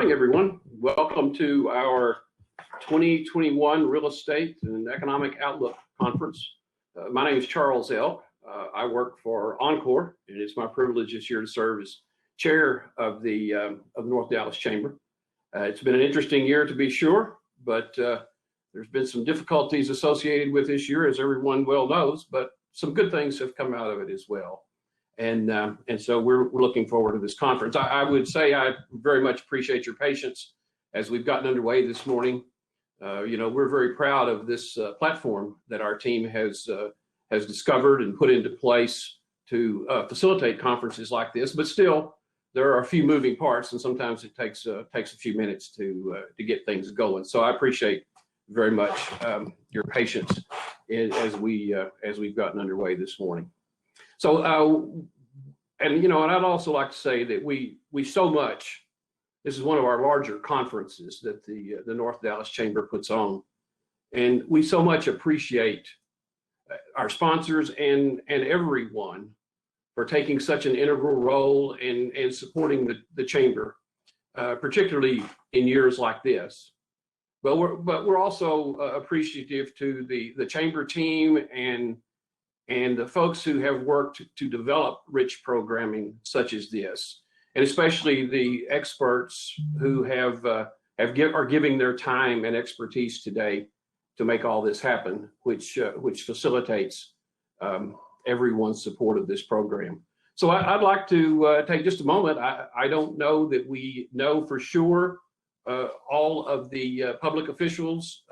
morning, everyone. Welcome to our 2021 Real Estate and Economic Outlook Conference. My name is Charles Elk. I work for Encore, and it's my privilege this year to serve as chair of the North Dallas Chamber. It's been an interesting year, to be sure, but there's been some difficulties associated with this year, as everyone well knows, but some good things have come out of it as well. And so we're looking forward to this conference. I would say I very much appreciate your patience as we've gotten underway this morning. We're very proud of this platform that our team has discovered and put into place to facilitate conferences like this. But still, there are a few moving parts, and sometimes it takes a few minutes to get things going. So I appreciate very much your patience as we've gotten underway this morning. So, and I'd also like to say that we so much, this is one of our larger conferences that the North Dallas Chamber puts on, and we so much appreciate our sponsors and everyone for taking such an integral role in supporting the Chamber, particularly in years like this. But we're also appreciative to the Chamber team and the folks who have worked to develop rich programming such as this, and especially the experts who are giving their time and expertise today to make all this happen, which facilitates everyone's support of this program. So I'd like to take just a moment. I don't know that we know for sure all of the public officials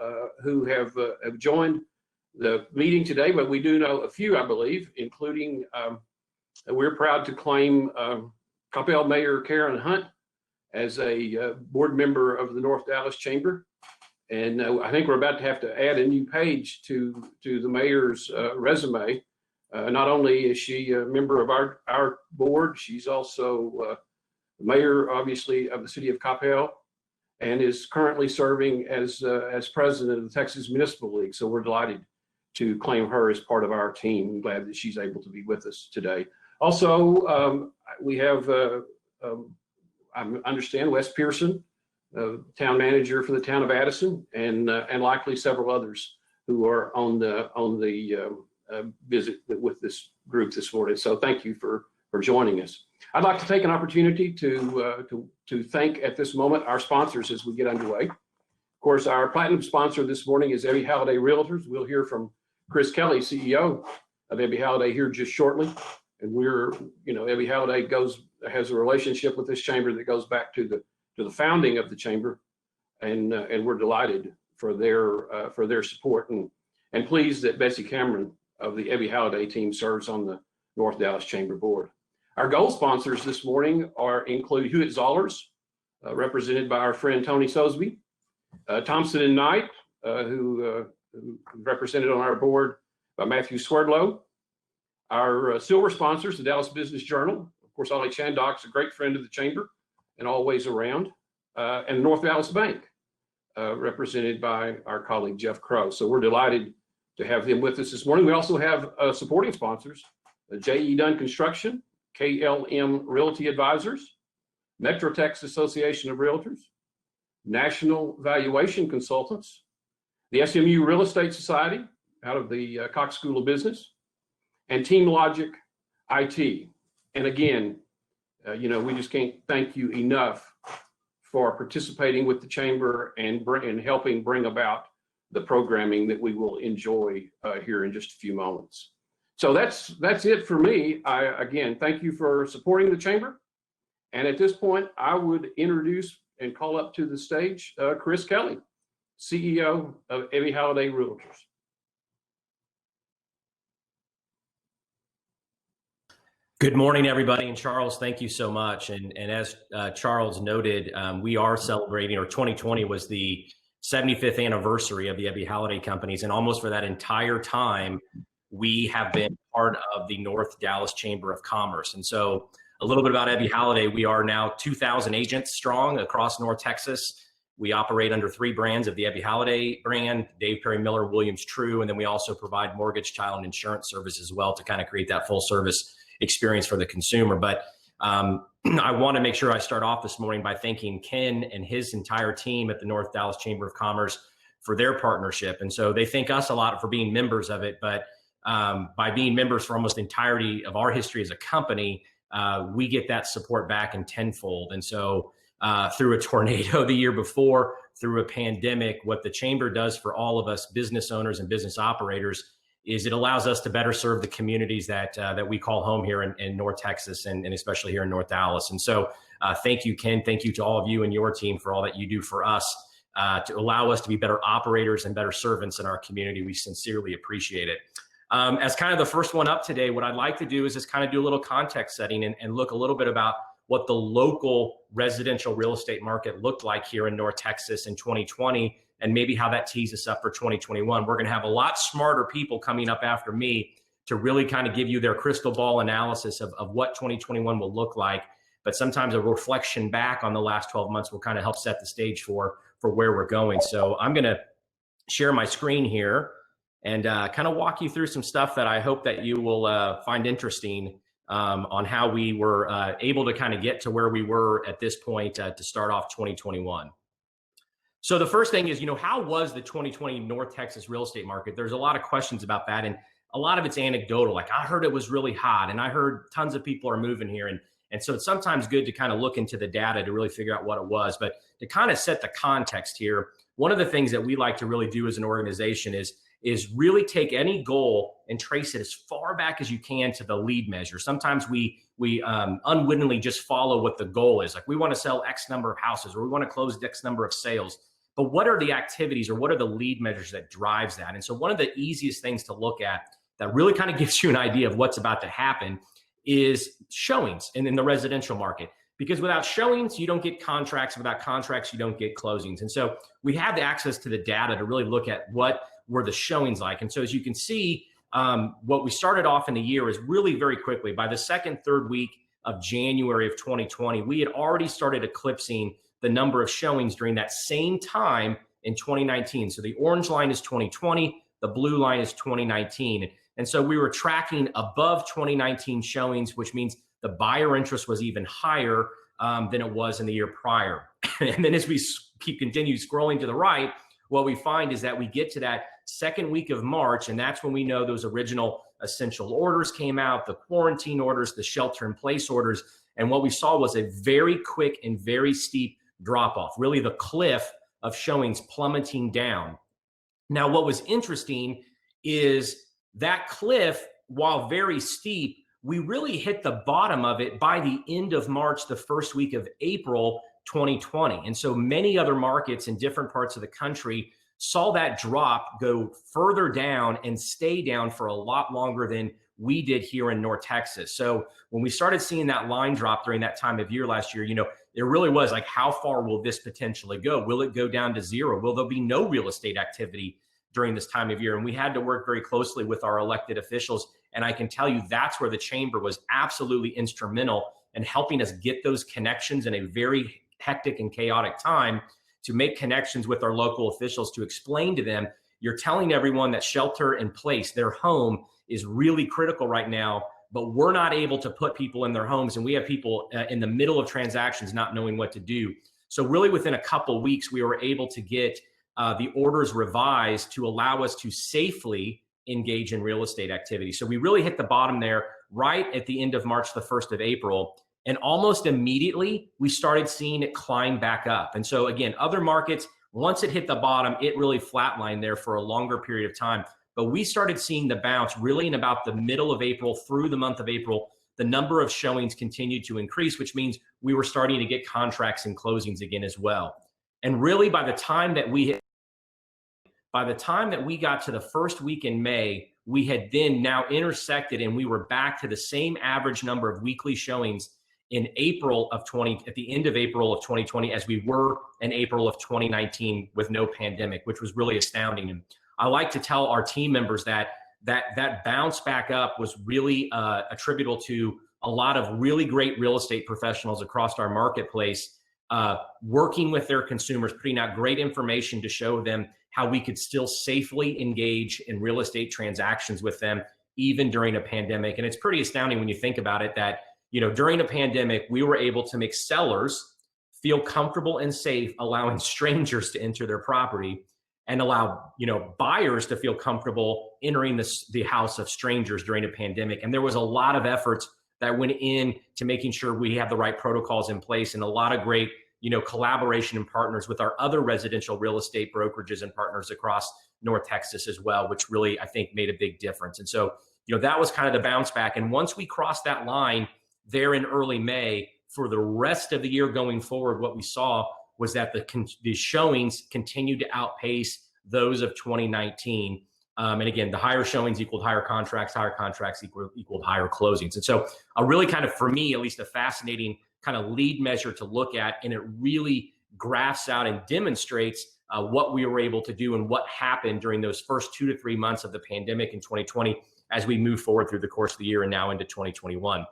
who have joined the meeting today, but we do know a few, I believe, including we're proud to claim Coppell Mayor Karen Hunt as a board member of the North Dallas Chamber. And I think we're about to have to add a new page to the mayor's resume. Not only is she a member of our board, she's also the mayor, obviously, of the city of Coppell, and is currently serving as president of the Texas Municipal League. So we're delighted to claim her as part of our team. I'm glad that she's able to be with us today. Also, we have, I understand, Wes Pearson, town manager for the town of Addison, and likely several others who are on the visit with this group this morning. So thank you for joining us. I'd like to take an opportunity to thank at this moment our sponsors as we get underway. Of course, our platinum sponsor this morning is Ebby Halliday Realtors. We'll hear from Chris Kelly, CEO of Ebby Halliday, here just shortly. And Ebby Halliday has a relationship with this chamber that goes back to the founding of the chamber, and we're delighted for their support and pleased that Betsy Cameron of the Ebby Halliday team serves on the North Dallas Chamber Board. Our gold sponsors this morning include Hewitt Zollers, represented by our friend Tony Sosby, Thompson and Knight, who represented on our board by Matthew Swerdlow. Our silver sponsors, the Dallas Business Journal, of course, Ollie Chandok's a great friend of the chamber and always around, and North Dallas Bank, represented by our colleague Jeff Crow. So we're delighted to have him with us this morning. We also have supporting sponsors, J.E. Dunn Construction, KLM Realty Advisors, Metrotex Association of Realtors, National Valuation Consultants, the SMU Real Estate Society out of the Cox School of Business, and Team Logic IT. And again, we just can't thank you enough for participating with the chamber and helping bring about the programming that we will enjoy here in just a few moments. So that's it for me. Again, thank you for supporting the chamber. And at this point, I would introduce and call up to the stage Chris Kelly, CEO of Ebby Halliday Realtors. Good morning, everybody. And Charles, thank you so much. And as Charles noted, we are celebrating, or 2020 was the 75th anniversary of the Ebby Halliday Companies. And almost for that entire time, we have been part of the North Dallas Chamber of Commerce. And so a little bit about Ebby Halliday. We are now 2,000 agents strong across North Texas. We operate under 3 brands of the Ebby Halliday brand, Dave Perry Miller, Williams True, and then we also provide mortgage, title, and insurance services as well to kind of create that full service experience for the consumer. But I want to make sure I start off this morning by thanking Ken and his entire team at the North Dallas Chamber of Commerce for their partnership. And so they thank us a lot for being members of it, but by being members for almost the entirety of our history as a company, we get that support back in tenfold. And so through a tornado the year before, through a pandemic, what the Chamber does for all of us business owners and business operators is it allows us to better serve the communities that we call home here in North Texas and especially here in North Dallas. And so thank you, Ken. Thank you to all of you and your team for all that you do for us to allow us to be better operators and better servants in our community. We sincerely appreciate it. As kind of the first one up today, what I'd like to do is just kind of do a little context setting and look a little bit about what the local residential real estate market looked like here in North Texas in 2020, and maybe how that tees us up for 2021. We're going to have a lot smarter people coming up after me to really kind of give you their crystal ball analysis of what 2021 will look like. But sometimes a reflection back on the last 12 months will kind of help set the stage for where we're going. So I'm going to share my screen here and kind of walk you through some stuff that I hope that you will find interesting on how we were able to kind of get to where we were at this point to start off 2021. So the first thing is, how was the 2020 North Texas real estate market? There's a lot of questions about that, and a lot of it's anecdotal. Like, I heard it was really hot, and I heard tons of people are moving here. And so it's sometimes good to kind of look into the data to really figure out what it was. But to kind of set the context here, one of the things that we like to really do as an organization is really take any goal and trace it as far back as you can to the lead measure. Sometimes we unwittingly just follow what the goal is. Like, we want to sell X number of houses, or we want to close X number of sales. But what are the activities, or what are the lead measures that drives that? And so one of the easiest things to look at that really kind of gives you an idea of what's about to happen is showings in the residential market. Because without showings, you don't get contracts. Without contracts, you don't get closings. And so we have the access to the data to really look at what were the showings like. And so as you can see, what we started off in the year is really very quickly. By the second, third week of January of 2020, we had already started eclipsing the number of showings during that same time in 2019. So the orange line is 2020, the blue line is 2019. And so we were tracking above 2019 showings, which means the buyer interest was even higher than it was in the year prior. And then as we continue scrolling to the right, what we find is that we get to that second week of March, and that's when we know those original essential orders came out, the quarantine orders, the shelter-in-place orders. And what we saw was a very quick and very steep drop-off, really the cliff of showings plummeting down. Now, what was interesting is that cliff, while very steep, we really hit the bottom of it by the end of March, the first week of April 2020. And so many other markets in different parts of the country saw that drop go further down and stay down for a lot longer than we did here in North Texas. So when we started seeing that line drop during that time of year last year, it really was like, how far will this potentially go? Will it go down to zero? Will there be no real estate activity during this time of year? And we had to work very closely with our elected officials. And I can tell you that's where the Chamber was absolutely instrumental in helping us get those connections in a very hectic and chaotic time, to make connections with our local officials, to explain to them, you're telling everyone that shelter in place, their home, is really critical right now, but we're not able to put people in their homes, and we have people in the middle of transactions not knowing what to do. So really within a couple weeks, we were able to get the orders revised to allow us to safely engage in real estate activity. So we really hit the bottom there right at the end of March, the 1st of April. And almost immediately, we started seeing it climb back up. And so again, other markets, once it hit the bottom, it really flatlined there for a longer period of time. But we started seeing the bounce really in about the middle of April through the month of April. The number of showings continued to increase, which means we were starting to get contracts and closings again as well. And really by the time that we got to the first week in May, we had then now intersected and we were back to the same average number of weekly showings in April of at the end of April of 2020 as we were in April of 2019 with no pandemic, which was really astounding. And I like to tell our team members that bounce back up was really attributable to a lot of really great real estate professionals across our marketplace, working with their consumers, putting out great information to show them how we could still safely engage in real estate transactions with them, even during a pandemic. And it's pretty astounding when you think about it, that during a pandemic, we were able to make sellers feel comfortable and safe, allowing strangers to enter their property, and allow, buyers to feel comfortable entering the house of strangers during a pandemic. And there was a lot of efforts that went in to making sure we have the right protocols in place, and a lot of great, collaboration and partners with our other residential real estate brokerages and partners across North Texas as well, which really, I think, made a big difference. And so, that was kind of the bounce back. And once we crossed that line there in early May, for the rest of the year going forward, what we saw was that the showings continued to outpace those of 2019. And again, the higher showings equaled higher contracts equaled higher closings. And so a really kind of, for me, at least a fascinating kind of lead measure to look at, and it really graphs out and demonstrates what we were able to do and what happened during those first 2 to 3 months of the pandemic in 2020 as we move forward through the course of the year and now into 2021.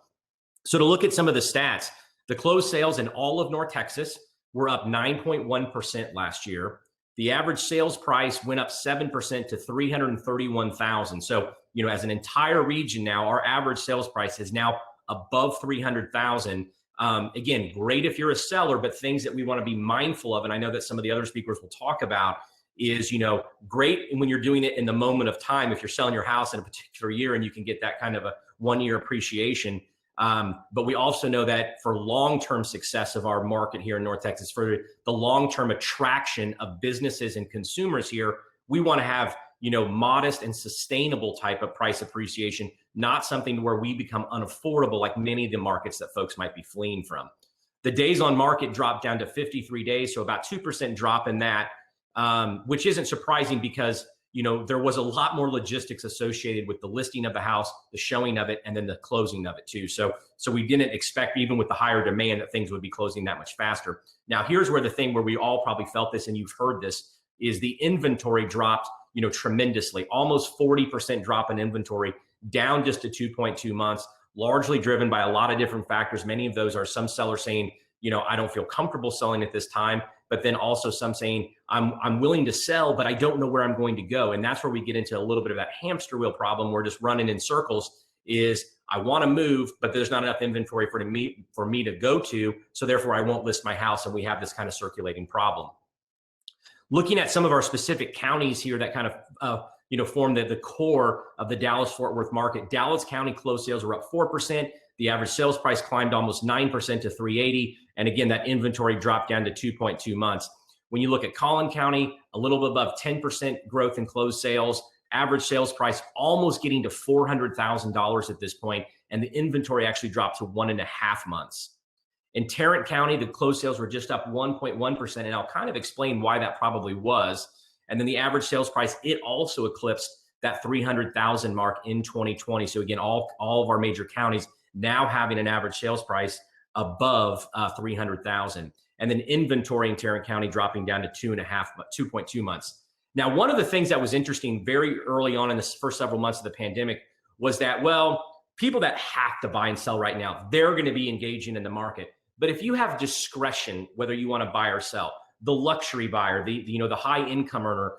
So to look at some of the stats, the closed sales in all of North Texas were up 9.1% last year. The average sales price went up 7% to $331,000. So, as an entire region now, our average sales price is now above $300,000. Again, great if you're a seller, but things that we want to be mindful of, and I know that some of the other speakers will talk about, is, great when you're doing it in the moment of time, if you're selling your house in a particular year and you can get that kind of a 1-year appreciation. But we also know that for long-term success of our market here in North Texas, for the long-term attraction of businesses and consumers here, we want to have, modest and sustainable type of price appreciation, not something where we become unaffordable like many of the markets that folks might be fleeing from. The days on market dropped down to 53 days, so about 2% drop in that, which isn't surprising because there was a lot more logistics associated with the listing of the house, the showing of it, and then the closing of it too. So we didn't expect, even with the higher demand, that things would be closing that much faster. Now, here's where the thing where we all probably felt this, and you've heard this, is the inventory dropped, tremendously, almost 40% drop in inventory, down just to 2.2 months, largely driven by a lot of different factors. Many of those are some sellers saying, I don't feel comfortable selling at this time, but then also some saying, I'm willing to sell, but I don't know where I'm going to go. And that's where we get into a little bit of that hamster wheel problem. We're just running in circles. Is I want to move, but there's not enough inventory for me to go to. So therefore I won't list my house. And we have this kind of circulating problem. Looking at some of our specific counties here that kind of, form the core of the Dallas-Fort Worth market. Dallas County closed sales were up 4%. The average sales price climbed almost 9% to $380,000. And again, that inventory dropped down to 2.2 months. When you look at Collin County, a little bit above 10% growth in closed sales, average sales price almost getting to $400,000 at this point. And the inventory actually dropped to 1.5 months. In Tarrant County, the closed sales were just up 1.1%. And I'll kind of explain why that probably was. And then the average sales price, it also eclipsed that $300,000 mark in 2020. So again, all of our major counties now having an average sales price above $300,000. And then inventory in Tarrant County dropping down to 2.2 months. Now, one of the things that was interesting very early on in the first several months of the pandemic was that, people that have to buy and sell right now, they're going to be engaging in the market. But if you have discretion, whether you want to buy or sell, the luxury buyer, the high income earner,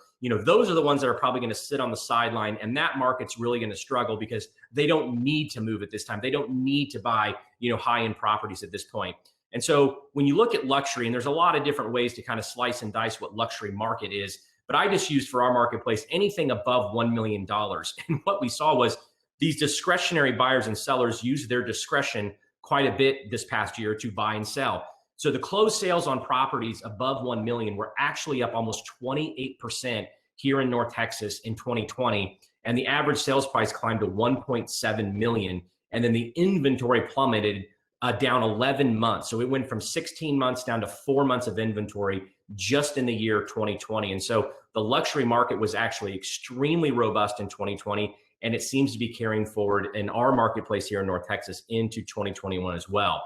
those are the ones that are probably going to sit on the sideline, and that market's really going to struggle because they don't need to move at this time. They don't need to buy, high end properties at this point. And so when you look at luxury, and there's a lot of different ways to kind of slice and dice what luxury market is, but I just used for our marketplace anything above $1 million. And what we saw was these discretionary buyers and sellers used their discretion quite a bit this past year to buy and sell. So the closed sales on properties above 1 million were actually up almost 28% here in North Texas in 2020. And the average sales price climbed to 1.7 million. And then the inventory plummeted down 11 months. So it went from 16 months down to 4 months of inventory just in the year 2020. And so the luxury market was actually extremely robust in 2020. And it seems to be carrying forward in our marketplace here in North Texas into 2021 as well.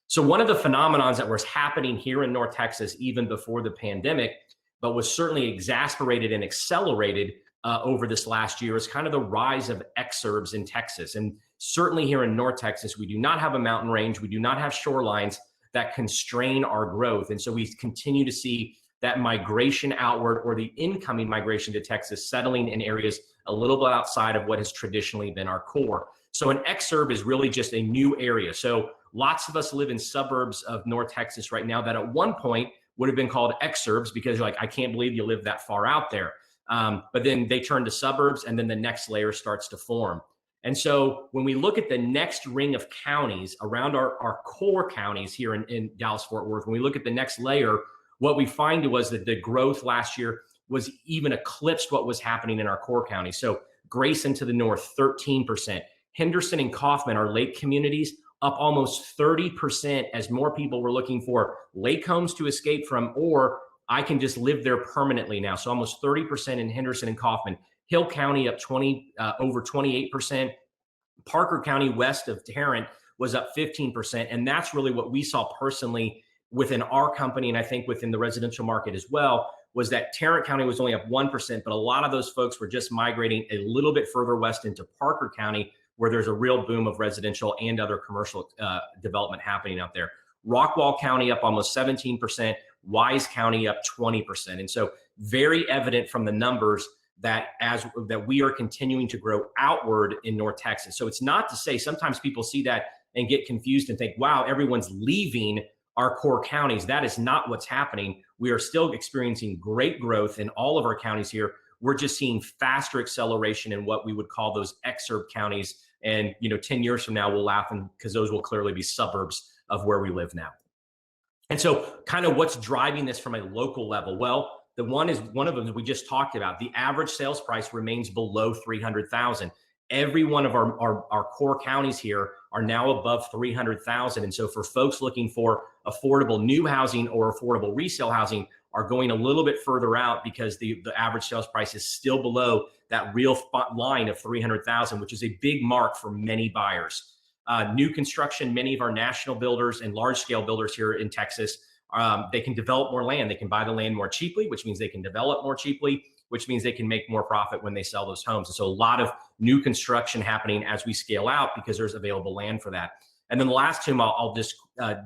So one of the phenomenons that was happening here in North Texas even before the pandemic, but was certainly exacerbated and accelerated over this last year, is kind of the rise of exurbs in Texas. And certainly here in North Texas, we do not have a mountain range. We do not have shorelines that constrain our growth. And so we continue to see that migration outward, or the incoming migration to Texas, settling in areas a little bit outside of what has traditionally been our core. So an exurb is really just a new area. So lots of us live in suburbs of North Texas right now that at one point would have been called exurbs because you're like, I can't believe you live that far out there. But then they turn to suburbs, and then the next layer starts to form. And so when we look at the next ring of counties around our core counties here in Dallas-Fort Worth, when we look at the next layer, what we find was that the growth last year was even eclipsed what was happening in our core counties. So Grayson to the north, 13%. Henderson and Kaufman, our lake communities, up almost 30% as more people were looking for lake homes to escape from, or I can just live there permanently now. So almost 30% in Henderson and Kaufman. Hill County up over 28%. Parker County west of Tarrant was up 15%. And that's really what we saw personally within our company, and I think within the residential market as well, was that Tarrant County was only up 1%, but a lot of those folks were just migrating a little bit further west into Parker County, where there's a real boom of residential and other commercial development happening out there. Rockwall County up almost 17%, Wise County up 20%. And so very evident from the numbers that we are continuing to grow outward in North Texas. So it's not to say, sometimes people see that and get confused and think, wow, everyone's leaving our core counties. That is not what's happening. We are still experiencing great growth in all of our counties here. We're just seeing faster acceleration in what we would call those exurb counties. And 10 years from now, we'll laugh because those will clearly be suburbs of where we live now. And so kind of what's driving this from a local level? Well, one of them we just talked about. The average sales price remains below $300,000. Every one of our core counties here are now above $300,000. And so for folks looking for affordable new housing or affordable resale housing are going a little bit further out because the average sales price is still below that real line of $300,000, which is a big mark for many buyers. New construction, many of our national builders and large scale builders here in Texas, they can develop more land. They can buy the land more cheaply, which means they can develop more cheaply, which means they can make more profit when they sell those homes. And so a lot of new construction happening as we scale out because there's available land for that. And then the last two I'll just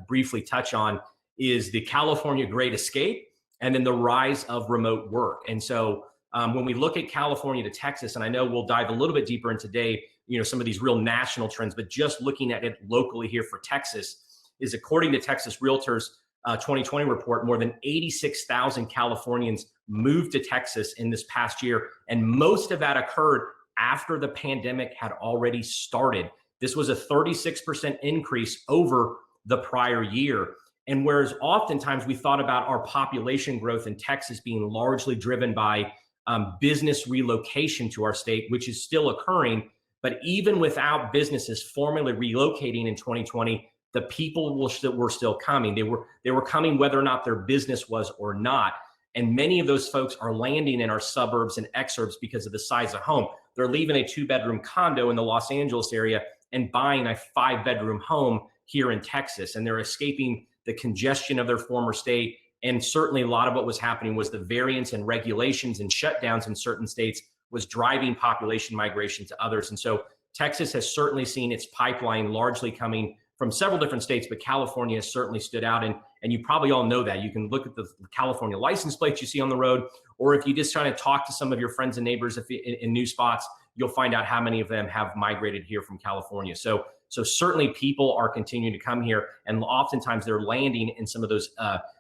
briefly touch on is the California Great Escape and then the rise of remote work. And so when we look at California to Texas, and I know we'll dive a little bit deeper in today, some of these real national trends, but just looking at it locally here for Texas is, according to Texas Realtors 2020 report, more than 86,000 Californians moved to Texas in this past year. And most of that occurred after the pandemic had already started. This was a 36% increase over the prior year. And whereas oftentimes we thought about our population growth in Texas being largely driven by business relocation to our state, which is still occurring, but even without businesses formally relocating in 2020, the people were still coming. They were coming whether or not their business was or not. And many of those folks are landing in our suburbs and exurbs because of the size of home. They're leaving a 2-bedroom condo in the Los Angeles area and buying a 5-bedroom home here in Texas. And they're escaping the congestion of their former state. And certainly a lot of what was happening was the variance in regulations and shutdowns in certain states was driving population migration to others. And so Texas has certainly seen its pipeline largely coming from several different states, but California has certainly stood out. And you probably all know that. You can look at the California license plates you see on the road, or if you just try to talk to some of your friends and neighbors in new spots, you'll find out how many of them have migrated here from California. So certainly people are continuing to come here, and oftentimes they're landing in some of those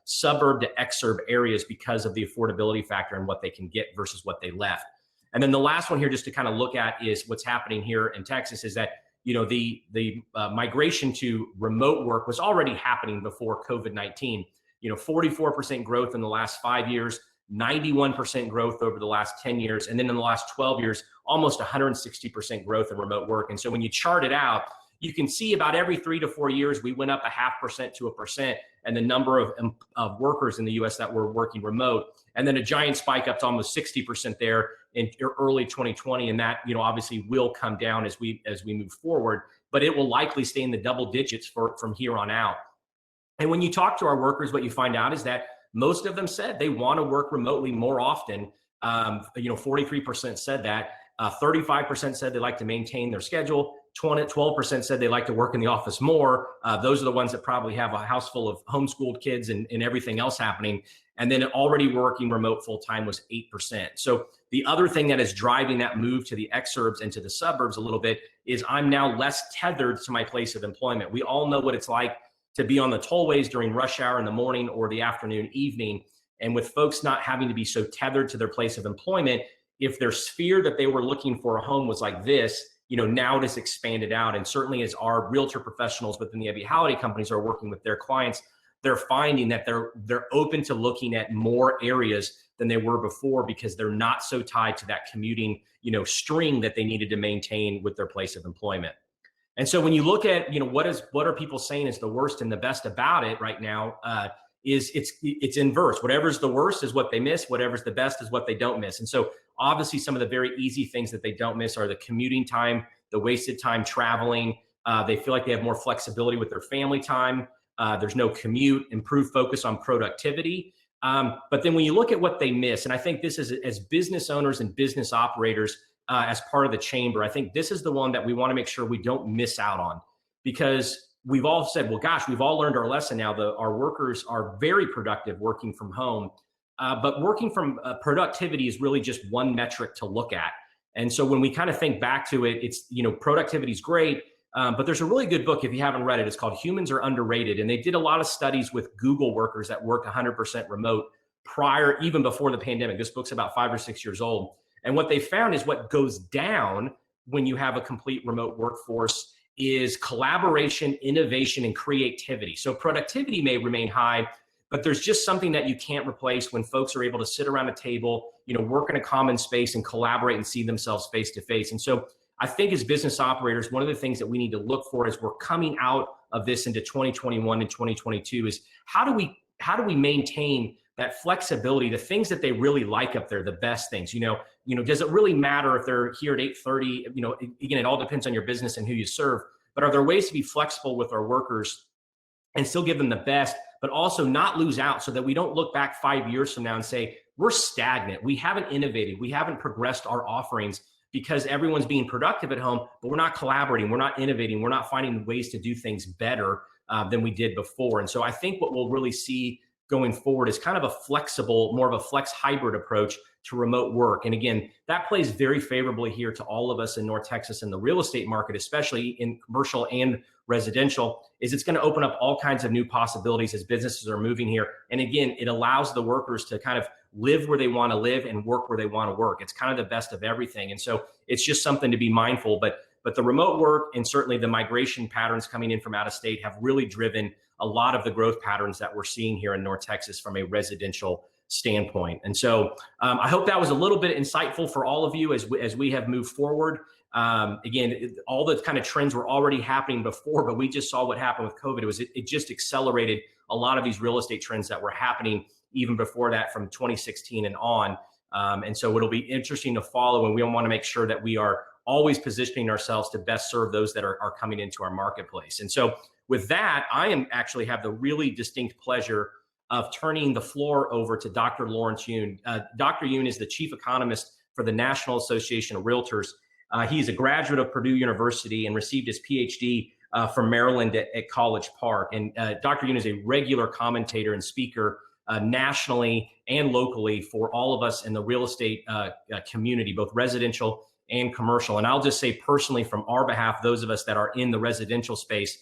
suburb to exurb areas because of the affordability factor and what they can get versus what they left. And then the last one here, just to kind of look at, is what's happening here in Texas is that the migration to remote work was already happening before COVID-19. 44% growth in the last 5 years, 91% growth over the last 10 years. And then in the last 12 years, almost 160% growth in remote work. And so when you chart it out, you can see about every 3 to 4 years, we went up 0.5% to 1%, and the number of workers in the US that were working remote. And then a giant spike up to almost 60% there in early 2020. And that, obviously will come down as we move forward, but it will likely stay in the double digits from here on out. And when you talk to our workers, what you find out is that most of them said they want to work remotely more often. 43% said that. 35% said they like to maintain their schedule. 12% said they like to work in the office more. Those are the ones that probably have a house full of homeschooled kids and everything else happening. And then already working remote full-time was 8%. So the other thing that is driving that move to the exurbs and to the suburbs a little bit is I'm now less tethered to my place of employment. We all know what it's like to be on the tollways during rush hour in the morning or the afternoon, evening. And with folks not having to be so tethered to their place of employment, if their sphere that they were looking for a home was like this, now it has expanded out. And certainly as our realtor professionals within the Ebby Halliday companies are working with their clients, they're finding that they're open to looking at more areas than they were before because they're not so tied to that commuting, string that they needed to maintain with their place of employment. And so when you look at, what are people saying is the worst and the best about it right now, is it's inverse. Whatever's the worst is what they miss. Whatever's the best is what they don't miss. And so obviously some of the very easy things that they don't miss are the commuting time, the wasted time traveling. They feel like they have more flexibility with their family time. There's no commute, improved focus on productivity. But then when you look at what they miss, and I think this is as business owners and business operators, as part of the chamber, I think this is the one that we want to make sure we don't miss out on, because we've all said, well, gosh, we've all learned our lesson now. Our workers are very productive working from home, but working from productivity is really just one metric to look at. And so when we kind of think back to it, it's, productivity is great, but there's a really good book, if you haven't read it, it's called Humans Are Underrated. And they did a lot of studies with Google workers that worked 100% remote even before the pandemic. This book's about 5 or 6 years old. And what they found is what goes down when you have a complete remote workforce is collaboration, innovation, and creativity. So productivity may remain high, but there's just something that you can't replace when folks are able to sit around a table, work in a common space and collaborate and see themselves face to face. And so I think as business operators, one of the things that we need to look for as we're coming out of this into 2021 and 2022 is how do we maintain that flexibility, the things that they really like up there, the best things, does it really matter if they're here at 8:30? Again, it all depends on your business and who you serve, but are there ways to be flexible with our workers and still give them the best, but also not lose out so that we don't look back 5 years from now and say, we're stagnant. We haven't innovated. We haven't progressed our offerings because everyone's being productive at home, but we're not collaborating. We're not innovating. We're not finding ways to do things better than we did before. And so I think what we'll really see going forward is kind of a flexible, more of a flex hybrid approach to remote work. And again, that plays very favorably here to all of us in North Texas in the real estate market, especially in commercial and residential, is it's going to open up all kinds of new possibilities as businesses are moving here. And again, it allows the workers to kind of live where they want to live and work where they want to work. It's kind of the best of everything. And so it's just something to be mindful. But the remote work and certainly the migration patterns coming in from out of state have really driven a lot of the growth patterns that we're seeing here in North Texas from a residential standpoint. And so I hope that was a little bit insightful for all of you as we have moved forward. Again, all the kind of trends were already happening before, but we just saw what happened with COVID. It just accelerated a lot of these real estate trends that were happening even before that from 2016 and on. And so it'll be interesting to follow, and we want to make sure that we are always positioning ourselves to best serve those that are coming into our marketplace. And so with that, I actually have the really distinct pleasure of turning the floor over to Dr. Lawrence Yun. Dr. Yun is the chief economist for the National Association of Realtors. He's a graduate of Purdue University and received his PhD from Maryland at College Park. And Dr. Yun is a regular commentator and speaker nationally and locally for all of us in the real estate community, both residential and commercial. And I'll just say personally from our behalf, those of us that are in the residential space,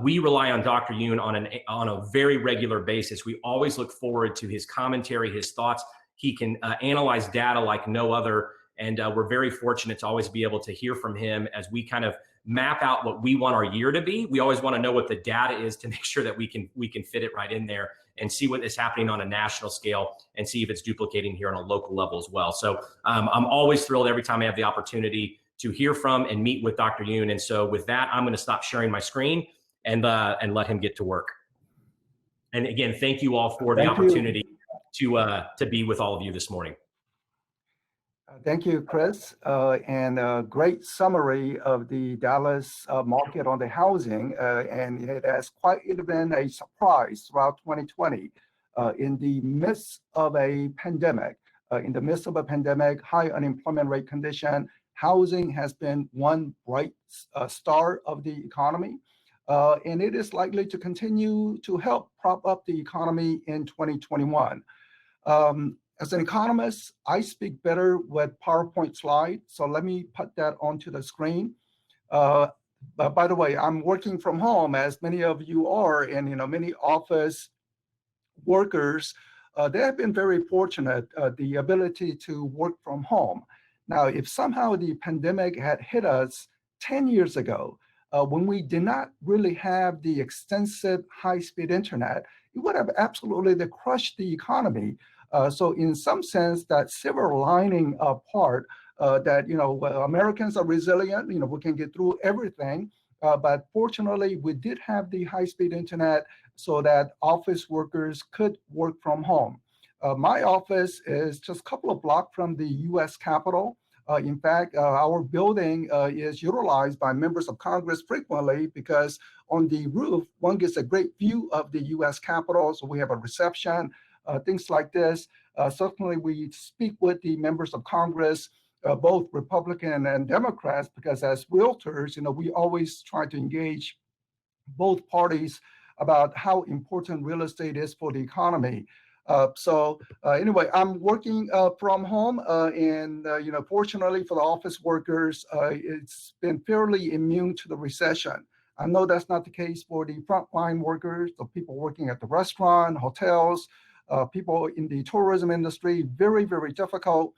we rely on Dr. Yun on a very regular basis. We always look forward to his commentary, his thoughts. He can analyze data like no other. And we're very fortunate to always be able to hear from him as we kind of map out what we want our year to be. We always want to know what the data is to make sure that we can fit it right in there and see what is happening on a national scale and see if it's duplicating here on a local level as well. So I'm always thrilled every time I have the opportunity to hear from and meet with Dr. Yun. And so with that, I'm going to stop sharing my screen and let him get to work. And again, thank you all for the opportunity to be with all of you this morning. Thank you, Chris, and a great summary of the Dallas market on the housing, and it has quite been a surprise throughout 2020 in the midst of a pandemic. High unemployment rate condition, housing has been one bright star of the economy. and it is likely to continue to help prop up the economy in 2021. As an economist, I speak better with PowerPoint slides, so let me put that onto the screen. But by the way, I'm working from home, as many of you are, and many office workers, they have been very fortunate, the ability to work from home. Now, if somehow the pandemic had hit us 10 years ago, when we did not really have the extensive high-speed internet, it would have absolutely crushed the economy. So in some sense, that silver lining part, that Americans are resilient, we can get through everything. But fortunately, we did have the high-speed internet so that office workers could work from home. My office is just a couple of blocks from the U.S. Capitol. In fact, our building is utilized by members of Congress frequently because on the roof, one gets a great view of the U.S. Capitol. So we have a reception, things like this. Certainly, we speak with the members of Congress, both Republican and Democrats, because as realtors, we always try to engage both parties about how important real estate is for the economy. Anyway, I'm working from home, and fortunately for the office workers, it's been fairly immune to the recession. I know that's not the case for the frontline workers, the people working at the restaurant, hotels, people in the tourism industry, very, very difficult.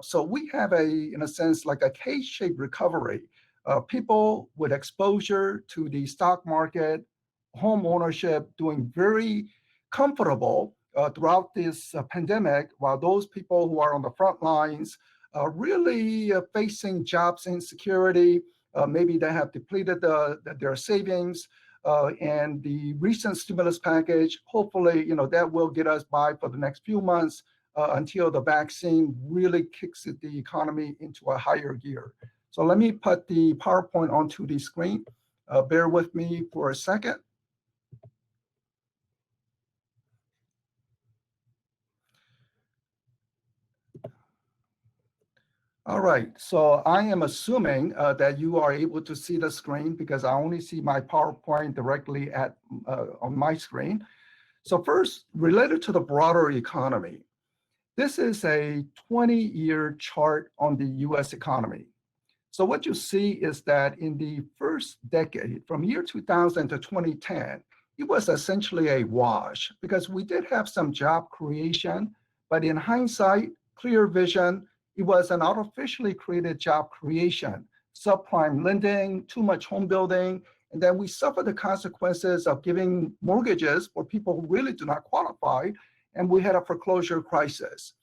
So we have in a sense, like a K-shaped recovery. People with exposure to the stock market, home ownership, doing very comfortable throughout this pandemic, while those people who are on the front lines are really facing jobs insecurity. Maybe they have depleted their savings, and the recent stimulus package, hopefully, that will get us by for the next few months until the vaccine really kicks the economy into a higher gear. So let me put the PowerPoint onto the screen. Bear with me for a second. All right, so I am assuming that you are able to see the screen because I only see my PowerPoint directly on my screen. So first, related to the broader economy, this is a 20-year chart on the US economy. So what you see is that in the first decade, from year 2000 to 2010, it was essentially a wash because we did have some job creation, but in hindsight, clear vision, it was an artificially created job creation, subprime lending, too much home building, and then we suffered the consequences of giving mortgages for people who really do not qualify, and we had a foreclosure crisis.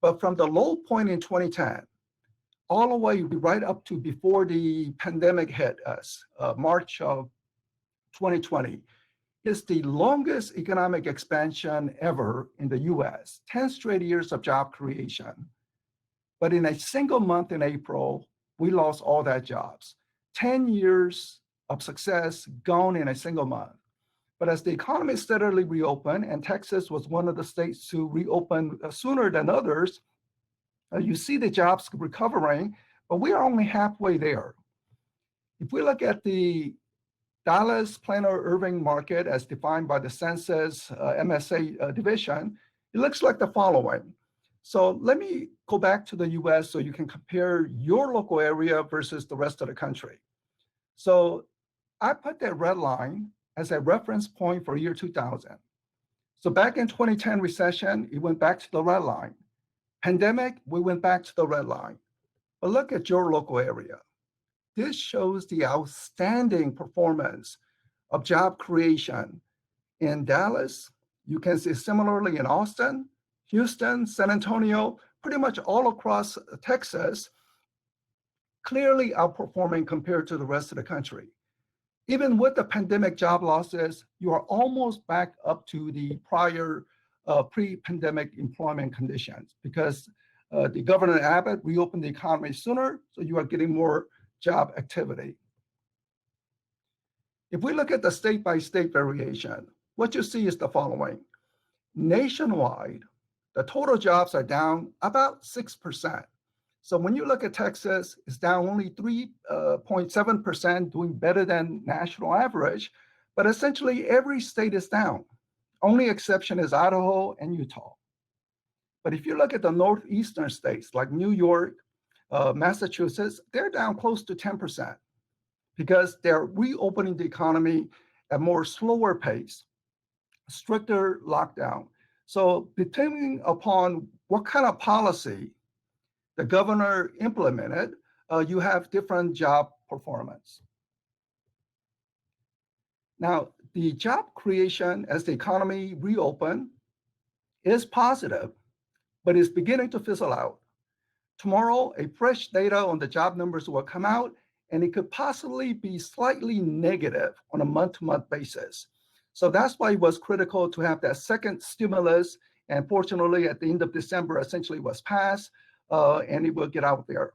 But from the low point in 2010, all the way right up to before the pandemic hit us, March of 2020, is the longest economic expansion ever in the US, 10 straight years of job creation. But in a single month in April, we lost all that jobs. 10 years of success gone in a single month. But as the economy steadily reopened, and Texas was one of the states to reopen sooner than others, you see the jobs recovering, but we are only halfway there. If we look at the Dallas Plano Irving market as defined by the Census MSA division, it looks like the following. So let me go back to the US so you can compare your local area versus the rest of the country. So I put that red line as a reference point for year 2000. So back in 2010 recession, it went back to the red line. Pandemic, we went back to the red line. But look at your local area. This shows the outstanding performance of job creation in Dallas. You can see similarly in Austin, Houston, San Antonio, pretty much all across Texas, clearly outperforming compared to the rest of the country. Even with the pandemic job losses, you are almost back up to the prior pre-pandemic employment conditions because the Governor Abbott reopened the economy sooner, so you are getting more job activity. If we look at the state-by-state variation, what you see is the following. Nationwide, the total jobs are down about 6%. So when you look at Texas, it's down only 3.7%, doing better than national average, but essentially every state is down. Only exception is Idaho and Utah. But if you look at the northeastern states like New York, Massachusetts, they're down close to 10% because they're reopening the economy at more slower pace, stricter lockdown. So depending upon what kind of policy the governor implemented, you have different job performance. Now, the job creation as the economy reopen is positive, but it's beginning to fizzle out. Tomorrow, a fresh data on the job numbers will come out, and it could possibly be slightly negative on a month-to-month basis. So that's why it was critical to have that second stimulus, and fortunately at the end of December essentially was passed, and it will get out there.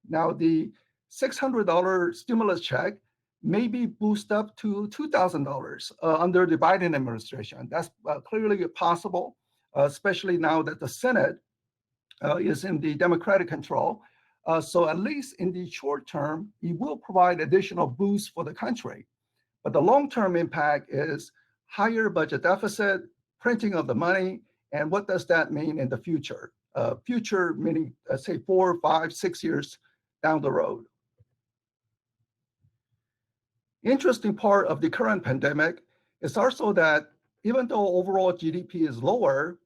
Now the $600 stimulus check may be boosted up to $2,000 under the Biden administration. That's clearly possible, especially now that the Senate is in the Democratic control. So at least in the short term, it will provide additional boost for the country. But the long-term impact is higher budget deficit, printing of the money, and what does that mean in the future? Future meaning, say, 4, 5, 6 years down the road. Interesting part of the current pandemic is also that even though overall GDP is lower,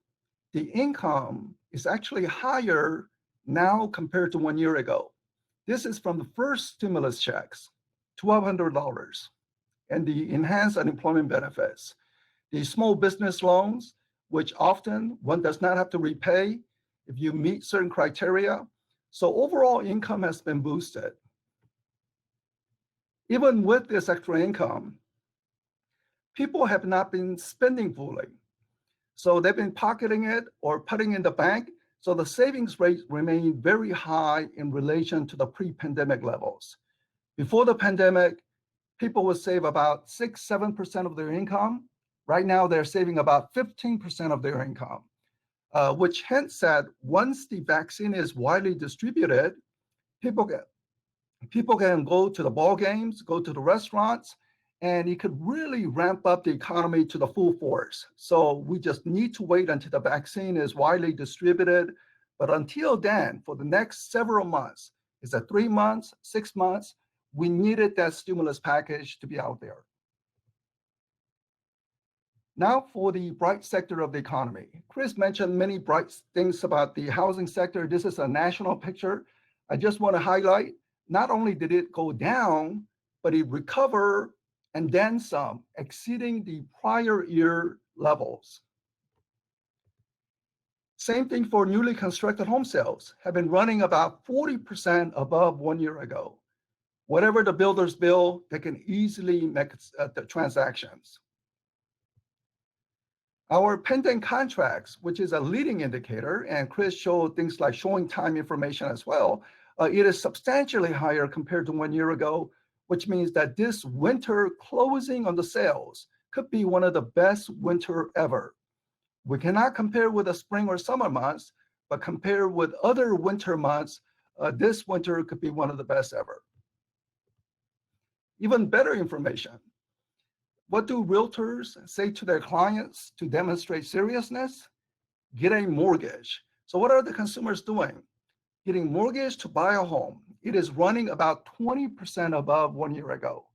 the income is actually higher now compared to 1 year ago. This is from the first stimulus checks, $1,200, and the enhanced unemployment benefits. The small business loans, which often one does not have to repay if you meet certain criteria. So overall income has been boosted. Even with this extra income, people have not been spending fully. So they've been pocketing it or putting in the bank. So the savings rate remained very high in relation to the pre-pandemic levels. Before the pandemic, people would save about 6-7% of their income. Right now, they're saving about 15% of their income, which hints that once the vaccine is widely distributed, people can go to the ball games, go to the restaurants, and it could really ramp up the economy to the full force. So we just need to wait until the vaccine is widely distributed. But until then, for the next several months, is that 3 months, 6 months, we needed that stimulus package to be out there. Now for the bright sector of the economy. Chris mentioned many bright things about the housing sector. This is a national picture. I just want to highlight, not only did it go down, but it recovered and then some, exceeding the prior year levels. Same thing for newly constructed home sales, have been running about 40% above 1 year ago. Whatever the builders build, they can easily make the transactions. Our pending contracts, which is a leading indicator, and Chris showed things like showing time information as well, it is substantially higher compared to 1 year ago, which means that this winter closing on the sales could be one of the best winter ever. We cannot compare with the spring or summer months, but compare with other winter months, this winter could be one of the best ever. Even better information. What do realtors say to their clients to demonstrate seriousness? Get a mortgage. So what are the consumers doing? Getting mortgage to buy a home. It is running about 20% above 1 year ago,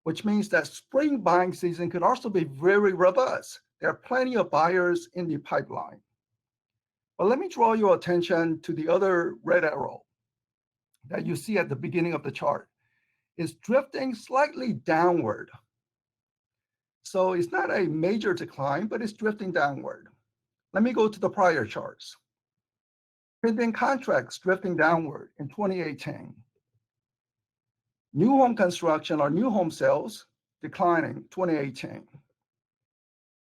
which means that spring buying season could also be very robust. There are plenty of buyers in the pipeline. But let me draw your attention to the other red arrow that you see at the beginning of the chart. It's drifting slightly downward. So it's not a major decline, but it's drifting downward. Let me go to the prior charts. Pending contracts drifting downward in 2018. New home construction or new home sales declining 2018.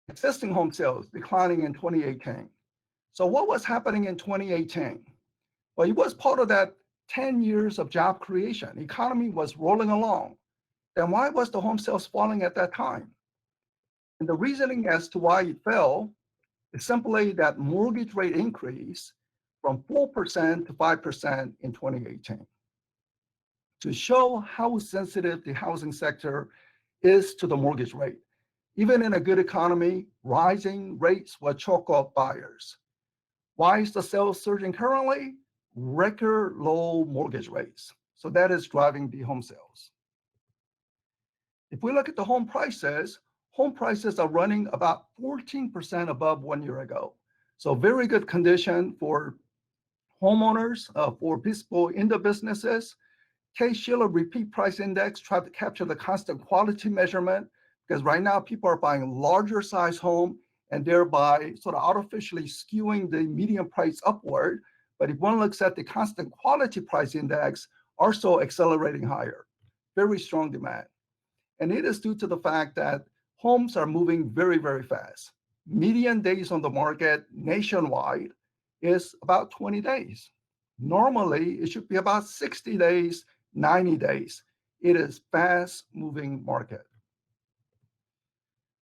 Existing home sales declining in 2018. So what was happening in 2018? Well, it was part of that 10 years of job creation. The economy was rolling along. Then why was the home sales falling at that time? And the reasoning as to why it fell is simply that mortgage rate increase from 4% to 5% in 2018. To show how sensitive the housing sector is to the mortgage rate. Even in a good economy, rising rates will choke off buyers. Why is the sales surging currently? Record low mortgage rates. So that is driving the home sales. If we look at the home prices are running about 14% above 1 year ago. So very good condition for homeowners, for people in the businesses. Case-Shiller Repeat Price Index tried to capture the constant quality measurement because right now people are buying larger size home and thereby sort of artificially skewing the median price upward. But if one looks at the constant quality price index, also accelerating higher. Very strong demand. And it is due to the fact that homes are moving very, very fast. Median days on the market nationwide is about 20 days. Normally, it should be about 60 days, 90 days. It is fast moving market.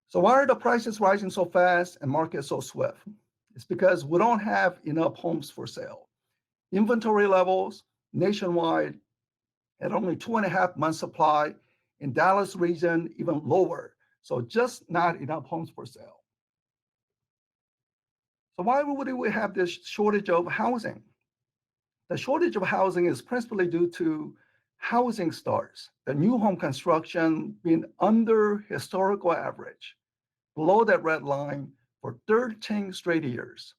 So why are the prices rising so fast and market so swift? It's because we don't have enough homes for sale. Inventory levels nationwide at only 2.5 months supply. In Dallas region, even lower. So just not enough homes for sale. So why would we have this shortage of housing? The shortage of housing is principally due to housing starts, the new home construction being under historical average, below that red line for 13 straight years.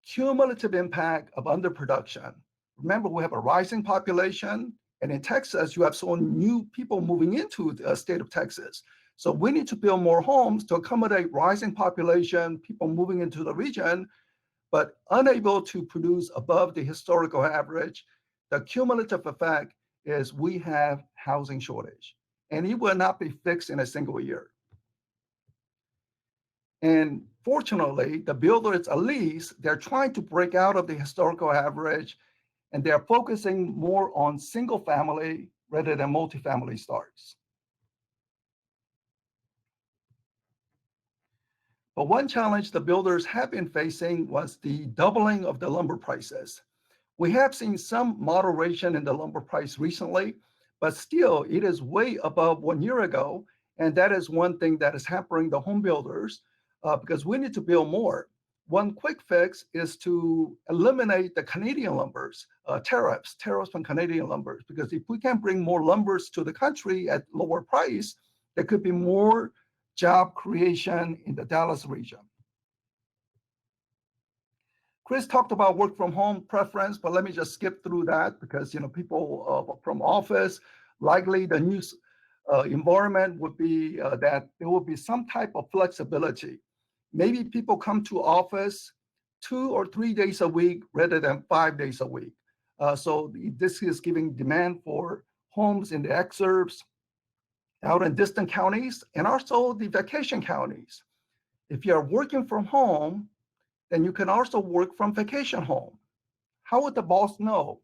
Cumulative impact of underproduction. Remember, we have a rising population, and in Texas, you have so new people moving into the state of Texas. So we need to build more homes to accommodate rising population, people moving into the region, but unable to produce above the historical average. The cumulative effect is we have housing shortage, and it will not be fixed in a single year. And fortunately, the builders, at least, they're trying to break out of the historical average, and they're focusing more on single family rather than multifamily starts. But one challenge the builders have been facing was the doubling of the lumber prices. We have seen some moderation in the lumber price recently, but still it is way above 1 year ago. And that is one thing that is hampering the home builders because we need to build more. One quick fix is to eliminate the Canadian lumbers, tariffs on Canadian lumbers, because if we can bring more lumbers to the country at lower price, there could be more job creation in the Dallas region. Chris talked about work from home preference, but let me just skip through that because people from office, likely the new environment would be that there will be some type of flexibility. Maybe people come to office 2 or 3 days a week rather than 5 days a week. So this is giving demand for homes in the exurbs, out in distant counties, and also the vacation counties. If you're working from home, then you can also work from vacation home. How would the boss know?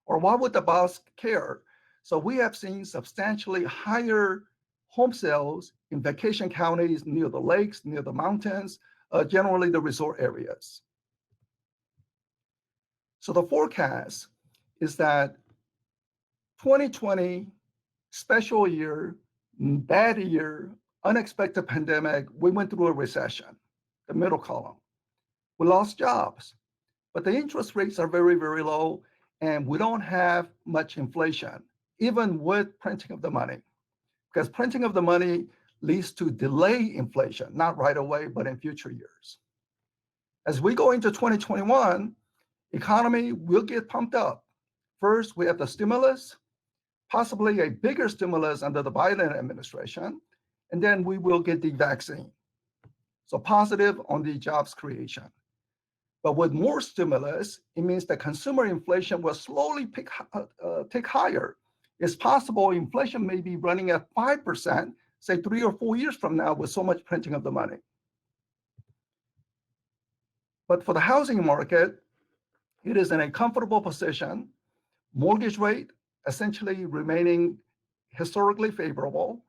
Or why would the boss care? So we have seen substantially higher home sales in vacation counties near the lakes, near the mountains, generally the resort areas. So the forecast is that 2020, special year, bad year, unexpected pandemic, we went through a recession, the middle column. We lost jobs, but the interest rates are very, very low, and we don't have much inflation, even with printing of the money, because printing of the money leads to delay inflation, not right away, but in future years. As we go into 2021, economy will get pumped up. First, we have the stimulus, possibly a bigger stimulus under the Biden administration, and then we will get the vaccine. So positive on the jobs creation. But with more stimulus, it means that consumer inflation will slowly tick higher. It's possible inflation may be running at 5%, say 3 or 4 years from now with so much printing of the money. But for the housing market, it is in a comfortable position. Mortgage rate essentially remaining historically favorable.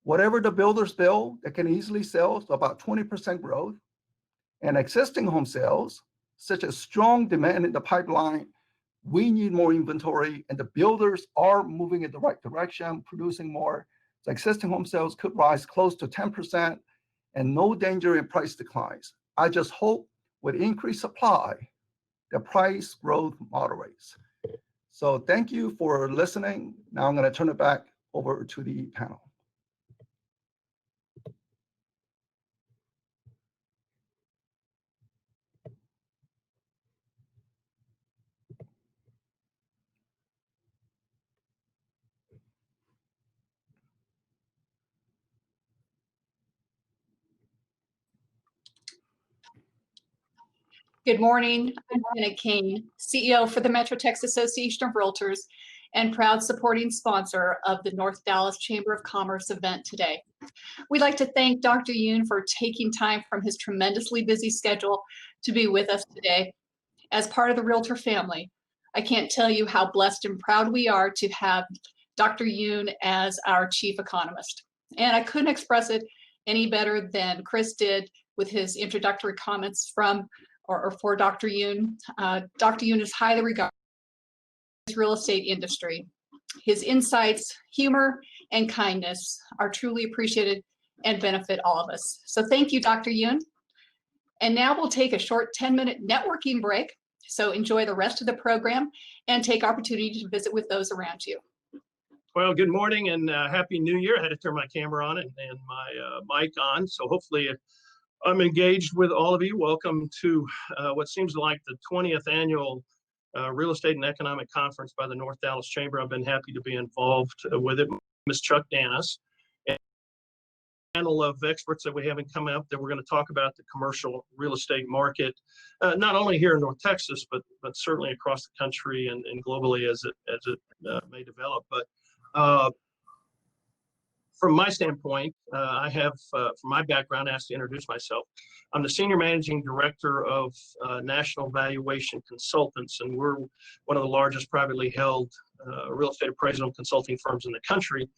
Whatever the builders build, they can easily sell, so about 20% growth. And existing home sales, such a strong demand in the pipeline. We need more inventory, and the builders are moving in the right direction, producing more. The existing home sales could rise close to 10% and no danger in price declines. I just hope with increased supply, the price growth moderates. So thank you for listening. Now I'm going to turn it back over to the panel. Good morning. I'm Janet King, CEO for the Metro Texas Association of Realtors and proud supporting sponsor of the North Dallas Chamber of Commerce event today. We'd like to thank Dr. Yoon for taking time from his tremendously busy schedule to be with us today. As part of the Realtor family, I can't tell you how blessed and proud we are to have Dr. Yoon as our chief economist. And I couldn't express it any better than Chris did with his introductory comments for Dr. Yoon. Dr. Yoon is highly regarded in the real estate industry. His insights, humor, and kindness are truly appreciated and benefit all of us. So thank you, Dr. Yoon. And now we'll take a short 10-minute networking break. So enjoy the rest of the program and take opportunity to visit with those around you. Well, good morning and Happy New Year. I had to turn my camera on and my mic on. So hopefully I'm engaged with all of you. Welcome to what seems like the 20th annual Real Estate and Economic Conference by the North Dallas Chamber. I've been happy to be involved with it. Ms. Chuck Danis, and a panel of experts that we haven't come up that we're going to talk about the commercial real estate market, not only here in North Texas, but certainly across the country and globally as it may develop. But from my standpoint, I have, from my background, asked to introduce myself. I'm the Senior Managing Director of National Valuation Consultants, and we're one of the largest privately held real estate appraisal and consulting firms in the country.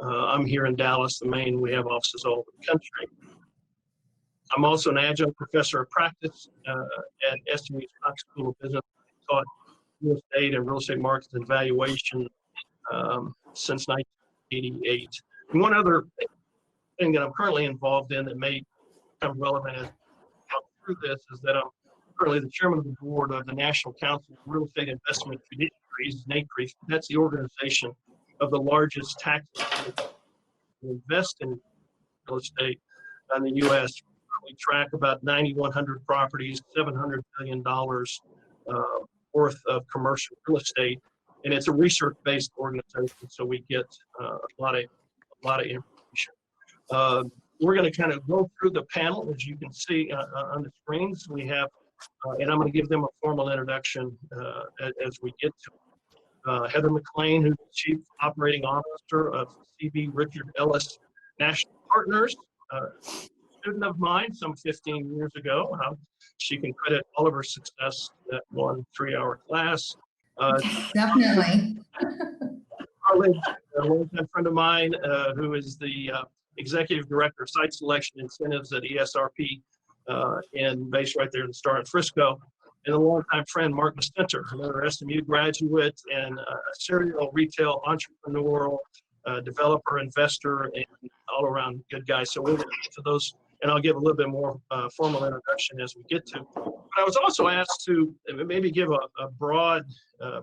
I'm here in Dallas, the Maine. We have offices all over the country. I'm also an adjunct professor of practice at SMU's Cox School of Business. I taught real estate and real estate markets and valuation since 1988. And one other thing that I'm currently involved in that may become relevant as through this is that I'm currently the chairman of the board of the National Council of Real Estate Investment Fiduciaries, NACREIF. That's the organization of the largest tax invest in real estate in the U.S. We track about 9,100 properties, $700 billion worth of commercial real estate, and it's a research-based organization, so we get a lot of information. We're going to kind of go through the panel. As you can see on the screens, we have, and I'm going to give them a formal introduction as we get to it. Heather McLean, who's the Chief Operating Officer of C.B. Richard Ellis National Partners, student of mine some 15 years ago. She can credit all of her success to that one 3-hour class. Definitely. Colleague, a longtime friend of mine, who is the Executive Director of Site Selection Incentives at ESRP, and based right there in the Star in Frisco, and a longtime friend, Mark Mastenter, another SMU graduate and a serial retail entrepreneurial developer, investor, and all-around good guy. So we'll get to those, and I'll give a little bit more formal introduction as we get to. But I was also asked to maybe give a broad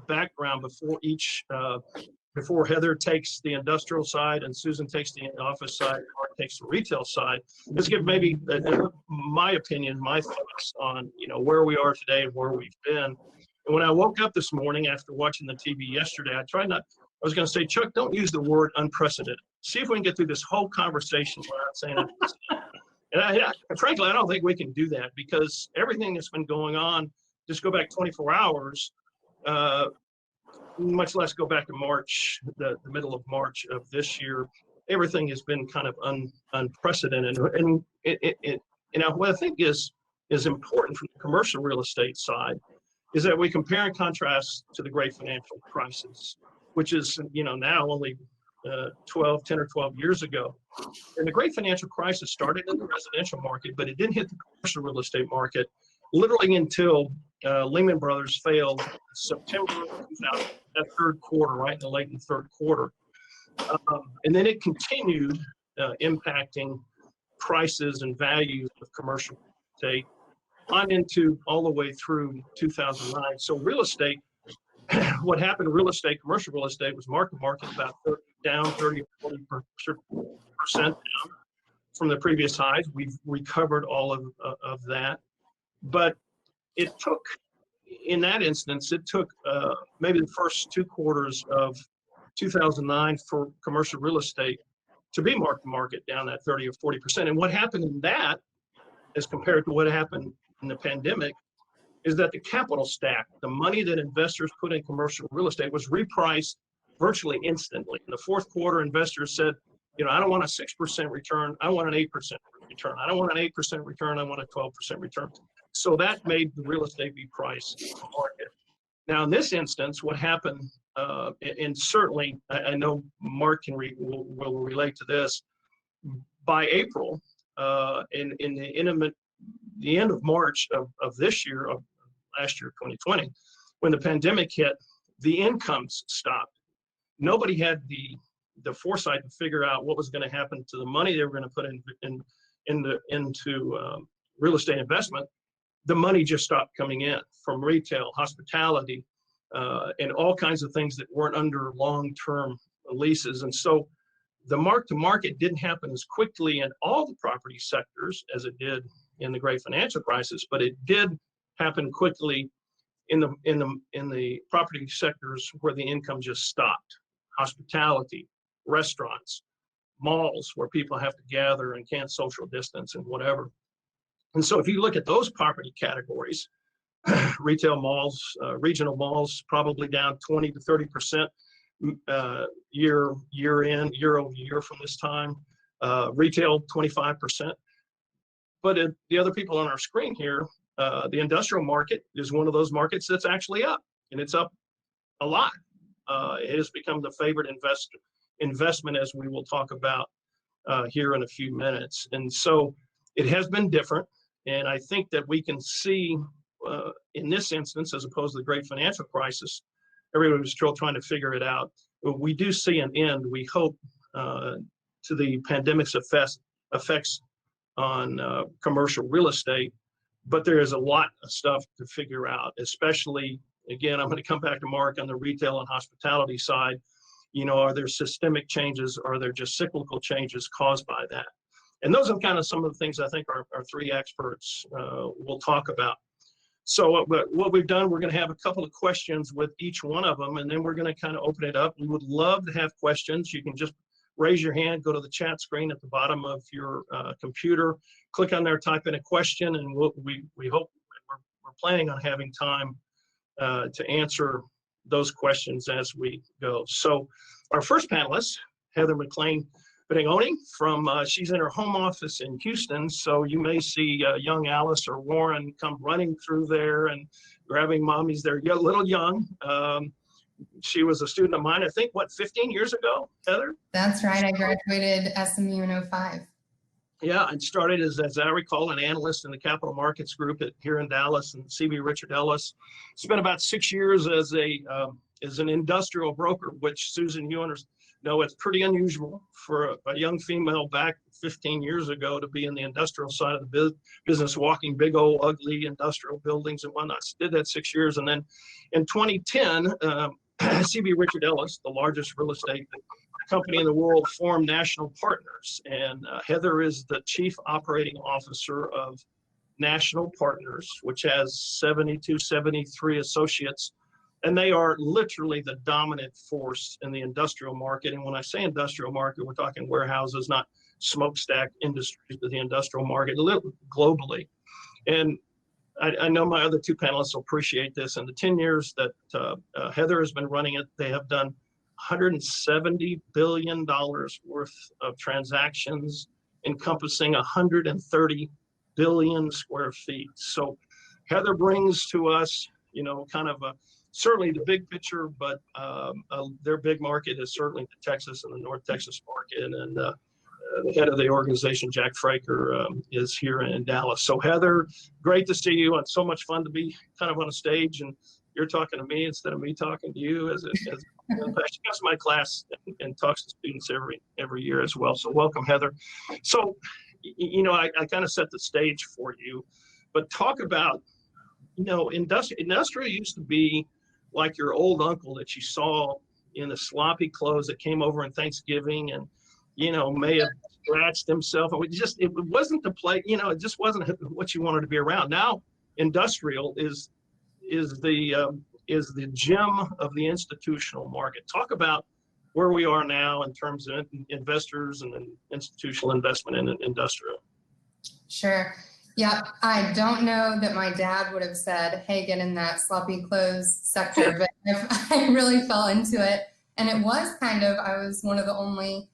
background before Heather takes the industrial side and Susan takes the office side, and Mark takes the retail side. Let's give maybe my opinion, my thoughts on where we are today and where we've been. And when I woke up this morning after watching the TV yesterday, I was going to say, Chuck, don't use the word unprecedented. See if we can get through this whole conversation without saying unprecedented. And frankly, I don't think we can do that because everything that's been going on, just go back 24 hours, much less go back to March, the middle of March of this year. Everything has been kind of unprecedented. And what I think is important from the commercial real estate side is that we compare and contrast to the great financial crisis, which is now only 10 or 12 years ago. And the great financial crisis started in the residential market, but it didn't hit the commercial real estate market literally until Lehman Brothers failed September 2000, that third quarter, right in the late in the third quarter. And then it continued impacting prices and values of commercial real estate on into all the way through 2009. So real estate, what happened in real estate, commercial real estate, was market about down 30 or 40% down from the previous highs. We've recovered all of that. But it took, in that instance, it took maybe the first 2 quarters of 2009 for commercial real estate to be market down that 30 or 40%. And what happened in that, as compared to what happened in the pandemic, is that the capital stack, the money that investors put in commercial real estate, was repriced virtually instantly. In the fourth quarter, investors said, I don't want a 6% return, I want an 8% return. I don't want an 8% return, I want a 12% return. So that made the real estate be priced in the market. Now, in this instance, what happened, and certainly I know Mark will relate to this, by April, in the end of March of this year, of last year, 2020, when the pandemic hit, the incomes stopped. Nobody had the foresight to figure out what was going to happen to the money they were going to put into real estate investment. The money just stopped coming in from retail, hospitality, and all kinds of things that weren't under long-term leases. And so the mark-to-market didn't happen as quickly in all the property sectors as it did in the great financial crisis, but it did happen quickly in the property sectors where the income just stopped. Hospitality, restaurants, malls where people have to gather and can't social distance and whatever. And so if you look at those property categories, retail malls, regional malls, probably down 20 to 30% year over year from this time. Retail, 25%. But the other people on our screen here, the industrial market is one of those markets that's actually up, and it's up a lot. It has become the favorite investment, as we will talk about here in a few minutes. And so it has been different. And I think that we can see in this instance, as opposed to the great financial crisis, everybody was still trying to figure it out. But we do see an end, we hope, to the pandemic's effects on commercial real estate. But there is a lot of stuff to figure out, especially, again, I'm going to come back to Mark on the retail and hospitality side. Are there systemic changes? Or are there just cyclical changes caused by that? And those are kind of some of the things I think our 3 experts will talk about. So what we've done, we're going to have a couple of questions with each one of them, and then we're going to kind of open it up. We would love to have questions. You can just raise your hand, go to the chat screen at the bottom of your computer, click on there, type in a question, and we hope, we're planning on having time to answer those questions as we go. So our first panelist, Heather McLean-Benignoni, she's in her home office in Houston, so you may see young Alice or Warren come running through there and grabbing mommies. They're a little young. She was a student of mine, I think, 15 years ago, Heather? That's right. I graduated SMU in 05. Yeah, and started as I recall, an analyst in the capital markets group here in Dallas and CB Richard Ellis. Spent about 6 years as an industrial broker, which Susan, you know, it's pretty unusual for a young female back 15 years ago to be in the industrial side of the business, walking big old ugly industrial buildings and whatnot. Did that 6 years, and then in 2010, CB Richard Ellis, the largest real estate company in the world, formed National Partners, and Heather is the chief operating officer of National Partners, which has 73 associates, and they are literally the dominant force in the industrial market. And when I say industrial market, we're talking warehouses, not smokestack industries, but the industrial market globally. And I know my other 2 panelists will appreciate this. In the 10 years that Heather has been running it, they have done $170 billion worth of transactions encompassing 130 billion square feet. So Heather brings to us, kind of certainly the big picture, but their big market is certainly the Texas and the North Texas market. And the head of the organization, Jack Fraker, is here in Dallas. So Heather, great to see you. It's so much fun to be kind of on a stage and you're talking to me instead of me talking to you. She comes to my class and talks to students every year as well. So welcome, Heather. So, I kind of set the stage for you, but talk about, industrial used to be like your old uncle that you saw in the sloppy clothes that came over on Thanksgiving and, may have scratched himself. It wasn't the play, it just wasn't what you wanted to be around. Now, industrial is the gem of the institutional market. Talk about where we are now in terms of investors and institutional investment in industrial. Sure. Yeah, I don't know that my dad would have said, hey, get in that sloppy clothes sector, but I really fell into it. And it was I was one of the only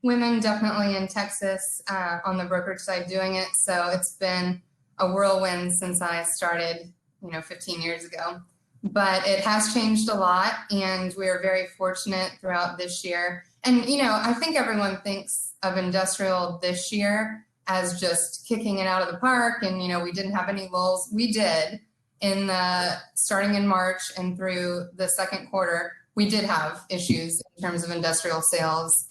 women definitely in Texas on the brokerage side doing it. So it's been a whirlwind since I started, 15 years ago. But it has changed a lot, and we are very fortunate throughout this year. And, I think everyone thinks of industrial this year as just kicking it out of the park. And, we didn't have any lulls. We did starting in March and through the second quarter, we did have issues in terms of industrial sales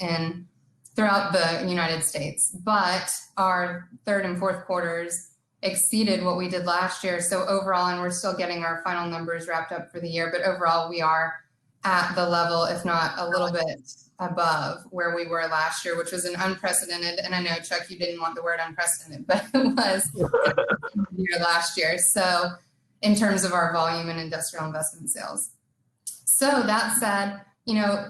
throughout the United States. But our third and fourth quarters exceeded what we did last year. So overall, and we're still getting our final numbers wrapped up for the year, but overall we are at the level, if not a little bit above where we were last year, which was an unprecedented, and I know, Chuck, you didn't want the word unprecedented, but it was year last year. So in terms of our volume in industrial investment sales. So that said,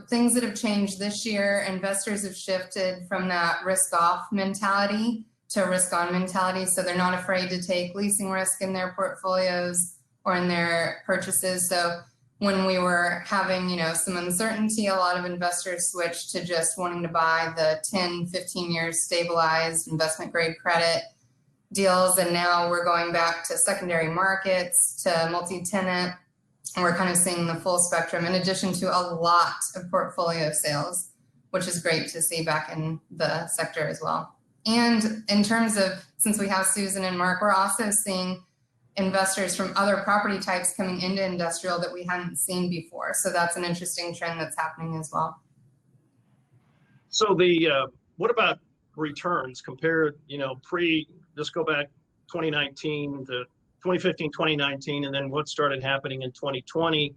things that have changed this year, investors have shifted from that risk off mentality to risk on mentality. So they're not afraid to take leasing risk in their portfolios or in their purchases. So when we were having, some uncertainty, a lot of investors switched to just wanting to buy the 10, 15 years stabilized investment grade credit deals. And now we're going back to secondary markets, to multi-tenant, and we're kind of seeing the full spectrum in addition to a lot of portfolio sales, which is great to see back in the sector as well. And in terms of, since we have Susan and Mark, we're also seeing investors from other property types coming into industrial that we hadn't seen before. So that's an interesting trend that's happening as well. So what about returns compared, just go back 2019 to 2015, 2019, and then what started happening in 2020,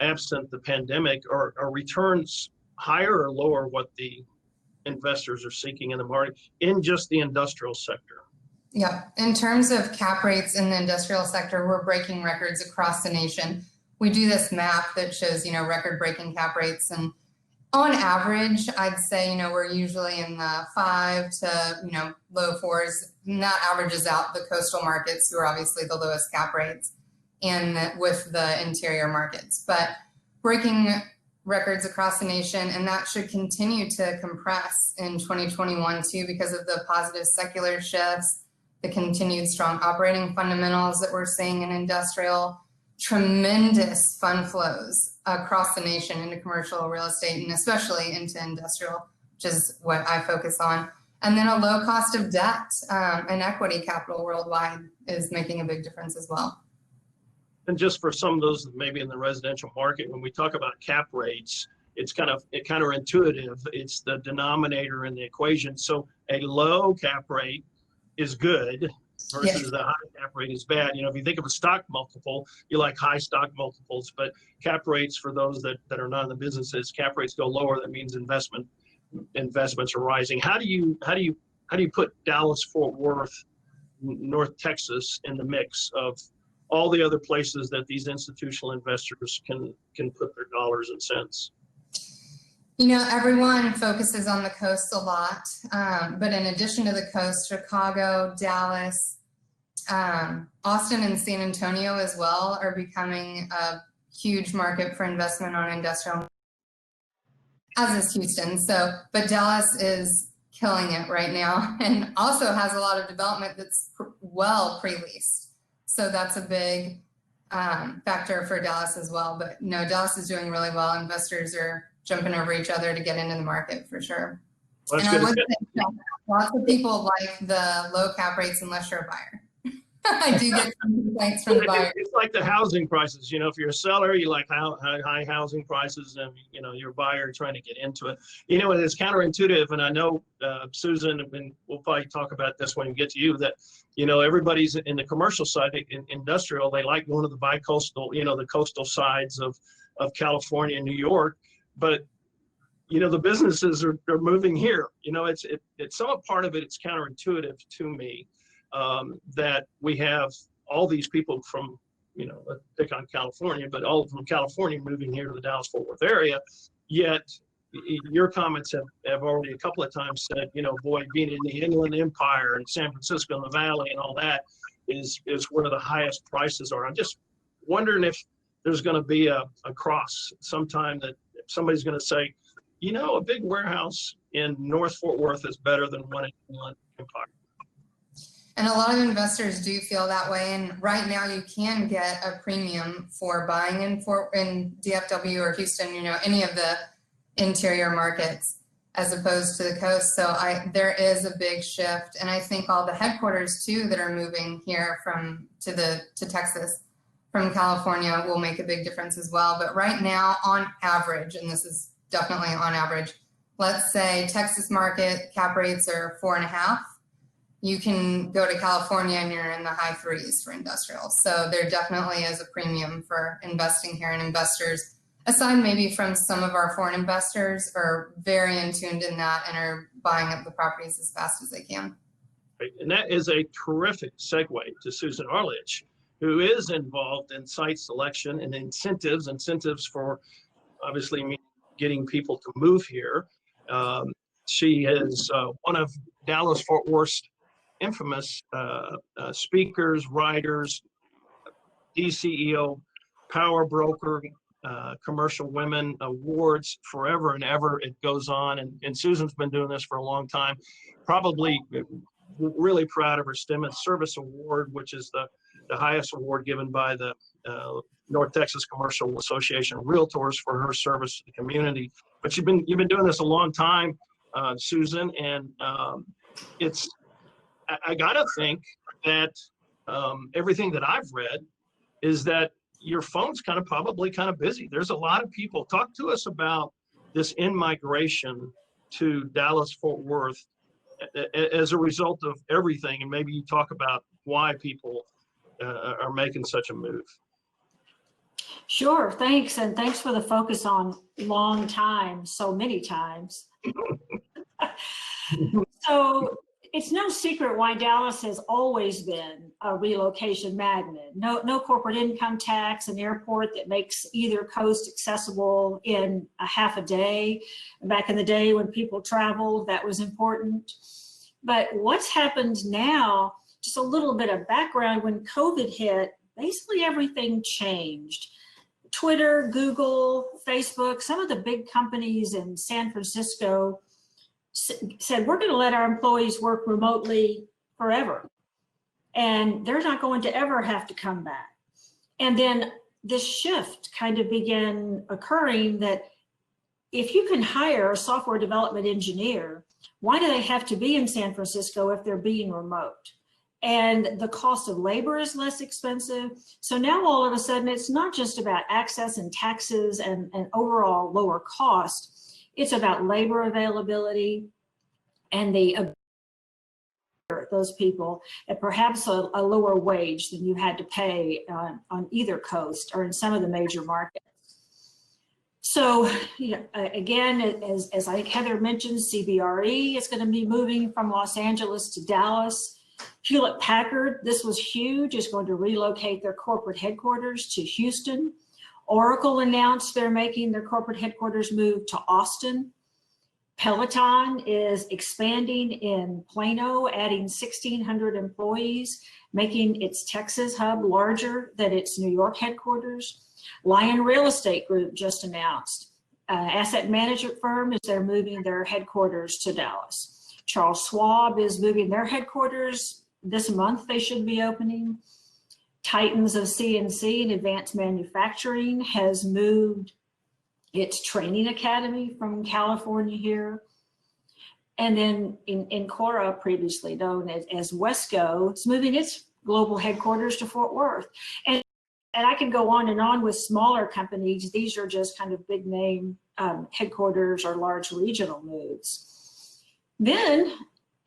absent the pandemic, are returns higher or lower what the investors are seeking in the market in just the industrial sector? Yeah, in terms of cap rates in the industrial sector, we're breaking records across the nation. We do this map that shows, record-breaking cap rates, and on average, I'd say, we're usually in the 5 to, low 4s, and that averages out the coastal markets, who are obviously the lowest cap rates, and with the interior markets. But breaking records across the nation, and that should continue to compress in 2021 too, because of the positive secular shifts, the continued strong operating fundamentals that we're seeing in industrial, tremendous fund flows across the nation into commercial real estate, and especially into industrial, which is what I focus on. And then a low cost of debt and equity capital worldwide is making a big difference as well. And just for some of those maybe in the residential market, when we talk about cap rates, it's counterintuitive. It's the denominator in the equation. So a low cap rate is good versus the high cap rate is bad. If you think of a stock multiple, you like high stock multiples, but cap rates for those that are not in the businesses, cap rates go lower. That means investments are rising. How do you put Dallas-Fort Worth, North Texas in the mix of all the other places that these institutional investors can put their dollars and cents? Everyone focuses on the coast a lot, but in addition to the coast, Chicago, Dallas, Austin and San Antonio as well are becoming a huge market for investment on industrial, as is Houston. But Dallas is killing it right now, and also has a lot of development that's well pre-leased. So that's a big factor for Dallas as well. But no, Dallas is doing really well. Investors are jumping over each other to get into the market for sure. Well, And that's I good. would say, lots of people like the low cap rates unless you're a buyer. I do get some complaints from the buyers. It's like the housing prices. If you're a seller, you like high housing prices, and you're a buyer trying to get into it. It's counterintuitive, and I know Susan, and we'll probably talk about this when we get to you. That everybody's in the commercial side, in industrial. They like going to the bi-coastal, the coastal sides of California and New York, but the businesses are moving here. It's some part of it. It's counterintuitive to me. That we have all these people from, let's pick on California, but all from California moving here to the Dallas-Fort Worth area. Yet your comments have already a couple of times said, boy, being in the Inland Empire and San Francisco and the Valley and all that is where the highest prices are. I'm just wondering if there's going to be a cross sometime that somebody's going to say, a big warehouse in North Fort Worth is better than one in Inland Empire. And a lot of investors do feel that way. And right now you can get a premium for buying in DFW or Houston, any of the interior markets as opposed to the coast. So there is a big shift. And I think all the headquarters too that are moving here to Texas from California will make a big difference as well. But right now on average, and this is definitely on average, let's say Texas market cap rates are 4.5. You can go to California and you're in the high 3s for industrial. So there definitely is a premium for investing here, and investors, aside maybe from some of our foreign investors, are very in tuned in that and are buying up the properties as fast as they can. Right. And that is a terrific segue to Susan Arledge, who is involved in site selection and incentives for obviously getting people to move here. She is one of Dallas-Fort Worth's infamous speakers, writers, DCEO, Power Broker, Commercial Women Awards forever and ever. It goes on. And Susan's been doing this for a long time. Probably really proud of her Stemmons Service Award, which is the highest award given by the North Texas Commercial Association of Realtors for her service to the community. But you've been doing this a long time, Susan, and I gotta think that everything that I've read is that your phone's probably busy. There's a lot of people. Talk to us about this in-migration to Dallas-Fort Worth as a result of everything, and maybe you talk about why people are making such a move. Sure, thanks, and thanks for the focus on long time, so many times. So it's no secret why Dallas has always been a relocation magnet. No corporate income tax, an airport that makes either coast accessible in a half a day. Back in the day when people traveled, that was important. But what's happened now, just a little bit of background, when COVID hit, basically everything changed. Twitter, Google, Facebook, some of the big companies in San Francisco said, we're going to let our employees work remotely forever. And they're not going to ever have to come back. And then this shift kind of began occurring that if you can hire a software development engineer, why do they have to be in San Francisco if they're being remote? And the cost of labor is less expensive. So now all of a sudden, it's not just about access and taxes and overall lower cost. It's about labor availability and those people at perhaps a lower wage than you had to pay on either coast or in some of the major markets. So again, as I think Heather mentioned, CBRE is going to be moving from Los Angeles to Dallas. Hewlett Packard, this was huge, is going to relocate their corporate headquarters to Houston. Oracle announced they're making their corporate headquarters move to Austin. Peloton is expanding in Plano, adding 1,600 employees, making its Texas hub larger than its New York headquarters. Lion Real Estate Group just announced asset management firm is they're moving their headquarters to Dallas. Charles Schwab is moving their headquarters this month. They should be opening. Titans of CNC and Advanced Manufacturing has moved its training academy from California here. And then Encora, previously known as Wesco, is moving its global headquarters to Fort Worth. And I can go on and on with smaller companies. These are just kind of big name headquarters or large regional moves. Then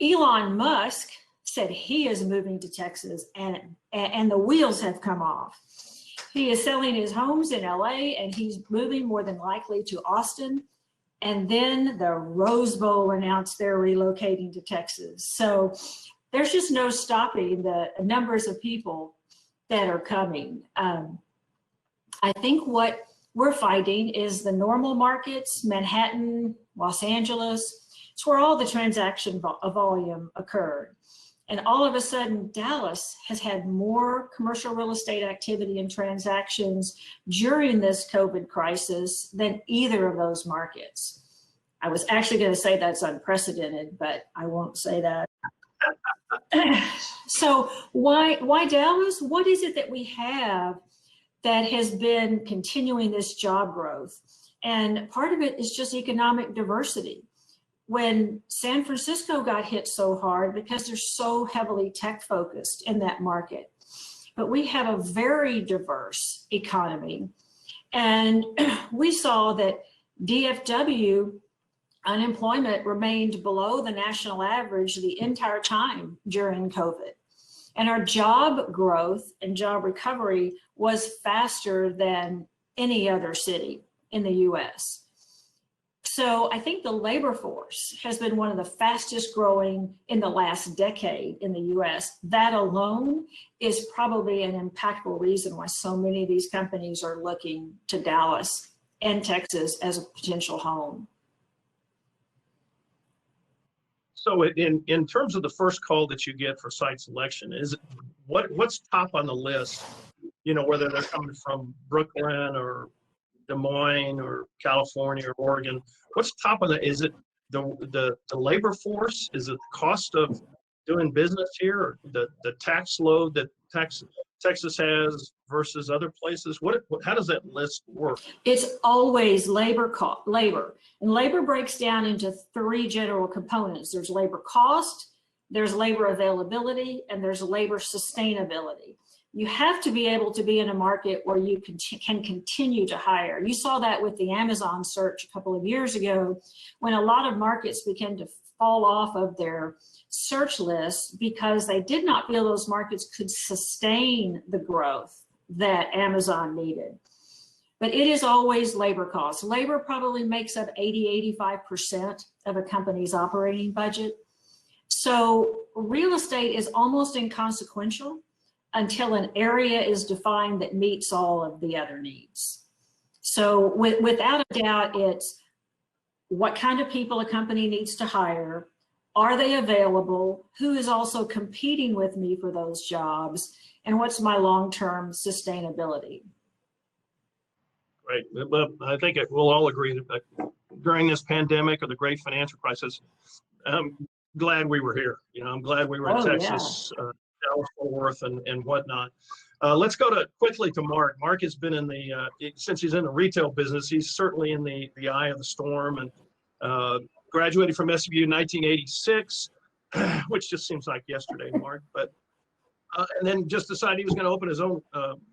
Elon Musk said he is moving to Texas, and the wheels have come off. He is selling his homes in LA, and he's moving more than likely to Austin. And then the Rose Bowl announced they're relocating to Texas. So there's just no stopping the numbers of people that are coming. I think what we're finding is the normal markets, Manhattan, Los Angeles, it's where all the transaction volume occurred. And all of a sudden, Dallas has had more commercial real estate activity and transactions during this COVID crisis than either of those markets. I was actually going to say that's unprecedented, but I won't say that. So why Dallas? What is it that we have that has been continuing this job growth? And part of it is just economic diversity. When San Francisco got hit so hard because they're so heavily tech focused in that market, but we have a very diverse economy. And we saw that DFW unemployment remained below the national average the entire time during COVID. And our job growth and job recovery was faster than any other city in the US. So I think the labor force has been one of the fastest growing in the last decade in the US. That alone is probably an impactful reason why so many of these companies are looking to Dallas and Texas as a potential home. So in terms of the first call that you get for site selection, is it, what's top on the list? You know, whether they're coming from Brooklyn or Des Moines or California or Oregon, what's top of that? Is it the labor force? Is it the cost of doing business here, or the tax load that Texas has versus other places? How does that list work? It's always labor, and labor breaks down into three general components. There's labor cost, there's labor availability, and there's labor sustainability. You have to be able to be in a market where you can continue to hire. You saw that with the Amazon search a couple of years ago, when a lot of markets began to fall off of their search lists because they did not feel those markets could sustain the growth that Amazon needed. But it is always labor costs. Labor probably makes up 80–85% of a company's operating budget. So real estate is almost inconsequential until an area is defined that meets all of the other needs. So without a doubt, it's what kind of people a company needs to hire, are they available, who is also competing with me for those jobs, and what's my long-term sustainability. Right. Well, I think we'll all agree that during this pandemic or the great financial crisis, I'm glad we were here. You know, I'm glad we were in Texas, Dallas, Fort Worth, and whatnot. Let's go quickly to Mark. Mark has been in the, since he's in the retail business, he's certainly in the eye of the storm, and graduated from SMU in 1986, which just seems like yesterday, Mark. But and then just decided he was going to open his own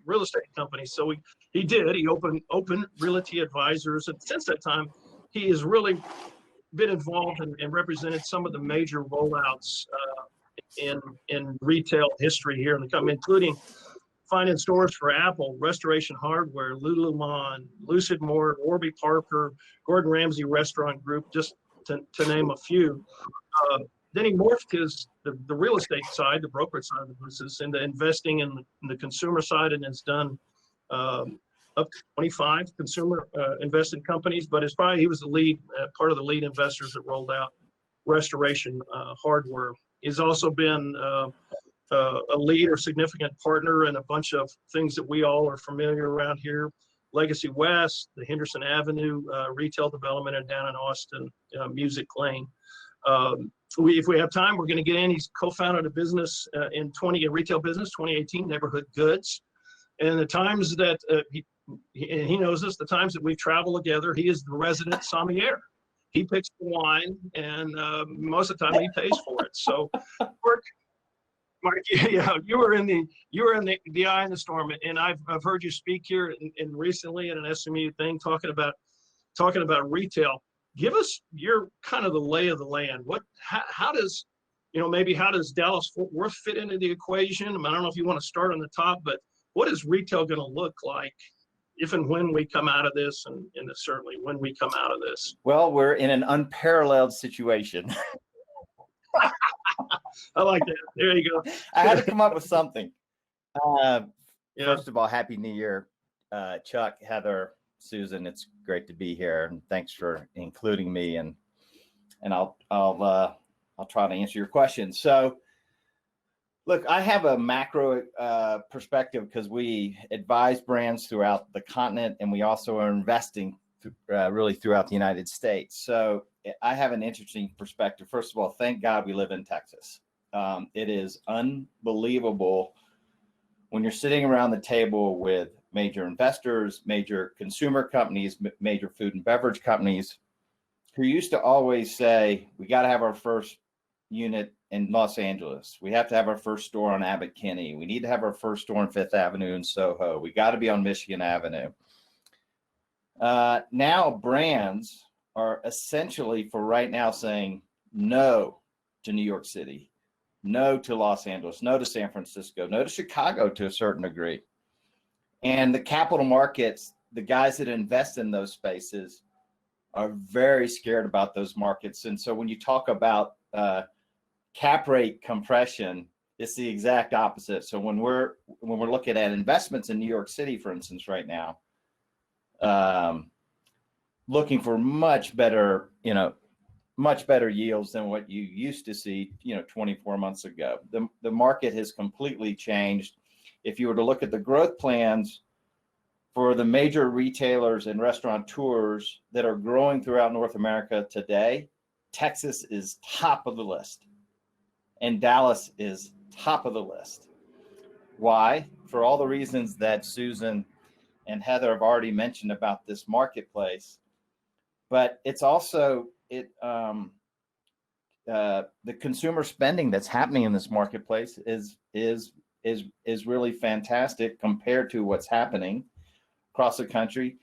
real estate company. So he did. He opened Realty Advisors, and since that time, he has really been involved and represented some of the major rollouts in retail history here in the company, including finding stores for Apple, Restoration Hardware, Lululemon, Lucid Mart, Warby Parker, Gordon Ramsay Restaurant Group, just to name a few. Then he morphed the real estate side, the brokerage side of the business, into investing in the consumer side, and has done up to 25 consumer invested companies. But he was the lead, part of the lead investors that rolled out Restoration Hardware. He's also been a lead or significant partner in a bunch of things that we all are familiar around here. Legacy West, the Henderson Avenue retail development, and down in Austin, Music Lane. If we have time, we're going to get in. He's co-founded a business in retail business, 2018, Neighborhood Goods. And the times that he knows this, the times that we've traveled together, he is the resident sommelier. he picks the wine, and most of the time he pays for it. So, Mark, yeah, you were in the eye in the storm, and I've heard you speak here in recently at an SMU thing talking about retail. Give us your kind of the lay of the land. How does how does Dallas Fort Worth fit into the equation? I don't know if you want to start on the top, but what is retail going to look like if and when we come out of this, and certainly when we come out of this? Well, we're in an unparalleled situation. I like that. There you go. I had to come up with something. Yeah. First of all, Happy New Year, Chuck, Heather, Susan. It's great to be here, and thanks for including me. And I'll try to answer your questions. So, look, I have a macro perspective because we advise brands throughout the continent, and we also are investing really throughout the United States. So I have an interesting perspective. First of all, thank God we live in Texas. It is unbelievable when you're sitting around the table with major investors, major consumer companies, major food and beverage companies who used to always say, we got to have our first unit in Los Angeles. We have to have our first store on Abbot Kinney. We need to have our first store on Fifth Avenue in Soho. We got to be on Michigan Avenue. Now brands are essentially for right now saying no to New York City, no to Los Angeles, no to San Francisco, no to Chicago to a certain degree. And the capital markets, the guys that invest in those spaces are very scared about those markets. And so when you talk about cap rate compression, it's the exact opposite. So when we're looking at investments in New York City, for instance, right now, looking for much better yields than what you used to see, 24 months ago. The market has completely changed. If you were to look at the growth plans for the major retailers and restaurateurs that are growing throughout North America today, Texas is top of the list, and Dallas is top of the list. Why? For all the reasons that Susan and Heather have already mentioned about this marketplace, but it's also the consumer spending that's happening in this marketplace is really fantastic compared to what's happening across the country.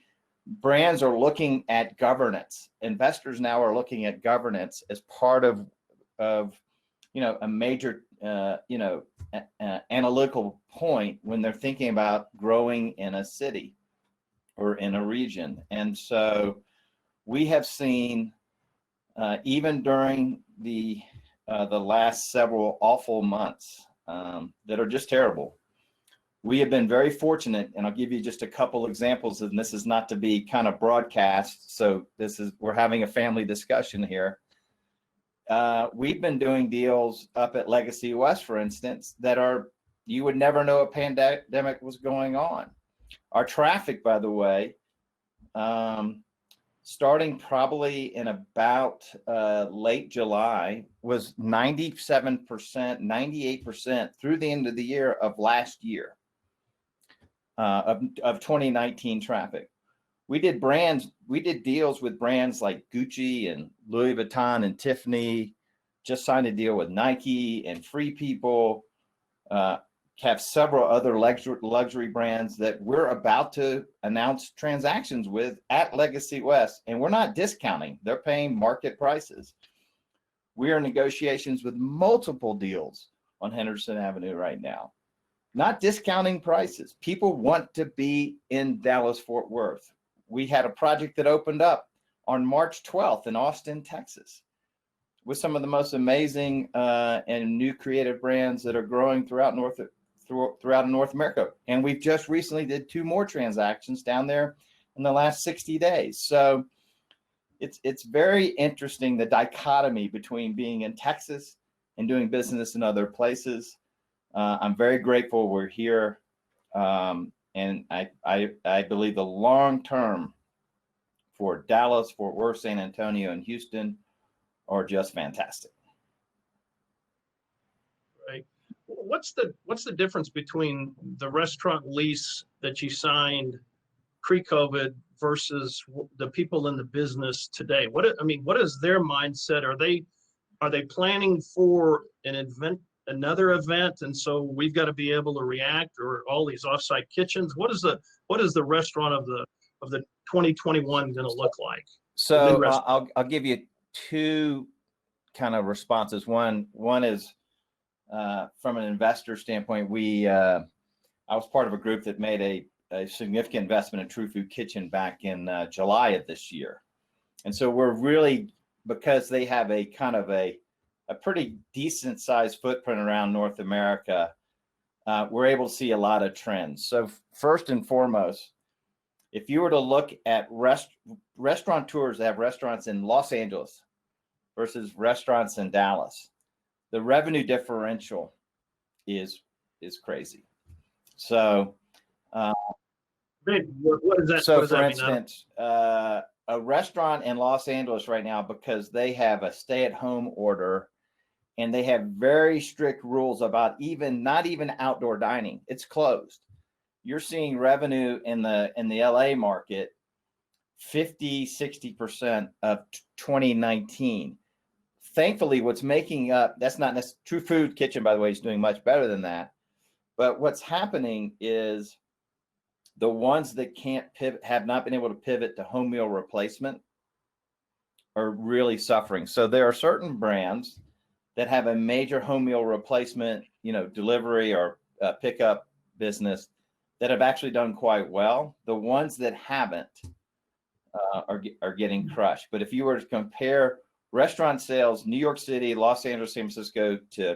Brands are looking at governance. Investors now are looking at governance as part of a major analytical point when they're thinking about growing in a city or in a region. And so we have seen even during the last several awful months that are just terrible, we have been very fortunate, and I'll give you just a couple examples, and this is not to be kind of broadcast, so we're having a family discussion here. We've been doing deals up at Legacy West, for instance, you would never know a pandemic was going on. Our traffic, by the way, starting probably in about late July, was 97%, 98% through the end of the year of last year of 2019 traffic. We did deals with brands like Gucci and Louis Vuitton and Tiffany, just signed a deal with Nike and Free People, have several other luxury brands that we're about to announce transactions with at Legacy West. And we're not discounting, they're paying market prices. We are in negotiations with multiple deals on Henderson Avenue right now, not discounting prices. People want to be in Dallas Fort Worth. We had a project that opened up on March 12th in Austin, Texas, with some of the most amazing and new creative brands that are growing throughout North America. And we've just recently did 2 more transactions down there in the last 60 days. So it's very interesting, the dichotomy between being in Texas and doing business in other places. I'm very grateful we're here. And I believe the long term for Dallas, Fort Worth, San Antonio, and Houston are just fantastic. Right. What's the difference between the restaurant lease that you signed pre-COVID versus the people in the business today? What is their mindset? Are they planning for another event, and so we've got to be able to react, or all these offsite kitchens? What is the restaurant of the 2021 going to look like? So I'll give you two kind of responses. One is from an investor standpoint. I was part of a group that made a significant investment in True Food Kitchen back in July of this year, and so we're really, because they have a kind of a pretty decent sized footprint around North America, we're able to see a lot of trends. So first and foremost, if you were to look at restaurateurs that have restaurants in Los Angeles versus restaurants in Dallas, the revenue differential is crazy. So, what is that? So, what does for that instance, a restaurant in Los Angeles right now, because they have a stay-at-home order, and they have very strict rules about not even outdoor dining. It's closed. You're seeing revenue in the LA market 50-60% of 2019. Thankfully, what's making up, that's not necessarily True Food Kitchen, by the way, is doing much better than that. But what's happening is the ones that can't pivot, have not been able to pivot to home meal replacement, are really suffering. So there are certain brands that have a major home meal replacement, delivery or pickup business that have actually done quite well. The ones that haven't are getting crushed. But if you were to compare restaurant sales, New York City, Los Angeles, San Francisco, to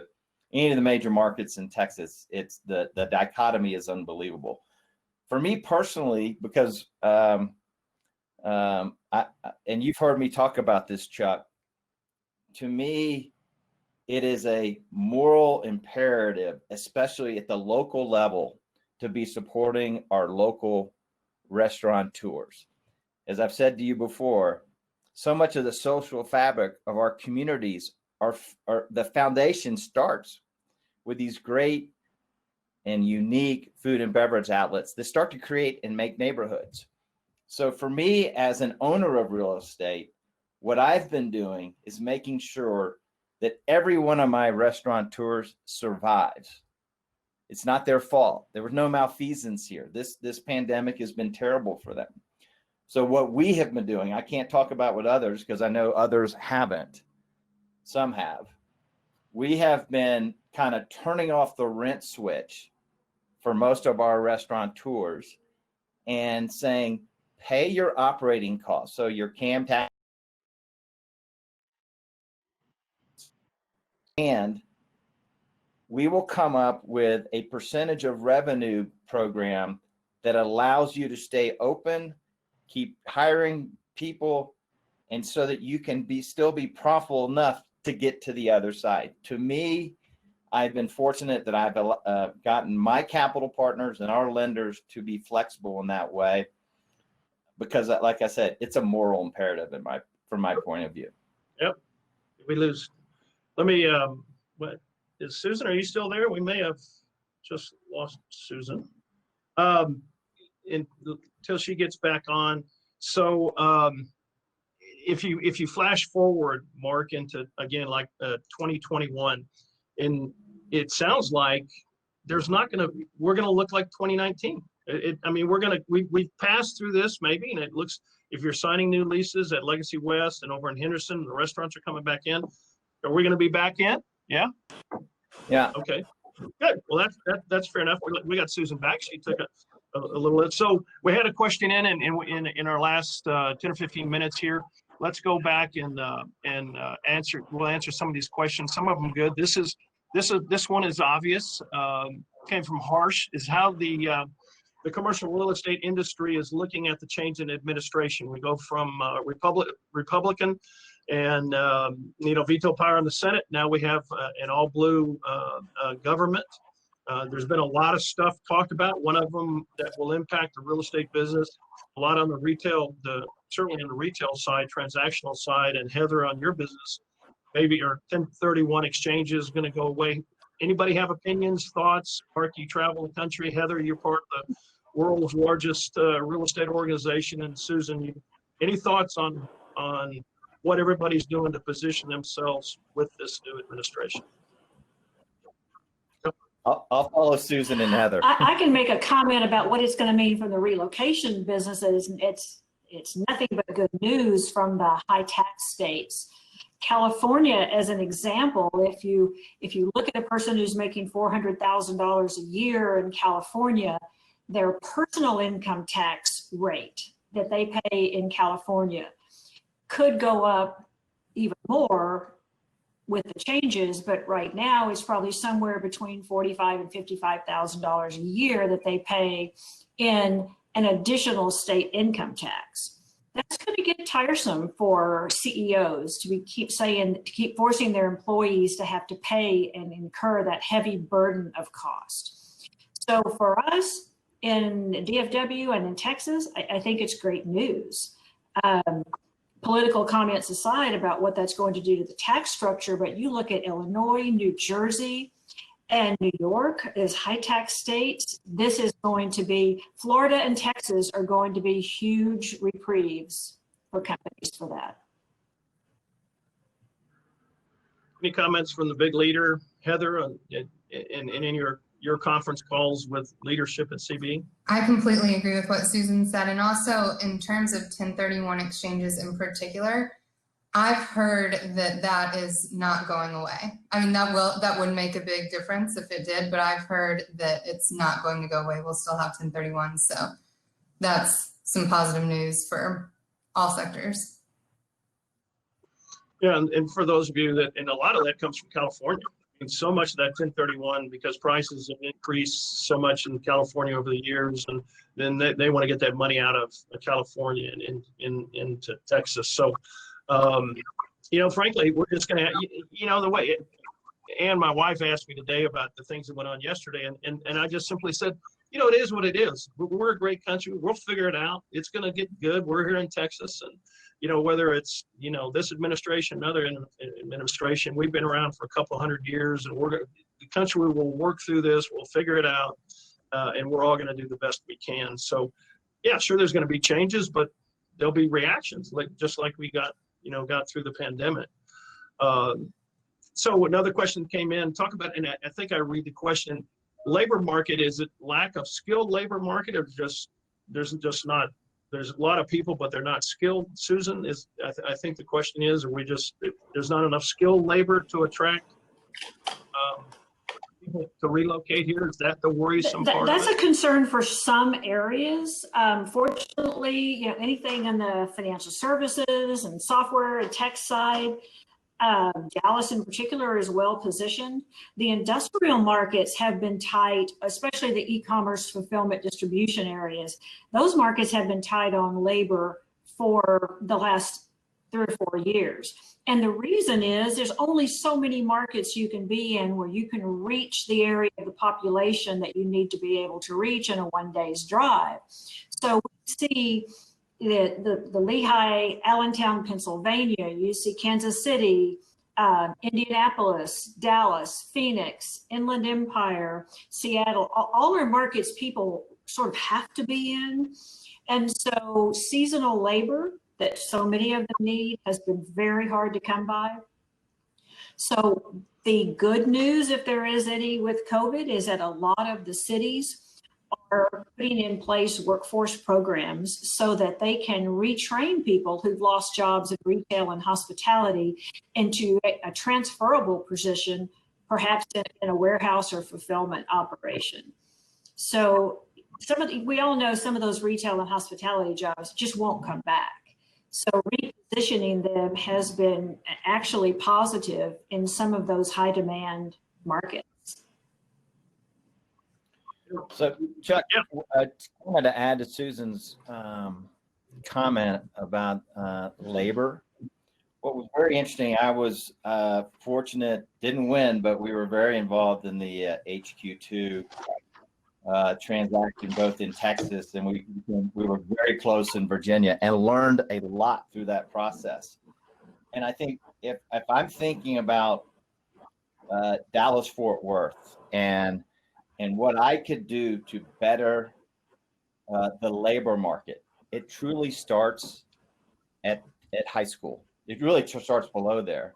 any of the major markets in Texas, it's the dichotomy is unbelievable. For me personally, because and you've heard me talk about this, Chuck, to me, it is a moral imperative, especially at the local level, to be supporting our local restaurateurs. As I've said to you before, so much of the social fabric of our communities are the foundation starts with these great and unique food and beverage outlets that start to create and make neighborhoods. So for me, as an owner of real estate, what I've been doing is making sure that every one of my restaurateurs survives. It's not their fault. There was no malfeasance here. This pandemic has been terrible for them. So what we have been doing, I can't talk about what others, because I know others haven't. Some have. We have been kind of turning off the rent switch for most of our restaurateurs and saying, pay your operating costs. So your CAM tax, and we will come up with a percentage of revenue program that allows you to stay open, keep hiring people, and so that you can still be profitable enough to get to the other side. To me, I've been fortunate that I've gotten my capital partners and our lenders to be flexible in that way, because, like I said, it's a moral imperative from my point of view. Yep. We lose. Let me. What is Susan? Are you still there? We may have just lost Susan. Until she gets back on. So if you flash forward, Mark, into again like 2021, and it sounds like we're gonna look like 2019. We've passed through this maybe, and it looks, if you're signing new leases at Legacy West and over in Henderson, the restaurants are coming back in. Are we gonna be back in? Yeah. Yeah. Okay. Good. Well, that's fair enough. We got Susan back. She took a little bit. So we had a question in our last 10 or 15 minutes here. Let's go back and answer. We'll answer some of these questions. Some of them good. This one is obvious. Came from Harsh. Is how the commercial real estate industry is looking at the change in administration. We go from Republican and veto power in the Senate. Now we have an all blue government. There's been a lot of stuff talked about. One of them that will impact the real estate business, a lot on the retail, certainly on the retail side, transactional side. And Heather, on your business, maybe our 1031 exchange is going to go away. Anybody have opinions, thoughts? Mark, you travel the country. Heather, you're part of world's largest real estate organization. And Susan, any thoughts on what everybody's doing to position themselves with this new administration? I'll follow Susan and Heather. I can make a comment about what it's going to mean for the relocation businesses. It's nothing but good news from the high tax states. California, as an example, if you look at a person who's making $400,000 a year in California, their personal income tax rate that they pay in California could go up even more with the changes, but right now it's probably somewhere between $45,000 and $55,000 a year that they pay in an additional state income tax. That's going to get tiresome for CEOs to keep forcing their employees to have to pay and incur that heavy burden of cost. So for us in DFW and in Texas, I think it's great news. Political comments aside about what that's going to do to the tax structure, but you look at Illinois, New Jersey, and New York as high tax states. This is going to be, Florida and Texas are going to be huge reprieves for companies for that. Any comments from the big leader, Heather, and in your conference calls with leadership at CB? I completely agree with what Susan said. And also in terms of 1031 exchanges in particular, I've heard that is not going away. I mean, that would make a big difference if it did, but I've heard that it's not going to go away. We'll still have 1031. So that's some positive news for all sectors. Yeah, and for those of you and a lot of that comes from California. And so much of that 1031, because prices have increased so much in California over the years, and then they want to get that money out of California and into Texas. So, frankly, we're just going to, the way, and my wife asked me today about the things that went on yesterday, and I just simply said, it is what it is. We're a great country. We'll figure it out. It's going to get good. We're here in Texas, and whether it's, this administration, another administration, we've been around for a couple hundred years, and the country will work through this. We'll figure it out, and we're all going to do the best we can. So, yeah, sure, there's going to be changes, but there'll be reactions, just like we got through the pandemic. So another question came in, talk about, and I think I read the question, labor market, is it lack of skilled labor market, or there's a lot of people, but they're not skilled? Susan, I think the question is, there's not enough skilled labor to attract people to relocate here? Is that the worrisome part? That's a concern for some areas. Fortunately, anything in the financial services and software and tech side, Dallas in particular is well positioned. The industrial markets have been tight, especially the e-commerce fulfillment distribution areas. Those markets have been tight on labor for the last 3 or 4 years. And the reason is there's only so many markets you can be in where you can reach the area of the population that you need to be able to reach in a one-day's drive. So we see the Lehigh, Allentown, Pennsylvania, you see Kansas City, Indianapolis, Dallas, Phoenix, Inland Empire, Seattle, all are markets people sort of have to be in. And so seasonal labor that so many of them need has been very hard to come by. So the good news, if there is any with COVID, is that a lot of the cities are putting in place workforce programs so that they can retrain people who've lost jobs in retail and hospitality into a transferable position, perhaps in a warehouse or fulfillment operation. So we all know some of those retail and hospitality jobs just won't come back. So repositioning them has been actually positive in some of those high demand markets. So, Chuck, I wanted to add to Susan's comment about labor. What was very interesting, I was fortunate, didn't win, but we were very involved in the HQ2 transaction, both in Texas, and we were very close in Virginia, and learned a lot through that process. And I think if I'm thinking about Dallas-Fort Worth and what I could do to better the labor market. It truly starts at high school. It really starts below there.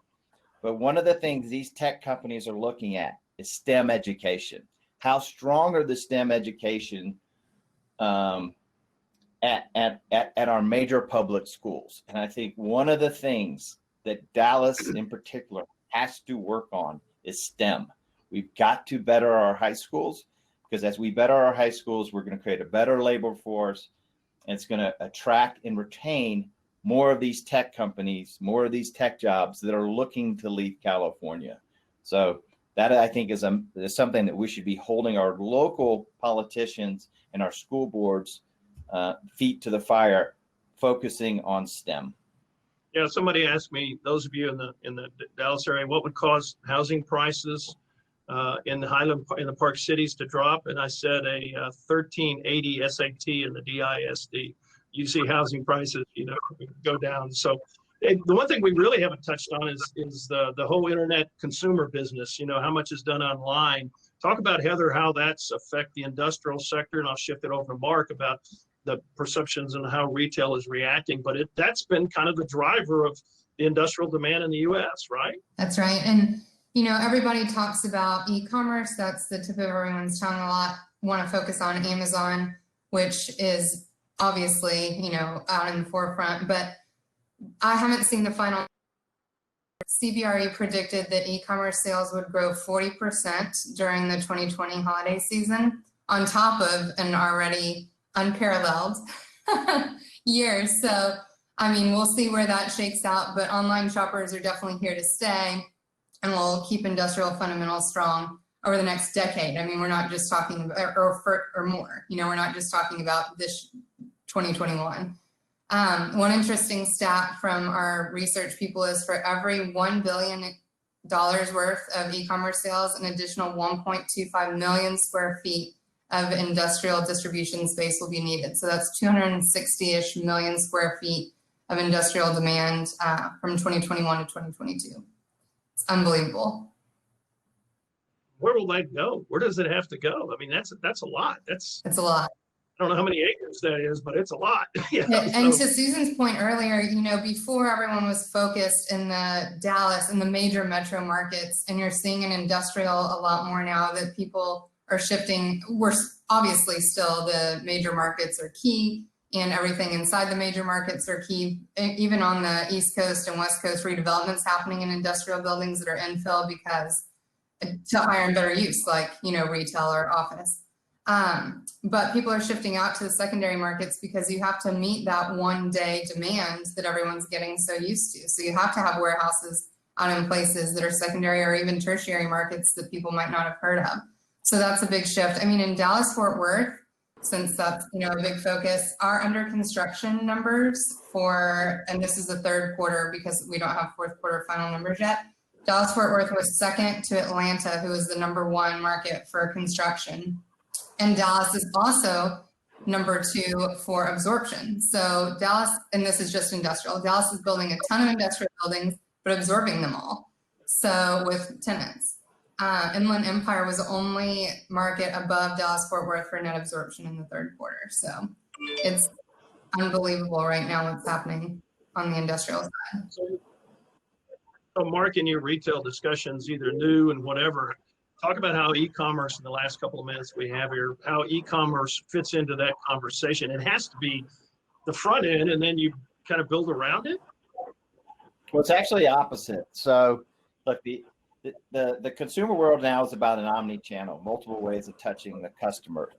But one of the things these tech companies are looking at is STEM education. How strong are the STEM education at our major public schools? And I think one of the things that Dallas in particular has to work on is STEM. We've got to better our high schools, because as we better our high schools, we're going to create a better labor force, and it's going to attract and retain more of these tech companies, more of these tech jobs that are looking to leave California. So that, I think, is something that we should be holding our local politicians and our school boards feet to the fire, focusing on STEM. Yeah, somebody asked me, those of you in the Dallas area, what would cause housing prices in the Park Cities to drop? And I said a 1380 SAT in the DISD. You see housing prices, go down. So the one thing we really haven't touched on is the whole internet consumer business. How much is done online. Talk about, Heather, how that's affect the industrial sector, and I'll shift it over to Mark about the perceptions and how retail is reacting. But that's been kind of the driver of the industrial demand in the U.S., right? That's right. And, everybody talks about e-commerce. That's the tip of everyone's tongue a lot. Want to focus on Amazon, which is obviously, out in the forefront. But I haven't seen the final. CBRE predicted that e-commerce sales would grow 40% during the 2020 holiday season, on top of an already unparalleled year. So, we'll see where that shakes out, but online shoppers are definitely here to stay, and we'll keep industrial fundamentals strong over the next decade. We're not just talking about, or more, we're not just talking about this 2021. One interesting stat from our research people is for every $1 billion worth of e-commerce sales, an additional 1.25 million square feet of industrial distribution space will be needed. So that's 260-ish million square feet of industrial demand from 2021 to 2022. It's unbelievable. Where will that go? Where does it have to go? That's a lot. It's a lot. I don't know how many acres that is, but it's a lot. And to Susan's point earlier, before everyone was focused in the Dallas and the major metro markets, and you're seeing an industrial a lot more now that people are shifting. We're obviously still, the major markets are key, and everything inside the major markets are key. Even on the East Coast and West Coast, redevelopments happening in industrial buildings that are infill because to higher and better use, like, retail or office. But people are shifting out to the secondary markets because you have to meet that one-day demand that everyone's getting so used to. So you have to have warehouses out in places that are secondary or even tertiary markets that people might not have heard of. So that's a big shift. In Dallas-Fort Worth, since that's, a big focus, our under construction numbers and this is the third quarter because we don't have fourth quarter final numbers yet. Dallas-Fort Worth was second to Atlanta, who is the #1 market for construction. And Dallas is also #2 for absorption. So Dallas, and this is just industrial, Dallas is building a ton of industrial buildings, but absorbing them all. So with tenants. Inland Empire was the only market above Dallas-Fort Worth for net absorption in the third quarter. So it's unbelievable right now what's happening on the industrial side. So Mark, in your retail discussions, either new and whatever, talk about how e-commerce, in the last couple of minutes we have here, how e-commerce fits into that conversation. It has to be the front end, and then you kind of build around it. Well, it's actually opposite. So look, the consumer world now is about an omni-channel, multiple ways of touching the customer.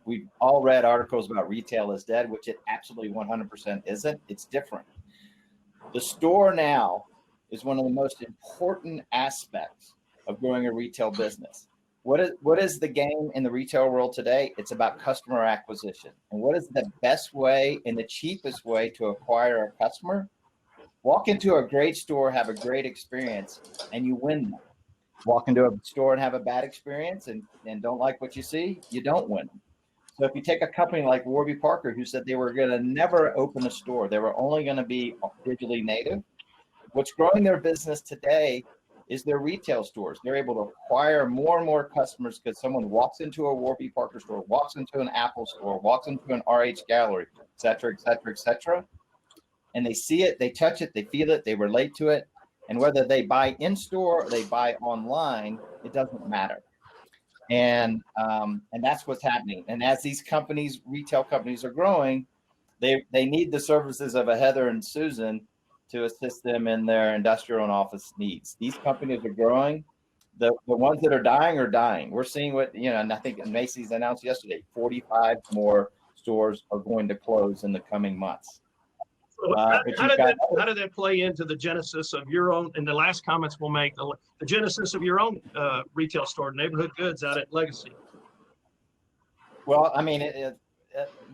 We've all read articles about retail is dead, which it absolutely 100% isn't. It's different. The store now is one of the most important aspects of growing a retail business. What is the game in the retail world today? It's about customer acquisition. And what is the best way and the cheapest way to acquire a customer? Walk into a great store, have a great experience, and you win them. Walk into a store and have a bad experience and don't like what you see, you don't win them. So if you take a company like Warby Parker, who said they were going to never open a store, they were only going to be digitally native. What's growing their business today is their retail stores. They're able to acquire more and more customers because someone walks into a Warby Parker store, walks into an Apple store, walks into an RH Gallery, et cetera, et cetera, et cetera. And they see it, they touch it, they feel it, they relate to it. And whether they buy in store or they buy online, it doesn't matter. And that's what's happening. And as these companies, retail companies are growing, they need the services of a Heather and Susan to assist them in their industrial and office needs. These companies are growing. The ones that are dying. We're seeing what, and I think Macy's announced yesterday, 45 more stores are going to close in the coming months. How did that play into the genesis of your own, and the last comments we'll make, the genesis of your own retail store, Neighborhood Goods out at Legacy? Well, I mean,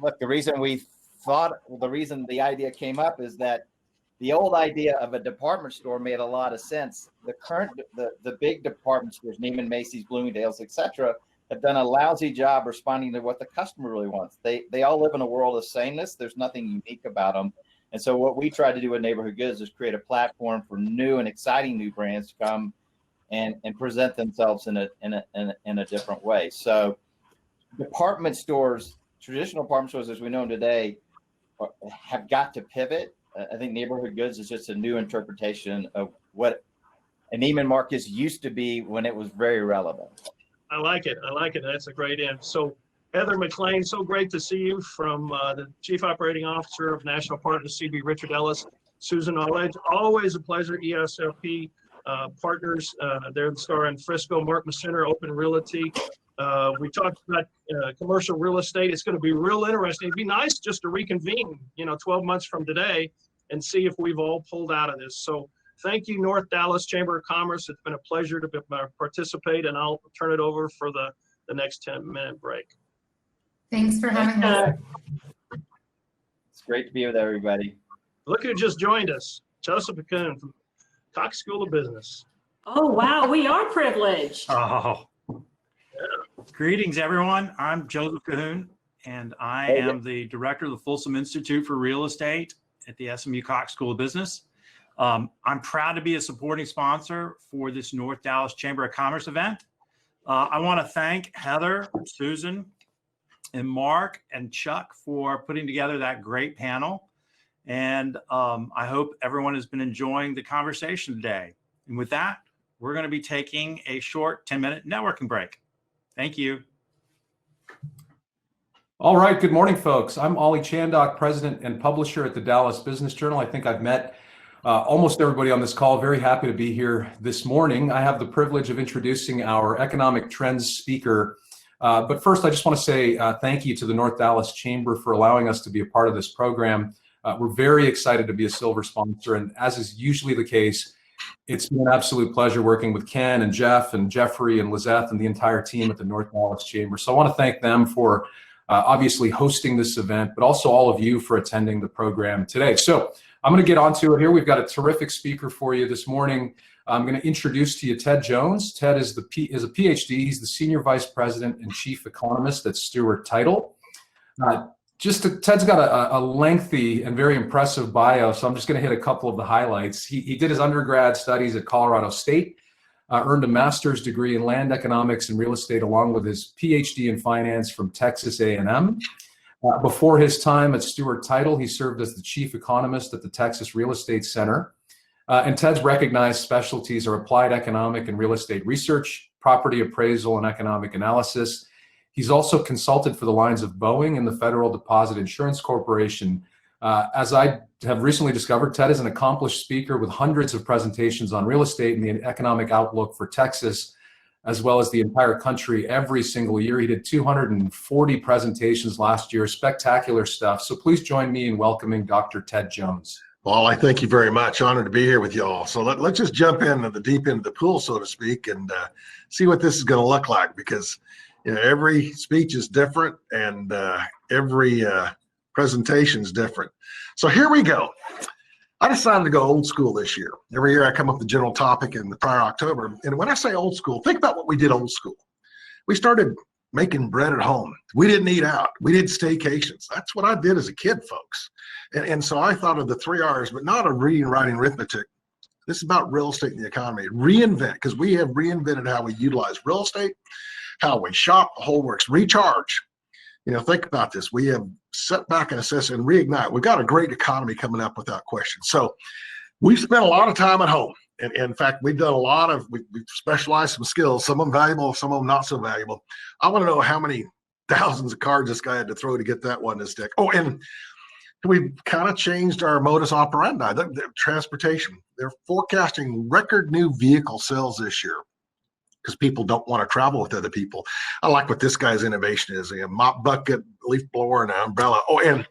look, the reason the idea came up is that the old idea of a department store made a lot of sense. The big department stores, Neiman, Macy's, Bloomingdale's, et cetera, have done a lousy job responding to what the customer really wants. They all live in a world of sameness. There's nothing unique about them. And so what we try to do with Neighborhood Goods is create a platform for new and exciting new brands to come and present themselves in a different way. So department stores, traditional department stores as we know them today, have got to pivot. I think Neighborhood Goods is just a new interpretation of what a Neiman Marcus used to be when it was very relevant. I like it. That's a great end. So Heather McLean, so great to see you, from the Chief Operating Officer of National Partners, CB Richard Ellis. Susan Oledge, always a pleasure. ESLP Partners, they're the star in Frisco. Mark Messenter, Open Realty. We talked about commercial real estate. It's going to be real interesting. It'd be nice just to reconvene, 12 months from today and see if we've all pulled out of this. So thank you, North Dallas Chamber of Commerce. It's been a pleasure to participate, and I'll turn it over for the next 10-minute break. Thanks for having us. It's great to be with everybody. Look who just joined us, Joseph Coon from Cox School of Business. Oh, wow, we are privileged. Oh, greetings, everyone. I'm Joseph Cahoon, and I am the director of the Folsom Institute for Real Estate at the SMU Cox School of Business. I'm proud to be a supporting sponsor for this North Dallas Chamber of Commerce event. I want to thank Heather, Susan, and Mark and Chuck for putting together that great panel. And I hope everyone has been enjoying the conversation today. And with that, we're going to be taking a short 10-minute networking break. Thank you. All right. Good morning, folks. I'm Ollie Chandock, president and publisher at the Dallas Business Journal. I think I've met almost everybody on this call. Very happy to be here this morning. I have the privilege of introducing our economic trends speaker. But first, I just want to say thank you to the North Dallas Chamber for allowing us to be a part of this program. We're very excited to be a silver sponsor. And as is usually the case, it's been an absolute pleasure working with Ken and Jeff and Jeffrey and Lizette and the entire team at the North Dallas Chamber. So I want to thank them for obviously hosting this event, but also all of you for attending the program today. So I'm going to get onto it here. We've got a terrific speaker for you this morning. I'm going to introduce to you Ted Jones. Ted is a PhD. He's the Senior Vice President and Chief Economist at Stewart Title. Ted's got a lengthy and very impressive bio, so I'm just going to hit a couple of the highlights. He did his undergrad studies at Colorado State, earned a master's degree in land economics and real estate, along with his PhD in finance from Texas A&M. Before his time at Stewart Title, he served as the chief economist at the Texas Real Estate Center. And Ted's recognized specialties are applied economic and real estate research, property appraisal, and economic analysis. He's also consulted for the lines of Boeing and the Federal Deposit Insurance Corporation. As I have recently discovered, Ted is an accomplished speaker with hundreds of presentations on real estate and the economic outlook for Texas, as well as the entire country every single year. He did 240 presentations last year, spectacular stuff. So please join me in welcoming Dr. Ted Jones. Well, I thank you very much. Honored to be here with you all. So let's just jump into the deep end of the pool, so to speak, and see what this is going to look like, because every speech is different and every presentation is different. So here we go. I decided to go old school this year. Every year I come up with a general topic in the prior October. And when I say old school, think about what we did old school. We started making bread at home. We didn't eat out. We did staycations. That's what I did as a kid, folks. And so I thought of the 3 R's, but not of reading, writing, arithmetic. This is about real estate and the economy. Reinvent, because we have reinvented how we utilize real estate, how we shop, the whole works. Recharge. Think about this. We have set back and assess and reignite. We've got a great economy coming up without question. So we've spent a lot of time at home. And in fact, we've done we've specialized some skills, some of them valuable, some of them not so valuable. I want to know how many thousands of cards this guy had to throw to get that one to stick. Oh, and we've kind of changed our modus operandi, the transportation. They're forecasting record new vehicle sales this year because people don't want to travel with other people. I like what this guy's innovation is: a mop bucket, leaf blower, and an umbrella. Oh, and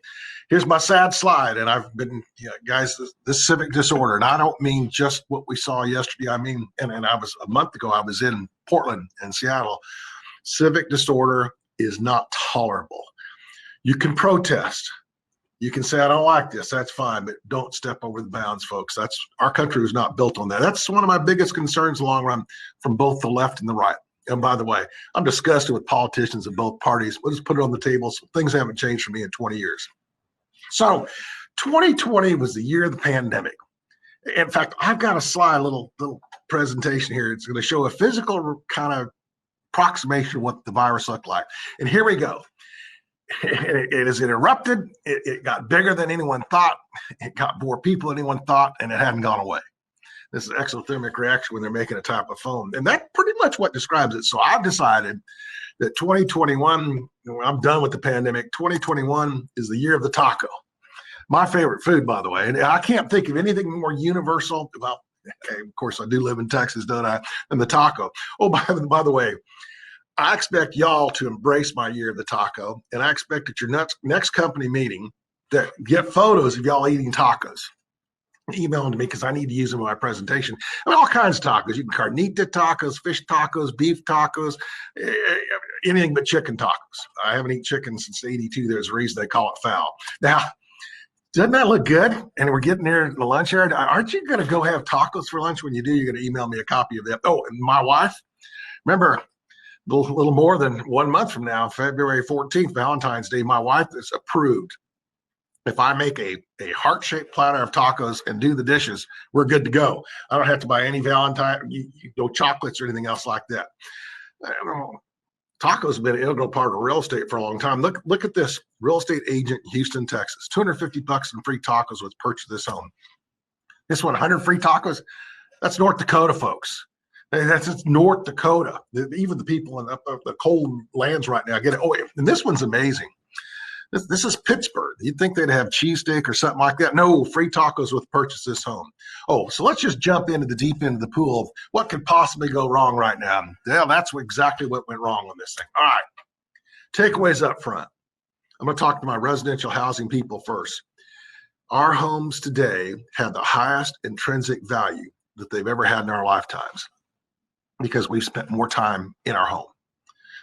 here's my sad slide. And I've been, guys, this civic disorder, and I don't mean just what we saw yesterday. I mean, and I was a month ago, I was in Portland and Seattle. Civic disorder is not tolerable. You can protest. You can say, I don't like this. That's fine, but don't step over the bounds, folks. Our country was not built on that. That's one of my biggest concerns in the long run from both the left and the right. And by the way, I'm disgusted with politicians of both parties. We'll just put it on the table. So things haven't changed for me in 20 years. So 2020 was the year of the pandemic. In fact, I've got a slide, a little presentation here. It's going to show a physical kind of approximation of what the virus looked like. And here we go. It erupted. It got bigger than anyone thought. It got more people than anyone thought, and it hadn't gone away. This is exothermic reaction when they're making a type of foam. And that's pretty much what describes it. So I've decided that 2021, I'm done with the pandemic. 2021 is the year of the taco. My favorite food, by the way. And I can't think of anything more universal. Well, okay, of course, I do live in Texas, don't I? Than the taco. Oh, by the way, I expect y'all to embrace my year of the taco, and I expect at your next company meeting to get photos of y'all eating tacos. Email them to me because I need to use them in my presentation. I mean, all kinds of tacos. You can carnita tacos, fish tacos, beef tacos, anything but chicken tacos. I haven't eaten chicken since '82. There's a reason they call it foul. Now, doesn't that look good? And we're getting near the lunch area. Aren't you going to go have tacos for lunch? When you do, you're going to email me a copy of that. Oh, and my wife, remember, a little more than 1 month from now, February 14th, Valentine's Day, my wife is approved. If I make a heart-shaped platter of tacos and do the dishes, we're good to go. I don't have to buy any no chocolates or anything else like that. Tacos have been an integral part of real estate for a long time. Look at this real estate agent in Houston, Texas. $250 in free tacos with purchase of this home. This one, 100 free tacos. That's North Dakota, folks. That's North Dakota. Even the people in the cold lands right now get it. Oh, and this one's amazing. This is Pittsburgh. You'd think they'd have cheesesteak or something like that. No, free tacos with purchase this home. Oh, so let's just jump into the deep end of the pool of what could possibly go wrong right now. Yeah, that's exactly what went wrong on this thing. All right, takeaways up front. I'm going to talk to my residential housing people first. Our homes today have the highest intrinsic value that they've ever had in our lifetimes, because we've spent more time in our home.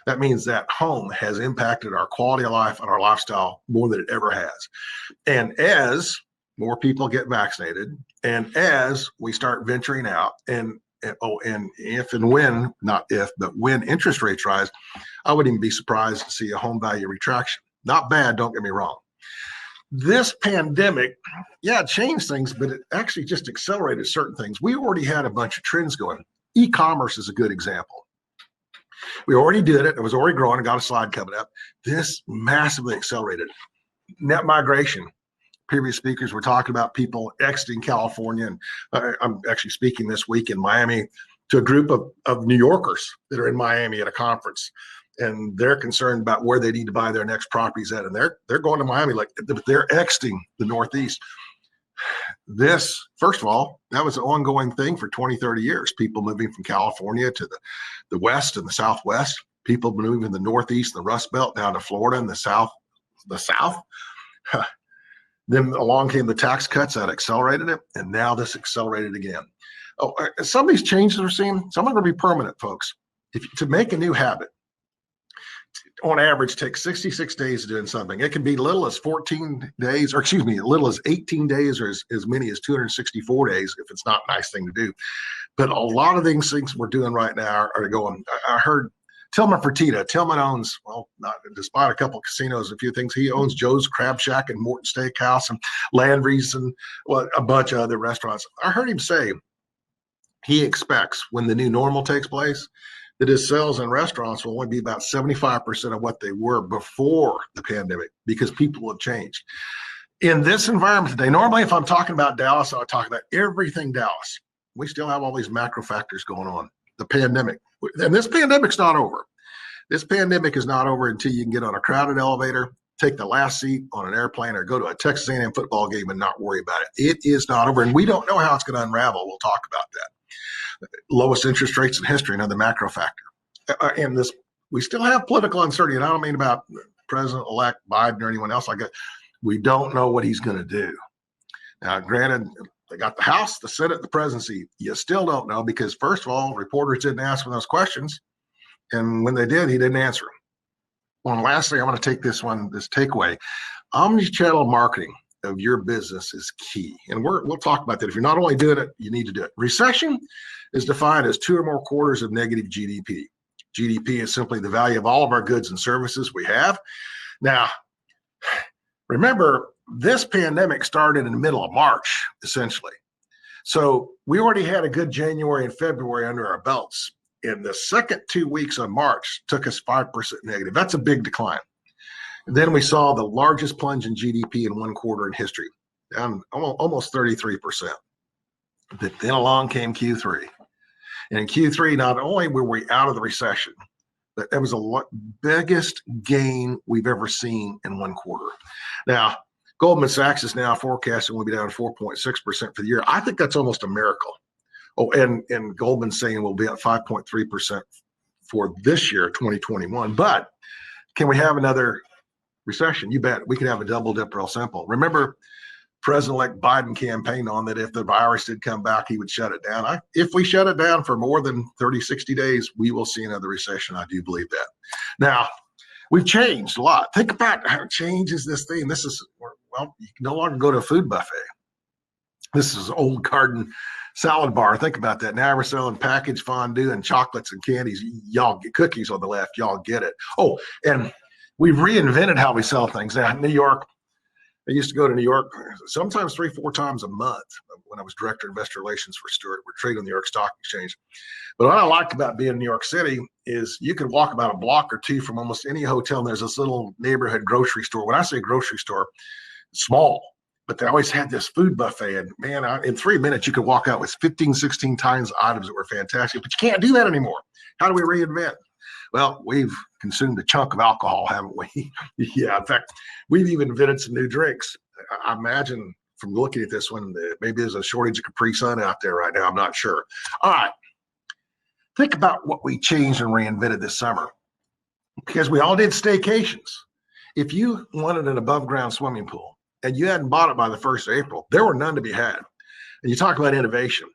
That means that home has impacted our quality of life and our lifestyle more than it ever has. And as more people get vaccinated, and as we start venturing out, and if and when, not if, but when interest rates rise, I wouldn't even be surprised to see a home value retraction. Not bad, don't get me wrong. This pandemic, yeah, it changed things, but it actually just accelerated certain things. We already had a bunch of trends going. E-commerce is a good example. We already did it. It was already growing. I got a slide coming up. This massively accelerated. Net migration. Previous speakers were talking about people exiting California. And I'm actually speaking this week in Miami to a group of New Yorkers that are in Miami at a conference. And they're concerned about where they need to buy their next properties at. And they're going to Miami, like they're exiting the Northeast. This, first of all, that was an ongoing thing for 20, 30 years. People moving from California to the West and the Southwest, people moving in the Northeast, the Rust Belt down to Florida and the South. Then along came the tax cuts that accelerated it. And now this accelerated again. Oh, some of these changes we're seeing, some are going to be permanent, folks. To make a new habit, on average, takes 66 days of doing something. It can be little as 14 days, or excuse me, little as 18 days, or as many as 264 days if it's not a nice thing to do. But a lot of these things we're doing right now are going. I heard Tillman Fertitta. Tillman owns, well, not despite a couple of casinos, a few things. He owns Joe's Crab Shack and Morton Steakhouse and Landry's and a bunch of other restaurants. I heard him say he expects when the new normal takes place that his sales in restaurants will only be about 75% of what they were before the pandemic because people have changed. In this environment today, normally if I'm talking about Dallas, I'll talk about everything Dallas. We still have all these macro factors going on. The pandemic, and this pandemic's not over. This pandemic is not over until you can get on a crowded elevator, take the last seat on an airplane, or go to a Texas A&M football game and not worry about it. It is not over, and we don't know how it's going to unravel. We'll talk about that. Lowest interest rates in history, another macro factor. And this, we still have political uncertainty, and I don't mean about President-elect Biden or anyone else like that. We don't know what he's going to do. Now, granted, they got the House, the Senate, the presidency. You still don't know because, first of all, reporters didn't ask him those questions. And when they did, he didn't answer them. Well, and lastly, I want to take this takeaway. Omni-channel marketing of your business is key. And we'll talk about that. If you're not only doing it, you need to do it. Recession is defined as 2 or more quarters of negative GDP. GDP is simply the value of all of our goods and services we have. Now, remember, this pandemic started in the middle of March, essentially. So we already had a good January and February under our belts. In the second 2 weeks of March took us 5% negative. That's a big decline. And then we saw the largest plunge in GDP in one quarter in history, down almost 33%. But then along came Q3. And in Q3, not only were we out of the recession, but it was the biggest gain we've ever seen in one quarter. Now, Goldman Sachs is now forecasting we'll be down 4.6% for the year. I think that's almost a miracle. Oh, and Goldman's saying we'll be at 5.3% for this year, 2021. But can we have another recession? You bet. We could have a double dip real simple. Remember, President-elect Biden campaigned on that if the virus did come back, he would shut it down. If we shut it down for more than 30, 60 days, we will see another recession. I do believe that. Now, we've changed a lot. Think about how change is this thing. This is, well, you can no longer go to a food buffet. This is old garden salad bar. Think about that. Now we're selling packaged fondue and chocolates and candies. Y'all get cookies on the left. Y'all get it. Oh, and we've reinvented how we sell things. Now, New York, I used to go to New York sometimes 3-4 times a month when I was director of investor relations for Stewart. We're trading on the New York Stock Exchange. But what I like about being in New York City is you can walk about a block or two from almost any hotel, and there's this little neighborhood grocery store. When I say grocery store, small, but they always had this food buffet. And man, in 3 minutes, you could walk out with 15, 16 times items that were fantastic. But you can't do that anymore. How do we reinvent? Well, we've consumed a chunk of alcohol, haven't we? Yeah, in fact, we've even invented some new drinks. I imagine from looking at this one, maybe there's a shortage of Capri Sun out there right now. I'm not sure. All right. Think about what we changed and reinvented this summer. Because we all did staycations. If you wanted an above ground swimming pool and you hadn't bought it by the 1st of April, there were none to be had. And you talk about innovation.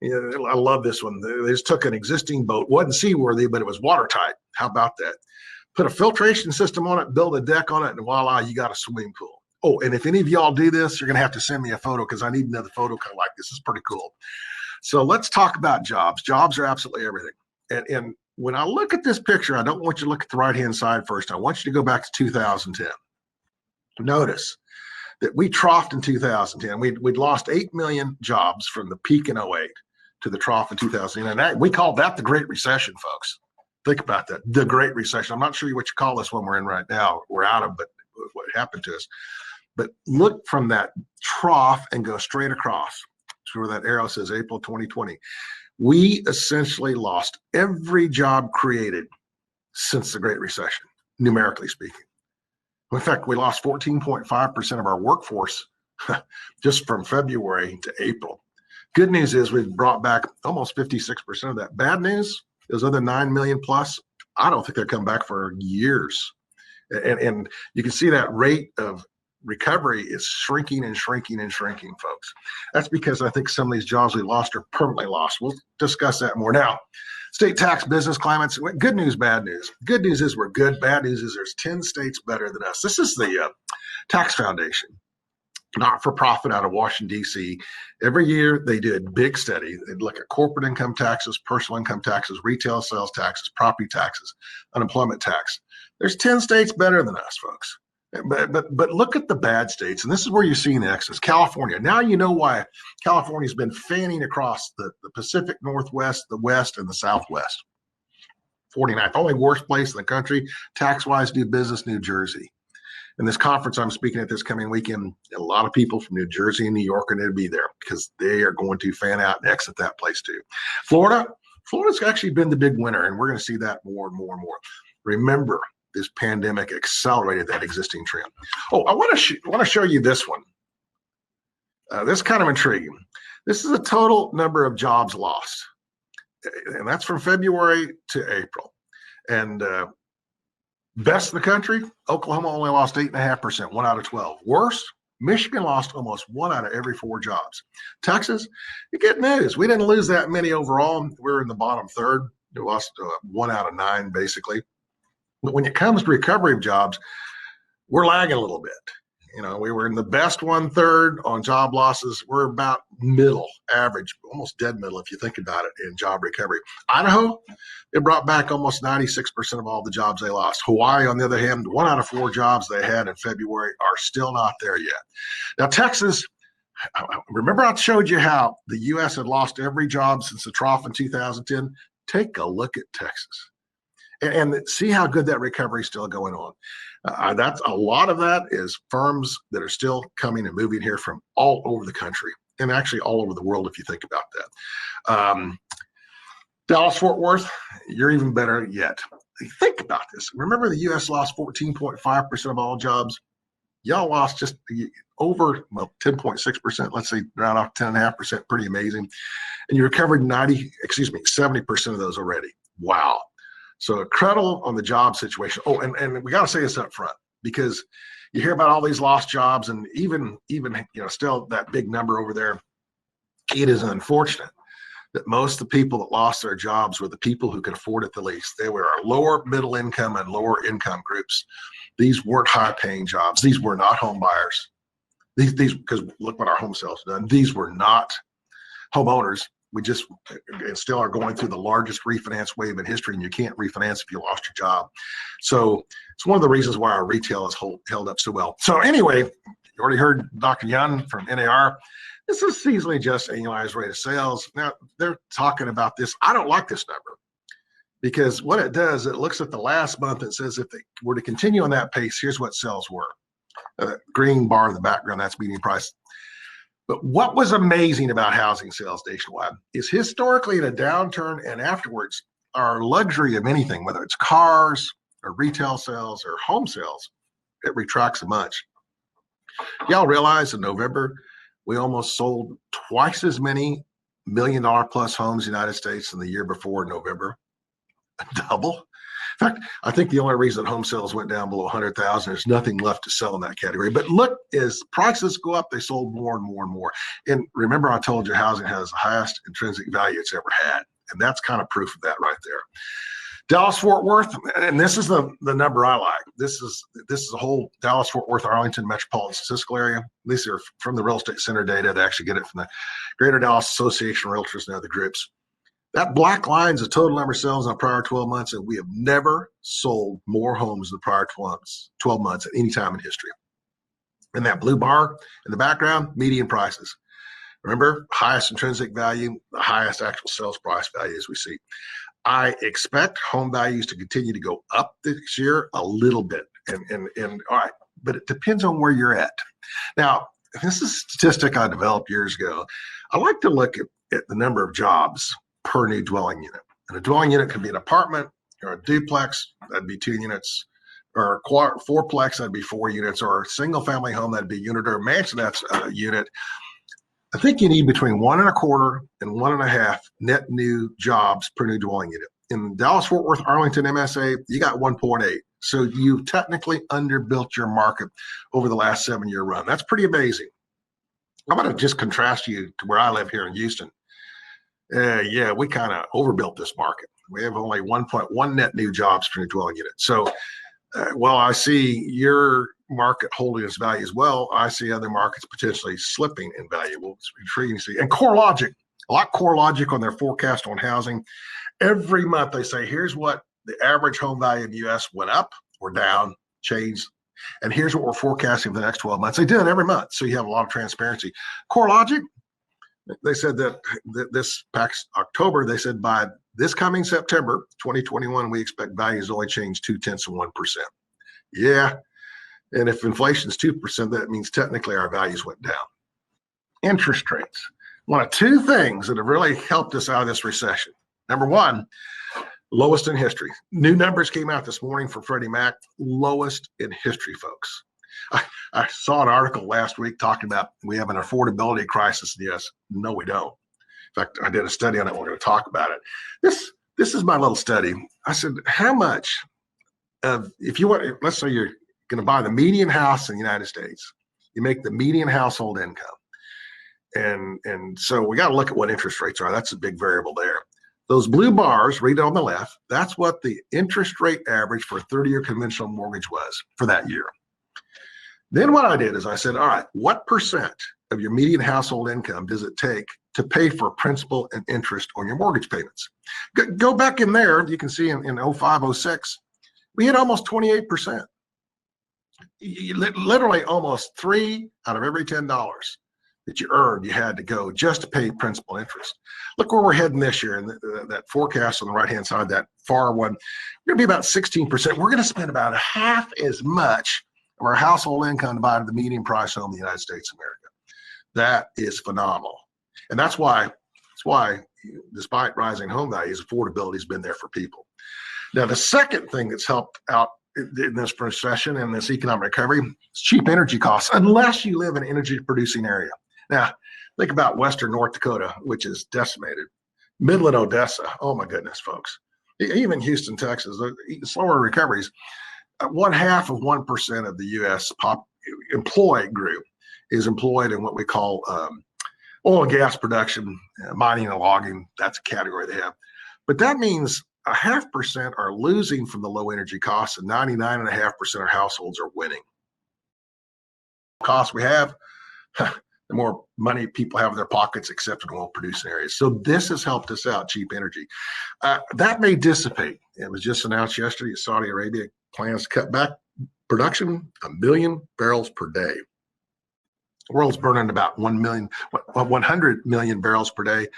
You know, I love this one. They just took an existing boat, wasn't seaworthy, but it was watertight. How about that? Put a filtration system on it, build a deck on it, and voila, you got a swimming pool. Oh, and if any of y'all do this, you're going to have to send me a photo because I need another photo kind of like this. It's pretty cool. So let's talk about jobs. Jobs are absolutely everything. And when I look at this picture, I don't want you to look at the right-hand side first. I want you to go back to 2010. Notice that we troughed in 2010. We'd lost 8 million jobs from the peak in 08 to the trough in 2010. And we called that the Great Recession, folks. Think about that, the Great Recession. I'm not sure what you call this one we're in right now. We're out of, but what happened to us. But look from that trough and go straight across to where that arrow says April 2020. We essentially lost every job created since the Great Recession, numerically speaking. In fact, we lost 14.5% of our workforce just from February to April. Good news is we've brought back almost 56% of that. Bad news, those other 9 million plus, I don't think they'll come back for years. And you can see that rate of recovery is shrinking and shrinking and shrinking, folks. That's because I think some of these jobs we lost are permanently lost. We'll discuss that more. Now, state tax business climates, good news, bad news. Good news is we're good. Bad news is there's 10 states better than us. This is the Tax Foundation, not-for-profit out of Washington, D.C. Every year they do a big study. They look at corporate income taxes, personal income taxes, retail sales taxes, property taxes, unemployment tax. There's 10 states better than us, folks. But look at the bad states, and this is where you're seeing the exodus. California. Now you know why California's been fanning across the Pacific Northwest, the West, and the Southwest. 49th, only worst place in the country, tax-wise, do business, New Jersey. In this conference I'm speaking at this coming weekend, a lot of people from New Jersey and New York are going to be there because they are going to fan out and exit that place too. Florida's actually been the big winner, and we're going to see that more and more and more. Remember, this pandemic accelerated that existing trend. Oh, I want to show you this one. This is kind of intriguing. This is the total number of jobs lost, and that's from February to April. And best in the country, Oklahoma only lost 8.5%, 1 out of 12. Worst, Michigan lost almost 1 out of every 4 jobs. Texas, you get news. We didn't lose that many overall. We're in the bottom third. We lost 1 out of 9, basically. But when it comes to recovery of jobs, we're lagging a little bit. You know, we were in the best 1/3 on job losses. We're about middle, average, almost dead middle if you think about it in job recovery. Idaho, it brought back almost 96% of all the jobs they lost. Hawaii, on the other hand, 1 out of 4 jobs they had in February are still not there yet. Now, Texas, remember I showed you how the U.S. had lost every job since the trough in 2010? Take a look at Texas and see how good that recovery is still going on. That's a lot of that is firms that are still coming and moving here from all over the country, and actually all over the world if you think about that. Dallas-Fort Worth, you're even better yet. Think about this. Remember the U.S. lost 14.5% of all jobs. Y'all lost just over 10.6%. Let's say around off 10.5%. Pretty amazing. And you recovered 70% of those already. Wow. So incredible on the job situation. Oh, and we got to say this up front, because you hear about all these lost jobs, and even still that big number over there. It is unfortunate that most of the people that lost their jobs were the people who could afford it the least. They were our lower middle income and lower income groups. These weren't high paying jobs. These were not home buyers. These because look what our home sales done. These were not homeowners. We just still are going through the largest refinance wave in history, and you can't refinance if you lost your job. So it's one of the reasons why our retail has held up so well. So anyway, you already heard Dr. Young from NAR. This is seasonally adjusted annualized rate of sales. Now they're talking about this. I don't like this number, because what it does, it looks at the last month and says if they were to continue on that pace, here's what sales were. Green bar in the background, that's median price. But what was amazing about housing sales nationwide is historically in a downturn and afterwards, our luxury of anything, whether it's cars or retail sales or home sales, it retracts a much. Y'all realize in November, we almost sold twice as many $1 million plus homes in the United States than the year before in November. Double. In fact, I think the only reason home sales went down below 100,000, there's nothing left to sell in that category. But look, as prices go up, they sold more and more and more. And remember, I told you housing has the highest intrinsic value it's ever had. And that's kind of proof of that right there. Dallas-Fort Worth, and this is the number I like. This is the whole Dallas-Fort Worth, Arlington metropolitan statistical area. These are from the Real Estate Center data. They actually get it from the Greater Dallas Association of Realtors and other groups. That black line is the total number of sales in the prior 12 months, and we have never sold more homes in the prior 12 months at any time in history. And that blue bar in the background, median prices. Remember, highest intrinsic value, the highest actual sales price value as we see. I expect home values to continue to go up this year a little bit. And all right, but it depends on where you're at. Now, this is a statistic I developed years ago. I like to look at the number of jobs per new dwelling unit. And a dwelling unit could be an apartment or a duplex, that'd be 2 units, or a fourplex, that'd be 4 units, or a single family home, that'd be a unit, or a mansion, that's a unit. I think you need between 1.25 and 1.5 net new jobs per new dwelling unit. In Dallas-Fort Worth, Arlington MSA, you got 1.8. So you technically underbuilt your market over the last 7-year run. That's pretty amazing. I'm going to just contrast you to where I live here in Houston. Yeah, we kind of overbuilt this market. We have only 1.1 net new jobs per new dwelling unit. So while I see your market holding its value as well, I see other markets potentially slipping in value. Well, it's intriguing to see. And CoreLogic, a lot CoreLogic on their forecast on housing. Every month they say, here's what the average home value in the U.S. went up or down, changed And here's what we're forecasting for the next 12 months. They do it every month, so you have a lot of transparency. CoreLogic, they said that this past October, they said by this coming September 2021, we expect values to only change 0.2%. Yeah, and if inflation is 2%, that means technically our values went down. Interest rates. One of two things that have really helped us out of this recession. Number one, lowest in history. New numbers came out this morning for Freddie Mac, lowest in history, folks. I saw an article last week talking about we have an affordability crisis in the US. No, we don't. In fact, I did a study on it. We're going to talk about it. This is my little study. I said, how much of, if you want, let's say you're going to buy the median house in the United States, you make the median household income. And so we got to look at what interest rates are. That's a big variable there. Those blue bars, read it on the left, that's what the interest rate average for a 30-year conventional mortgage was for that year. Then what I did is I said, all right, what percent of your median household income does it take to pay for principal and interest on your mortgage payments? Go back in there, you can see in 05, 06, we had almost 28%. Literally almost 3 out of every $10 that you earned, you had to go just to pay principal interest. Look where we're heading this year, and that forecast on the right-hand side, that far one, we're gonna be about 16%. We're gonna spend about half as much of our household income divided by the median price home in the United States of America. That is phenomenal. And that's why despite rising home values, affordability has been there for people. Now, the second thing that's helped out in this recession and this economic recovery is cheap energy costs, unless you live in an energy producing area. Now, think about Western North Dakota, which is decimated. Midland, Odessa, oh my goodness, folks. Even Houston, Texas, slower recoveries. 0.5% of the U.S. employed group is employed in what we call oil and gas production, mining and logging. That's a category they have. But that means 0.5% are losing from the low energy costs, and 99.5% of households are winning. Costs we have, the more money people have in their pockets, except in oil producing areas. So this has helped us out, cheap energy. That may dissipate. It was just announced yesterday that Saudi Arabia plans to cut back production 1 million barrels per day. The world's burning about 100 million barrels per day.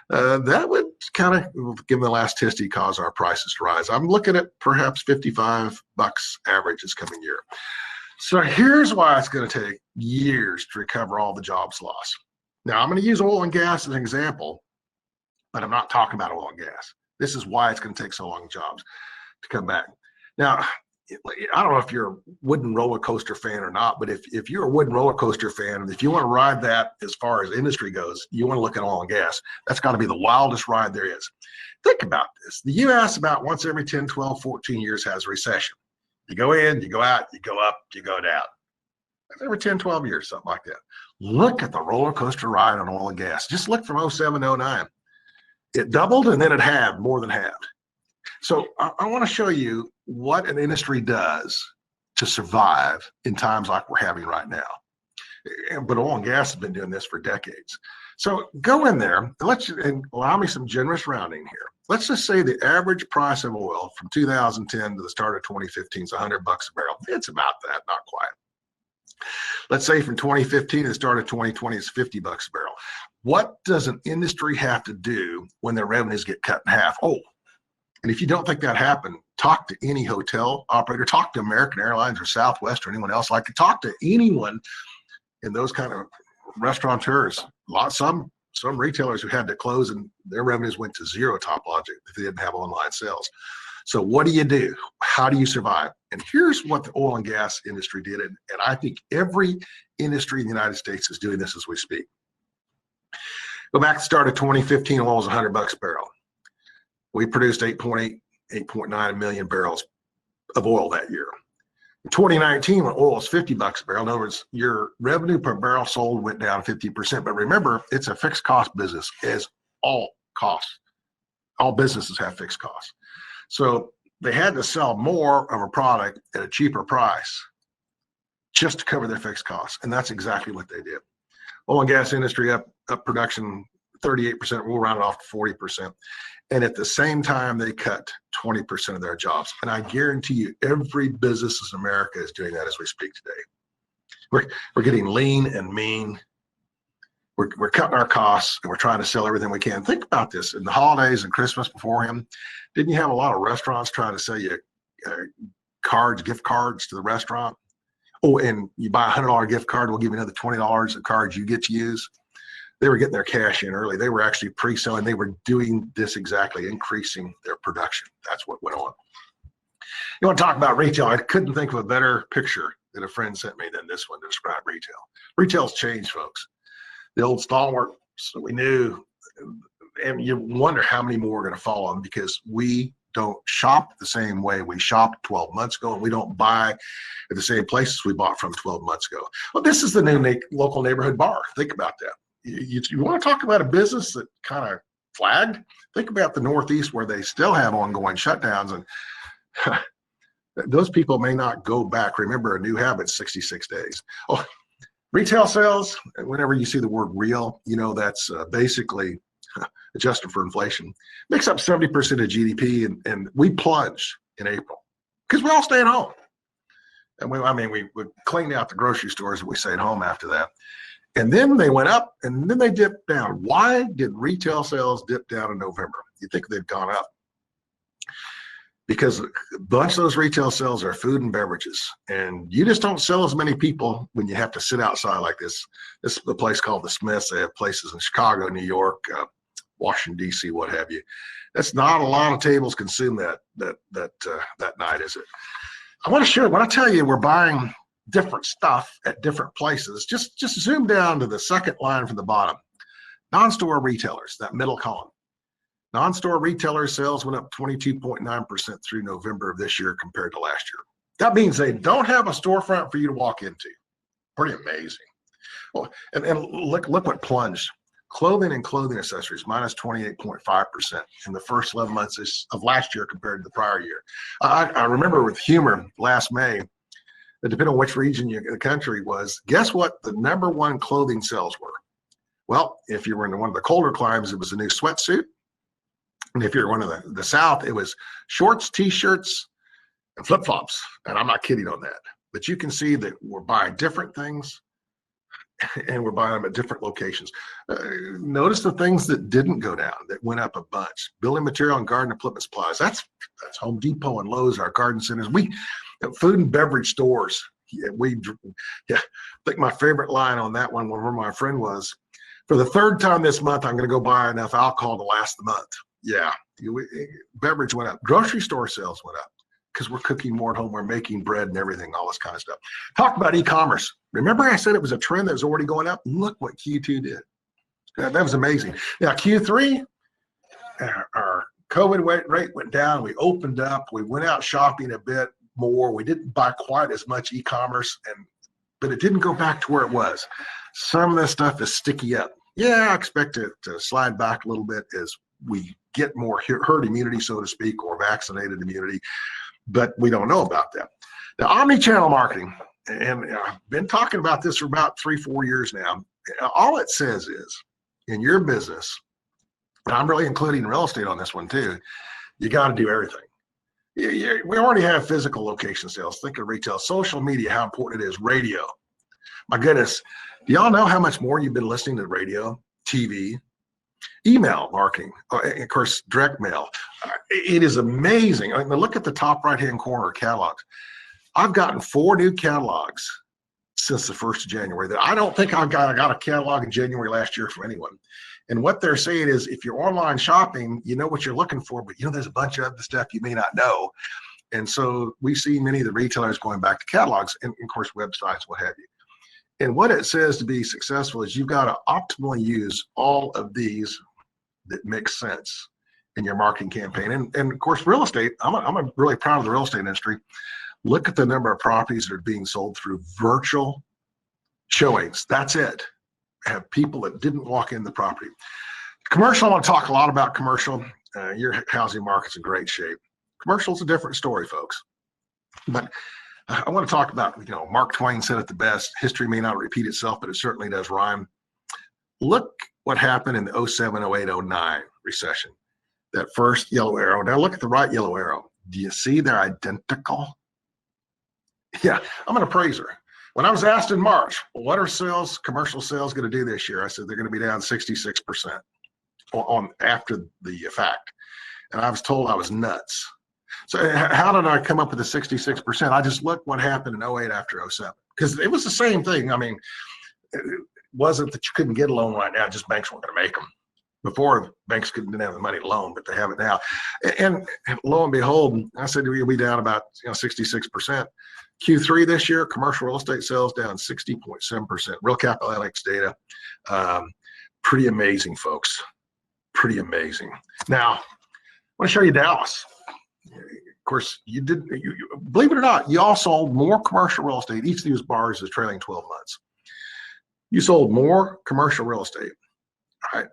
That would kind of, given the elasticity, cause our prices to rise. I'm looking at perhaps $55 average this coming year. So here's why it's going to take years to recover all the jobs lost. Now, I'm going to use oil and gas as an example, but I'm not talking about oil and gas. This is why it's going to take so long jobs to come back. Now, I don't know if you're a wooden roller coaster fan or not, but if you're a wooden roller coaster fan, if you want to ride that as far as industry goes, you want to look at oil and gas. That's got to be the wildest ride there is. Think about this. The U.S. about once every 10, 12, 14 years has a recession. You go in, you go out, you go up, you go down. That's every 10, 12 years, something like that. Look at the roller coaster ride on oil and gas. Just look from 07 to 09. It doubled and then it halved, more than halved. So I want to show you what an industry does to survive in times like we're having right now. But oil and gas has been doing this for decades. So go in there and allow me some generous rounding here. Let's just say the average price of oil from 2010 to the start of 2015 is $100 a barrel. It's about that, not quite. Let's say from 2015 to the start of 2020 is $50 a barrel. What does an industry have to do when their revenues get cut in half? Oh, and if you don't think that happened, talk to any hotel operator, talk to American Airlines or Southwest or anyone else like it. Talk to anyone in those kind of restaurateurs. Some retailers who had to close and their revenues went to zero, TopLogic, if they didn't have online sales. So what do? How do you survive? And here's what the oil and gas industry did. And I think every industry in the United States is doing this as we speak. Go back to the start of 2015, oil was $100 a barrel. We produced 8.9 million barrels of oil that year. In 2019, when oil was $50 a barrel, in other words, your revenue per barrel sold went down 50%. But remember, it's a fixed cost business, as all costs. All businesses have fixed costs. So they had to sell more of a product at a cheaper price just to cover their fixed costs. And that's exactly what they did. Oil and gas industry up production 38%, we'll round it off to 40%. And at the same time, they cut 20% of their jobs. And I guarantee you, every business in America is doing that as we speak today. We're getting lean and mean. We're cutting our costs, and we're trying to sell everything we can. Think about this. In the holidays and Christmas before him, didn't you have a lot of restaurants trying to sell you cards, gift cards to the restaurant? Oh, and you buy a $100 gift card, we'll give you another $20 of cards you get to use. They were getting their cash in early. They were actually pre-selling. They were doing this exactly, increasing their production. That's what went on. You want to talk about retail? I couldn't think of a better picture that a friend sent me than this one to describe retail. Retail's changed, folks. The old stalwarts that we knew, and you wonder how many more are going to follow them, because we don't shop the same way we shopped 12 months ago, and we don't buy at the same places we bought from 12 months ago. Well, this is the new local neighborhood bar. Think about that. You want to talk about a business that kind of flagged? Think about the Northeast, where they still have ongoing shutdowns, and those people may not go back. Remember, a new habit's 66 days. Oh, retail sales, whenever you see the word real, you know that's basically adjusted for inflation. Makes up 70% of GDP, and we plunged in April because we all stay at home. And we cleaned out the grocery stores, and we stayed home after that. And then they went up, and then they dipped down. Why did retail sales dip down in November? You'd think they'd gone up. Because a bunch of those retail sales are food and beverages. And you just don't sell as many people when you have to sit outside like this. This is a place called the Smiths. They have places in Chicago, New York, Washington, D.C., what have you. That's not a lot of tables consume that night, is it? I want to share, when I tell you we're buying different stuff at different places, just zoom down to the second line from the bottom. Non-store retailers, that middle column. Non-store retailer sales went up 22.9% through November of this year compared to last year. That means they don't have a storefront for you to walk into. Pretty amazing. Well, and look what plunged. Clothing and clothing accessories, minus 28.5% in the first 11 months of last year compared to the prior year. I remember with humor last May, depending on which region the country was, guess what the number one clothing sales were? Well, if you were in one of the colder climes, it was a new sweatsuit. And if you're one of the South, it was shorts, T-shirts, and flip-flops. And I'm not kidding on that. But you can see that we're buying different things, and we're buying them at different locations. Notice the things that didn't go down, that went up a bunch. Building material and garden equipment supplies. That's Home Depot and Lowe's, our garden centers. Food and beverage stores. I think my favorite line on that one, where my friend was, for the third time this month, I'm going to go buy enough alcohol to last the month. Yeah, beverage went up. Grocery store sales went up because we're cooking more at home. We're making bread and everything, all this kind of stuff. Talk about e-commerce. Remember I said it was a trend that was already going up? Look what Q2 did. That was amazing. Now, Q3, our COVID rate went down. We opened up. We went out shopping a bit more. We didn't buy quite as much e-commerce, but it didn't go back to where it was. Some of this stuff is sticky up. Yeah, I expect it to slide back a little bit as we get more herd immunity, so to speak, or vaccinated immunity, but we don't know about that. Now, omni-channel marketing, and I've been talking about this for about 3-4 years now. All it says is, in your business, and I'm really including real estate on this one too, you got to do everything. We already have physical location sales. Think of retail, social media, how important it is, radio. My goodness, do y'all know how much more you've been listening to radio, TV, email marketing, of course, direct mail. It is amazing. I mean, look at the top right-hand corner, catalogs. I've gotten 4 new catalogs since the 1st of January. That I don't think I got a catalog in January last year from anyone. And what they're saying is, if you're online shopping, you know what you're looking for, but there's a bunch of other stuff you may not know. And so we see many of the retailers going back to catalogs and, of course, websites, what have you. And what it says to be successful is you've got to optimally use all of these that make sense in your marketing campaign. And of course, real estate, I'm really proud of the real estate industry. Look at the number of properties that are being sold through virtual showings. That's it. Have people that didn't walk in the property. Commercial, I want to talk a lot about commercial. Your housing market's in great shape. Commercial's a different story, folks. But I want to talk about, Mark Twain said it the best. History may not repeat itself, but it certainly does rhyme. Look what happened in the 07, 08, 09 recession. That first yellow arrow. Now look at the right yellow arrow. Do you see they're identical? Yeah, I'm an appraiser. When I was asked in March, what are sales, commercial sales going to do this year? I said they're going to be down 66% on after the fact. And I was told I was nuts. So how did I come up with the 66%? I just looked what happened in 08 after 07, because it was the same thing. I mean, it wasn't that you couldn't get a loan right now, just banks weren't going to make them. Before, banks didn't have the money to loan, but they have it now. And lo and behold, I said we'll be down about 66%. Q3 this year, commercial real estate sales down 60.7%. Real Capital Analytics data. Pretty amazing, folks. Pretty amazing. Now, I want to show you Dallas. Of course, you believe it or not, you all sold more commercial real estate. Each of these bars is trailing 12 months. You sold more commercial real estate, right,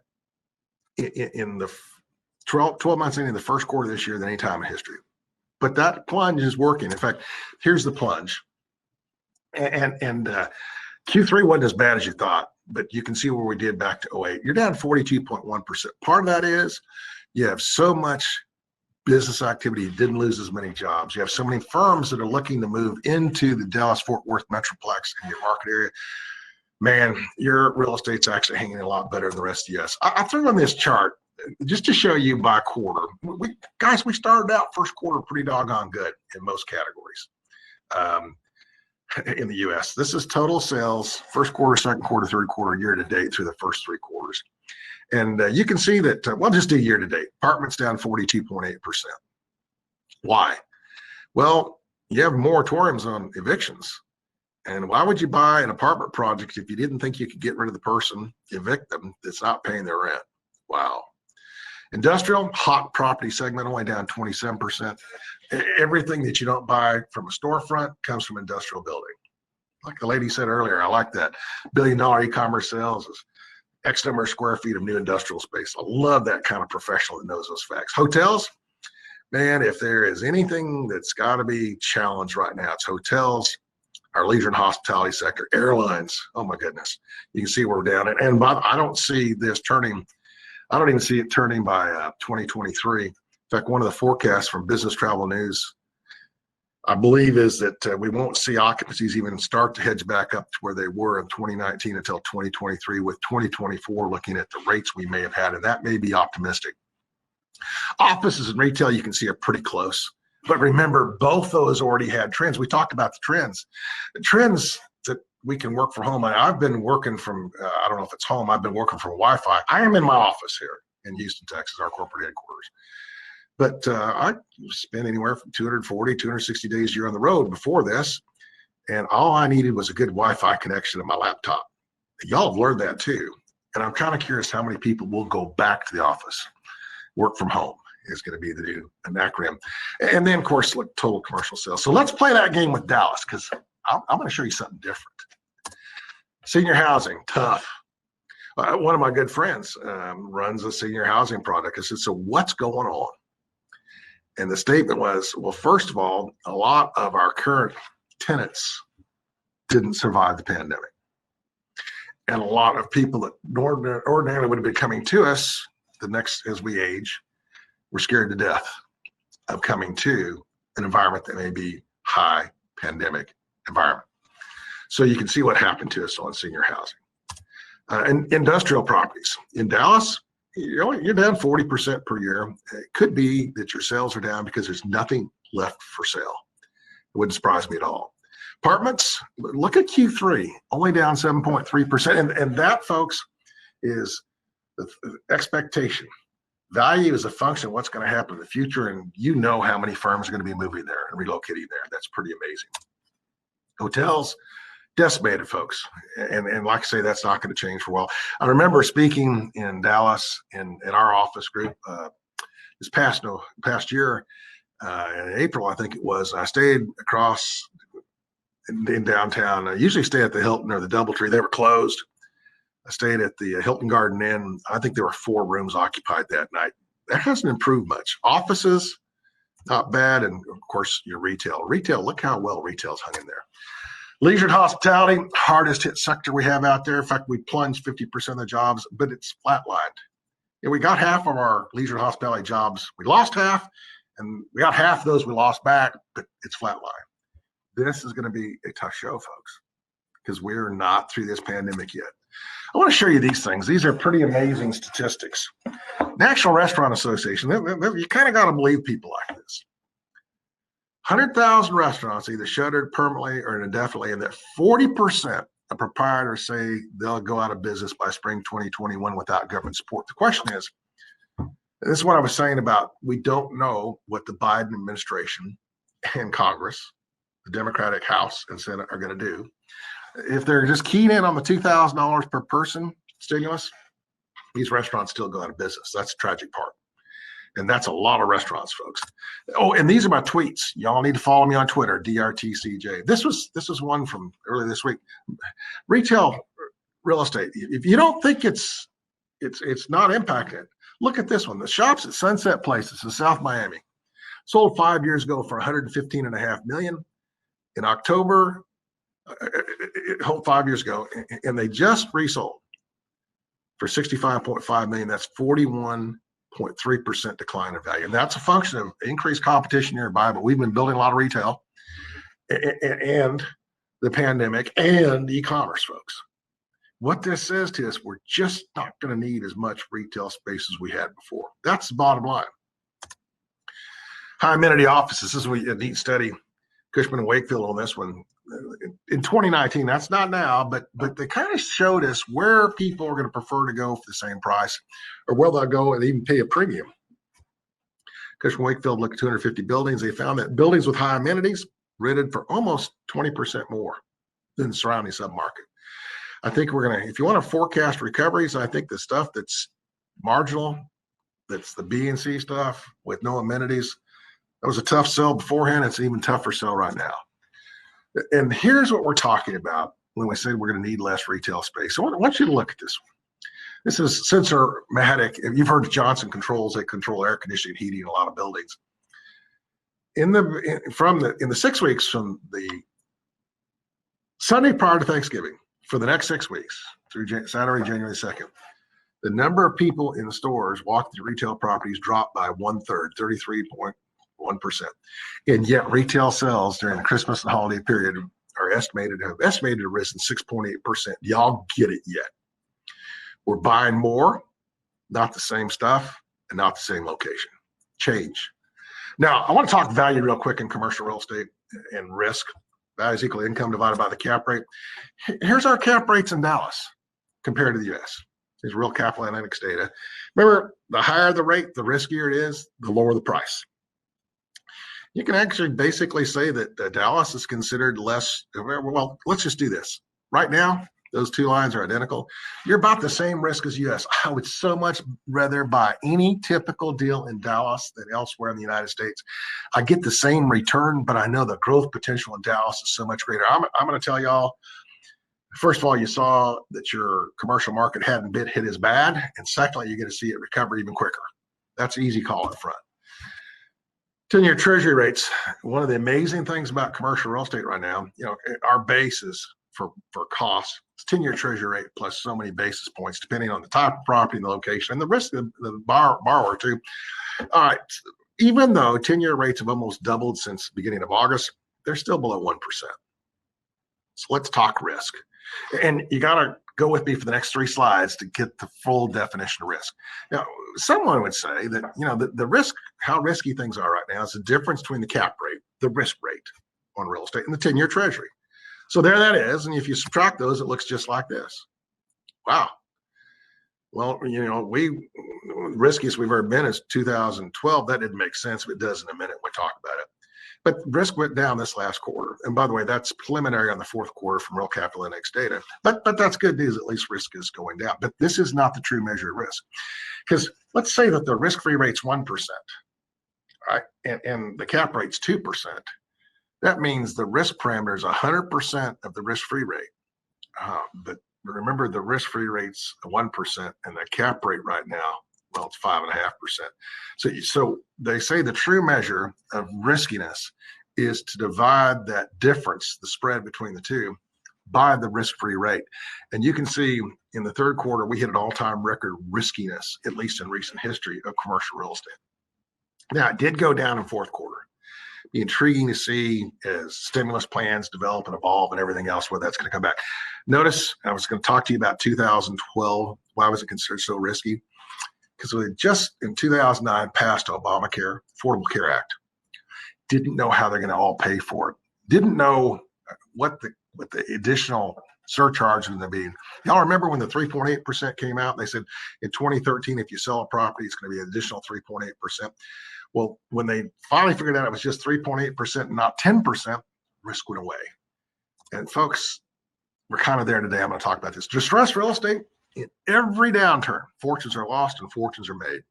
in the 12 months into the first quarter of this year than any time in history. But that plunge is working. In fact, here's the plunge. And Q3 wasn't as bad as you thought, but you can see where we did back to 08. You're down 42.1%. Part of that is you have so much business activity, you didn't lose as many jobs. You have so many firms that are looking to move into the Dallas-Fort Worth Metroplex in your market area. Man, your real estate's actually hanging a lot better than the rest of the US. I threw on this chart just to show you by quarter. Guys, we started out first quarter pretty doggone good in most categories in the US. This is total sales, first quarter, second quarter, third quarter, year to date through the first 3 quarters. And you can see that, well, just do year to date. Apartments down 42.8%. Why? Well, you have moratoriums on evictions. And why would you buy an apartment project if you didn't think you could get rid of the person, evict them, that's not paying their rent? Wow. Industrial, hot property segment, only down 27%. Everything that you don't buy from a storefront comes from industrial building. Like the lady said earlier, I like that. $1 billion e-commerce sales is X number of square feet of new industrial space. I love that kind of professional that knows those facts. Hotels, man, if there is anything that's got to be challenged right now, it's hotels, our leisure and hospitality sector, airlines. Oh my goodness. You can see where we're down. And I don't see this turning. I don't even see it turning by 2023. In fact, one of the forecasts from Business Travel News, I believe, is that we won't see occupancies even start to hedge back up to where they were in 2019 until 2023, with 2024 looking at the rates we may have had, and that may be optimistic. Offices and retail, you can see, are pretty close. But remember, both those already had trends. We talked about the trends. The trends that we can work from home. I've been working from, I don't know if it's home, I've been working from Wi-Fi. I am in my office here in Houston, Texas, our corporate headquarters. But I spent anywhere from 240, 260 days a year on the road before this. And all I needed was a good Wi-Fi connection to my laptop. Y'all have learned that too. And I'm kind of curious how many people will go back to the office. Work from home is going to be the new acronym. And then, of course, look, total commercial sales. So let's play that game with Dallas, because I'm going to show you something different. Senior housing, tough. One of my good friends runs a senior housing product. I said, so what's going on? And the statement was, well, first of all, a lot of our current tenants didn't survive the pandemic. And a lot of people that ordinarily would have been coming to us as we age, we're scared to death of coming to an environment that may be high pandemic environment. So you can see what happened to us on senior housing. And industrial properties. In Dallas, you're down 40% per year. It could be that your sales are down because there's nothing left for sale. It wouldn't surprise me at all. Apartments, look at Q3, only down 7.3%. And that, folks, is the expectation. Value is a function of what's going to happen in the future, and you know how many firms are going to be moving there and relocating there. That's pretty amazing. Hotels, decimated, folks. And like I say, that's not going to change for a while. I remember speaking in Dallas in our office group this past year, in April, I think it was. I stayed across in downtown. I usually stay at the Hilton or the Doubletree. They were closed. I stayed at the Hilton Garden Inn. I think there were 4 rooms occupied that night. That hasn't improved much. Offices, not bad. And of course, your retail. Retail, look how well retail's hung in there. Leisure and hospitality, hardest hit sector we have out there. In fact, we plunged 50% of the jobs, but it's flatlined. And we got half of our leisure and hospitality jobs. We lost half, and we got half of those we lost back, but it's flatlined. This is going to be a tough show, folks, because we're not through this pandemic yet. I want to show you these things. These are pretty amazing statistics. National Restaurant Association, you kind of got to believe people like this. 100,000 restaurants either shuttered permanently or indefinitely, and that 40% of proprietors say they'll go out of business by spring 2021 without government support. The question is, this is what I was saying about we don't know what the Biden administration and Congress, the Democratic House and Senate are going to do. If they're just keying in on the $2,000 per person stimulus, these restaurants still go out of business. That's the tragic part. And that's a lot of restaurants, folks. Oh, and these are my tweets. Y'all need to follow me on Twitter, DRTCJ. This was one from earlier this week. Retail real estate. If you don't think it's not impacted, look at this one. The shops at Sunset Places in South Miami sold 5 years ago for $115.5 million. In October, 5 years ago, and they just resold for $65.5 million. That's 41.3% decline in value. And that's a function of increased competition nearby, but we've been building a lot of retail and the pandemic and e-commerce, folks. What this says to us, we're just not going to need as much retail space as we had before. That's the bottom line. High amenity offices. This is a neat study, Cushman and Wakefield on this one. In 2019, that's not now, but they kind of showed us where people are going to prefer to go for the same price, or where they'll go and even pay a premium. Cushman Wakefield looked at 250 buildings. They found that buildings with high amenities rented for almost 20% more than the surrounding submarket. I think we're going to, if you want to forecast recoveries, I think the stuff that's marginal, that's the B and C stuff with no amenities, that was a tough sell beforehand. It's an even tougher sell right now. And here's what we're talking about when we say we're going to need less retail space. So I want you to look at this one. This is Sensormatic. You've heard Johnson Controls. They control air conditioning, heating in a lot of buildings. In the 6 weeks from the Sunday prior to Thanksgiving, for the next 6 weeks through Saturday, January 2nd, the number of people in the stores walking through retail properties dropped by 1/3, 33.1%. And yet retail sales during the Christmas and holiday period are estimated to have risen 6.8%. Y'all get it yet? We're buying more, not the same stuff, and not the same location. Change. Now, I want to talk value real quick in commercial real estate and risk. Value is equal to income divided by the cap rate. Here's our cap rates in Dallas compared to the U.S. Here's Real Capital Analytics data. Remember, the higher the rate, the riskier it is, the lower the price. You can actually basically say that Dallas is considered less. Well, let's just do this. Right now, those two lines are identical. You're about the same risk as U.S. I would so much rather buy any typical deal in Dallas than elsewhere in the United States. I get the same return, but I know the growth potential in Dallas is so much greater. I'm going to tell y'all, first of all, you saw that your commercial market hadn't been hit as bad. And secondly, you're going to see it recover even quicker. That's an easy call up front. 10-year treasury rates. One of the amazing things about commercial real estate right now, our base is for cost. It's 10-year treasury rate plus so many basis points, depending on the type of property and the location and the risk of the borrower too. All right. Even though 10-year rates have almost doubled since the beginning of August, they're still below 1%. So let's talk risk. And you got to go with me for the next 3 slides to get the full definition of risk. Now, someone would say that, the risk, how risky things are right now is the difference between the cap rate, the risk rate on real estate, and the 10-year treasury. So there that is. And if you subtract those, it looks just like this. Wow. Well, riskiest we've ever been is 2012. That didn't make sense, but it does in a minute. We'll talk about it. But risk went down this last quarter. And by the way, that's preliminary on the 4th quarter from Real Capital Index data. But that's good news. At least risk is going down. But this is not the true measure of risk. Because let's say that the risk-free rate's 1%, right? And the cap rate's 2%. That means the risk parameter is 100% of the risk-free rate. But remember, the risk-free rate's 1%, and the cap rate right now, well, it's 5.5%. So they say the true measure of riskiness is to divide that difference, the spread between the two, by the risk-free rate. And you can see in the third quarter, we hit an all-time record riskiness, at least in recent history, of commercial real estate. Now, it did go down in fourth quarter. Be intriguing to see as stimulus plans develop and evolve and everything else, where that's going to come back. Notice, I was going to talk to you about 2012. Why was it considered so risky? Because we just in 2009 passed Obamacare, Affordable Care Act. Didn't know how they're going to all pay for it. Didn't know what the additional surcharge was going to be. Y'all remember when the 3.8% came out? They said in 2013, if you sell a property, it's going to be an additional 3.8%. Well, when they finally figured out it was just 3.8% and not 10%, risk went away. And folks, we're kind of there today. I'm going to talk about this. Distressed real estate, in every downturn, fortunes are lost and fortunes are made.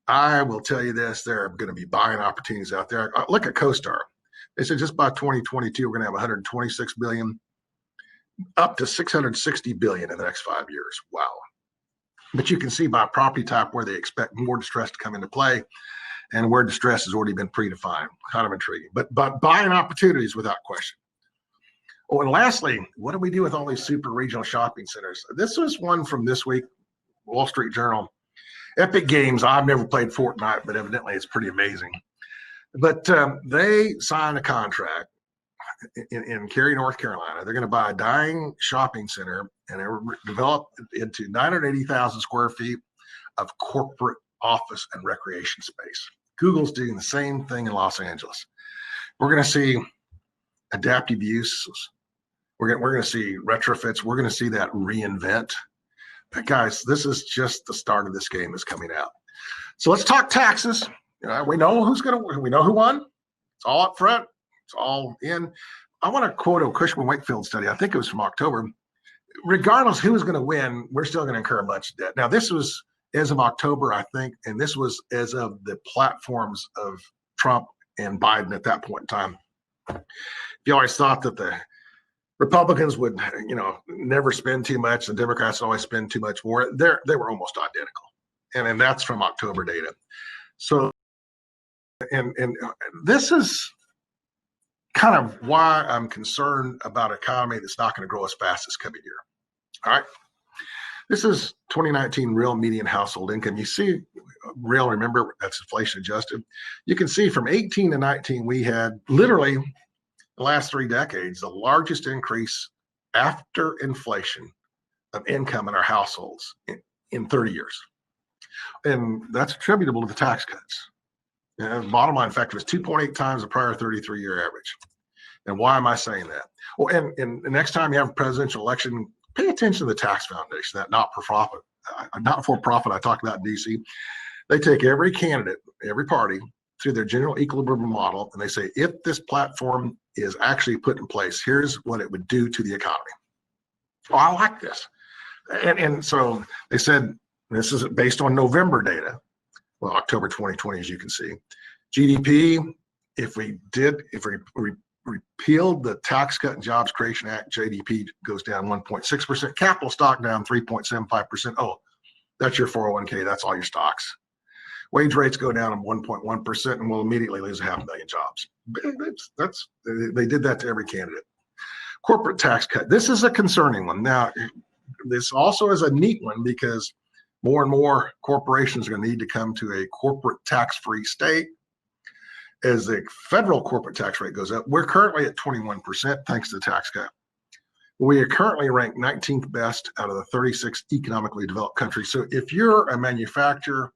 I will tell you this, there are going to be buying opportunities out there. Look at CoStar. They said just by 2022, we're going to have 126 billion, up to 660 billion in the next 5 years. Wow. But you can see by property type where they expect more distress to come into play and where distress has already been predefined. Kind of intriguing, but buying opportunities without question. Oh, and lastly, what do we do with all these super regional shopping centers? This was one from this week, Wall Street Journal. Epic Games, I've never played Fortnite, but evidently it's pretty amazing. But they signed a contract in Cary, North Carolina. They're going to buy a dying shopping center and develop into 980,000 square feet of corporate office and recreation space. Google's doing the same thing in Los Angeles. We're going to see adaptive use. We're going to see retrofits. We're going to see that reinvent. But guys, this is just the start of this game that's coming out. So let's talk taxes. We know we know who won. It's all up front. It's all in. I want to quote a Cushman Wakefield study. I think it was from October. Regardless who is going to win, we're still going to incur a bunch of debt. Now, this was as of October, I think, and this was as of the platforms of Trump and Biden at that point in time. You always thought that the Republicans would, never spend too much. The Democrats always spend too much more. They were almost identical. And that's from October data. So, and this is kind of why I'm concerned about an economy that's not going to grow as fast this coming year. All right. This is 2019 real median household income. You see real, remember that's inflation adjusted. You can see from 18 to 19, we had literally the last 3 decades, the largest increase after inflation of income in our households in 30 years. And that's attributable to the tax cuts. The bottom line factor is 2.8 times the prior 33-year average. And why am I saying that? Well, and the next time you have a presidential election, pay attention to the tax foundation, that not-for-profit I talked about in DC. They take every candidate, every party, through their general equilibrium model, and they say, if this platform is actually put in place, here's what it would do to the economy. Oh, I like this. And so they said, this is based on November data. Well, October 2020, as you can see. GDP, if we repealed the Tax Cut and Jobs Creation Act, GDP goes down 1.6%. Capital stock down 3.75%. Oh, that's your 401k. That's all your stocks. Wage rates go down 1.1%, and we'll immediately lose 500,000 jobs. They did that to every candidate. Corporate tax cut. This is a concerning one. Now, this also is a neat one because more and more corporations are going to need to come to a corporate tax-free state. As the federal corporate tax rate goes up, we're currently at 21% thanks to the tax cut. We are currently ranked 19th best out of the 36 economically developed countries. So if you're a manufacturer,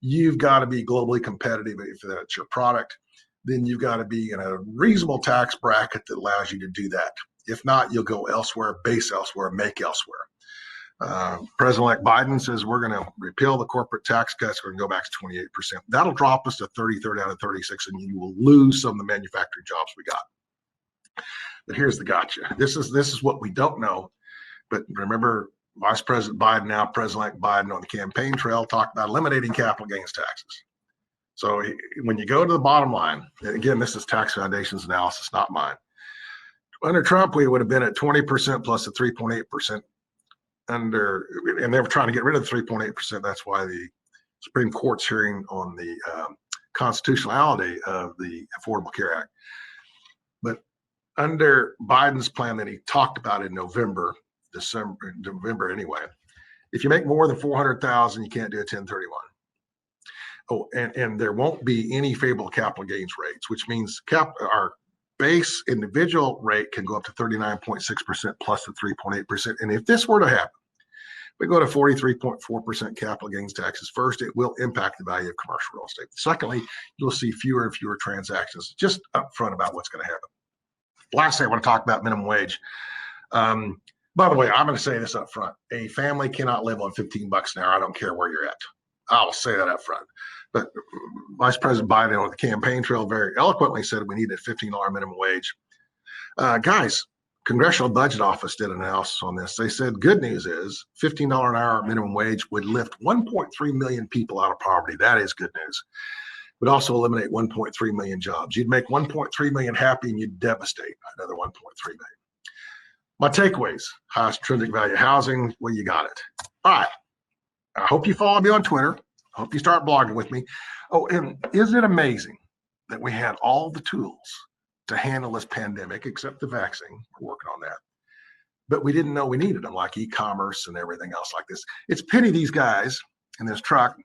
you've got to be globally competitive. If that's your product, then you've got to be in a reasonable tax bracket that allows you to do that. If not, you'll go elsewhere, base elsewhere, make elsewhere. President-elect Biden says we're going to repeal the corporate tax cuts. We're going to go back to 28%. That'll drop us to 33rd out of 36, and you will lose some of the manufacturing jobs we got. But here's the gotcha. This is what we don't know. But remember, Vice President Biden, now President-elect Biden, on the campaign trail talked about eliminating capital gains taxes. So when you go to the bottom line, again, this is Tax Foundation's analysis, not mine. Under Trump, we would have been at 20% plus the 3.8%. And they were trying to get rid of the 3.8%. That's why the Supreme Court's hearing on the constitutionality of the Affordable Care Act. But under Biden's plan that he talked about in November anyway, if you make more than 400,000, you can't do a 1031. Oh, and there won't be any favorable capital gains rates, which means our base individual rate can go up to 39.6% plus the 3.8%. And if this were to happen, we go to 43.4% capital gains taxes. First, it will impact the value of commercial real estate. Secondly, you'll see fewer and fewer transactions. Just upfront about what's going to happen. Lastly, I want to talk about minimum wage. By the way, I'm going to say this up front. A family cannot live on $15 an hour. I don't care where you're at. I'll say that up front. But Vice President Biden on the campaign trail very eloquently said we needed a $15 minimum wage. Guys, Congressional Budget Office did an analysis on this. They said good news is $15 an hour minimum wage would lift 1.3 million people out of poverty. That is good news. Would also eliminate 1.3 million jobs. You'd make 1.3 million happy and you'd devastate another 1.3 million. My takeaways: highest intrinsic value housing. Well, you got it. All right. I hope you follow me on Twitter. I hope you start blogging with me. Oh, and isn't it amazing that we had all the tools to handle this pandemic, except the vaccine? We're working on that. But we didn't know we needed them, like e-commerce and everything else like this. It's a pity these guys in this truck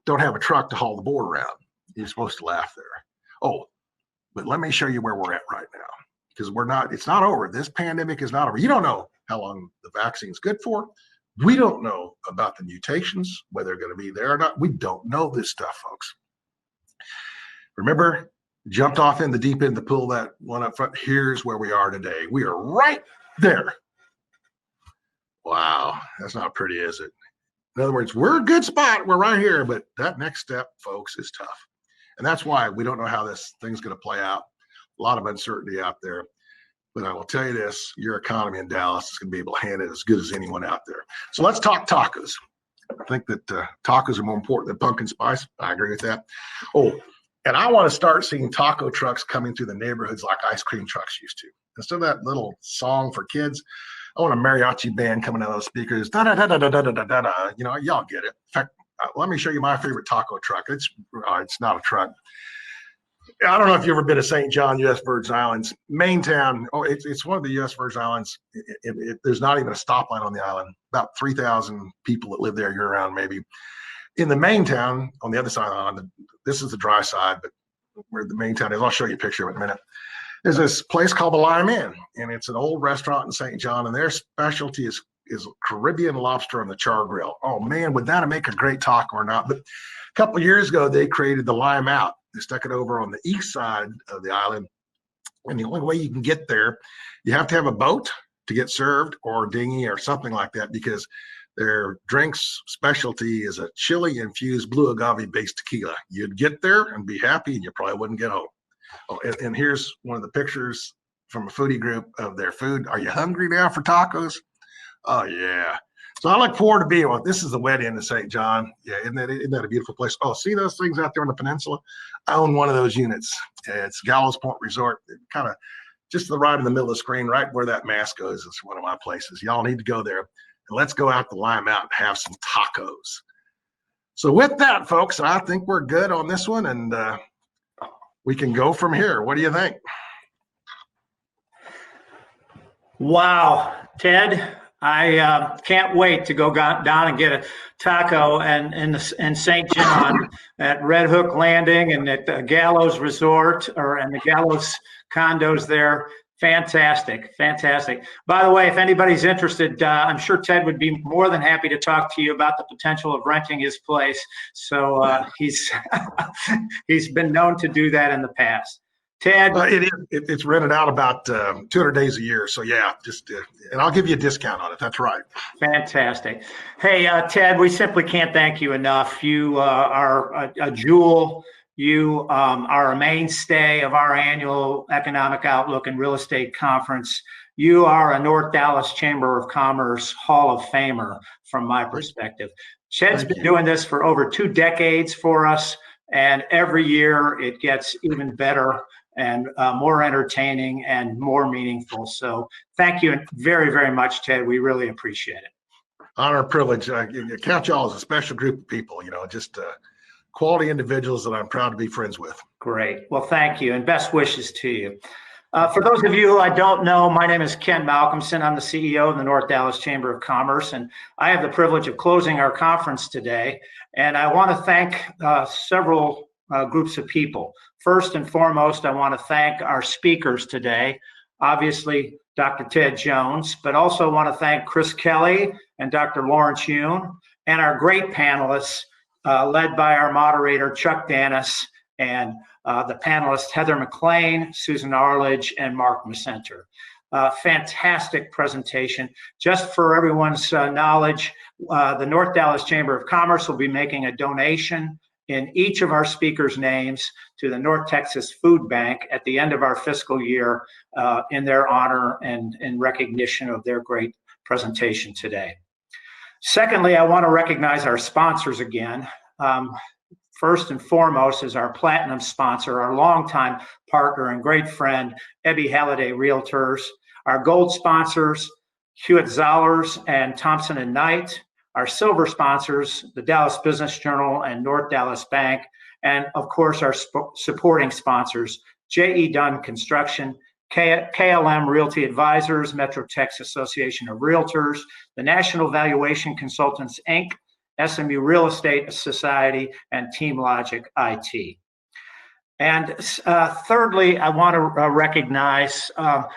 don't have a truck to haul the board around. You're supposed to laugh there. Oh, but let me show you where we're at right now, because it's not over. This pandemic is not over. You don't know how long the vaccine's good for. We don't know about the mutations, whether they're going to be there or not. We don't know this stuff, folks. Remember, jumped off in the deep end of the pool, that one up front. Here's where we are today. We are right there. Wow, that's not pretty, is it? In other words, we're a good spot. We're right here, but that next step, folks, is tough. And that's why we don't know how this thing's going to play out. A lot of uncertainty out there. But I will tell you this, your economy in Dallas is going to be able to handle it as good as anyone out there. So let's talk tacos. I think that tacos are more important than pumpkin spice. I agree with that. Oh, and I want to start seeing taco trucks coming through the neighborhoods like ice cream trucks used to. Instead of that little song for kids, I want a mariachi band coming out of those speakers. Da da da da da da da da da. You know, y'all get it. In fact, let me show you my favorite taco truck. It's not a truck. I don't know if you've ever been to St. John, U.S. Virgin Islands, main town. Oh, it's one of the U.S. Virgin Islands. There's not even a stoplight on the island. About 3,000 people that live there year round, maybe. In the main town, on the other side of the island, this is the dry side, but where the main town is, I'll show you a picture of it in a minute. There's this place called the Lime Inn, and it's an old restaurant in St. John, and their specialty is Caribbean lobster on the char grill. Oh man, would that make a great taco or not? But a couple of years ago, they created the Lime Out. They stuck it over on the east side of the island. And the only way you can get there, you have to have a boat to get served, or a dinghy or something like that, because their drinks specialty is a chili infused blue agave based tequila. You'd get there and be happy, and you probably wouldn't get home. Oh, and here's one of the pictures from a foodie group of their food. Are you hungry now for tacos? Oh yeah. So I look forward to being on. This is the wet end of St. John. Yeah, isn't that a beautiful place? Oh, see those things out there on the peninsula? I own one of those units. It's Gallows Point Resort. Kind of just to the right in the middle of the screen, right where that mask goes. It's one of my places. Y'all need to go there. And let's go out to Lime Out and have some tacos. So with that, folks, I think we're good on this one, and we can go from here. What do you think? Wow, Ted. I can't wait to go down and get a taco in St. John at Red Hook Landing and at the Gallows Resort and the Gallows condos there. Fantastic, fantastic. By the way, if anybody's interested, I'm sure Ted would be more than happy to talk to you about the potential of renting his place. So he's been known to do that in the past. Ted, it's rented out about 200 days a year. So yeah, and I'll give you a discount on it. That's right. Fantastic. Hey, Ted, we simply can't thank you enough. You are a jewel. You are a mainstay of our annual Economic Outlook and Real Estate Conference. You are a North Dallas Chamber of Commerce Hall of Famer from my perspective. Ted's been doing this for over 2 decades for us, and every year it gets even better and more entertaining and more meaningful. So thank you very, very much, Ted. We really appreciate it. Honor and privilege. I count y'all as a special group of people, just quality individuals that I'm proud to be friends with. Great. Well, thank you, and best wishes to you. For those of you who I don't know, my name is Ken Malcolmson. I'm the CEO of the North Dallas Chamber of Commerce, and I have the privilege of closing our conference today. And I want to thank several groups of people. First and foremost, I want to thank our speakers today, obviously Dr. Ted Jones, but also want to thank Chris Kelly and Dr. Lawrence Yoon, and our great panelists led by our moderator, Chuck Danis, and the panelists Heather McLean, Susan Arledge, and Mark Macenter. Fantastic presentation. Just for everyone's knowledge, the North Dallas Chamber of Commerce will be making a donation in each of our speakers' names to the North Texas Food Bank at the end of our fiscal year in their honor and in recognition of their great presentation today. Secondly, I want to recognize our sponsors again. First and foremost is our platinum sponsor, our longtime partner and great friend, Ebby Halliday Realtors. Our gold sponsors, Hewitt Zollers and Thompson & Knight. Our silver sponsors, the Dallas Business Journal and North Dallas Bank. And of course, our supporting sponsors, J.E. Dunn Construction, KLM Realty Advisors, Metro Texas Association of Realtors, the National Valuation Consultants, Inc., SMU Real Estate Society, and Team Logic IT. And thirdly, I want to recognize, back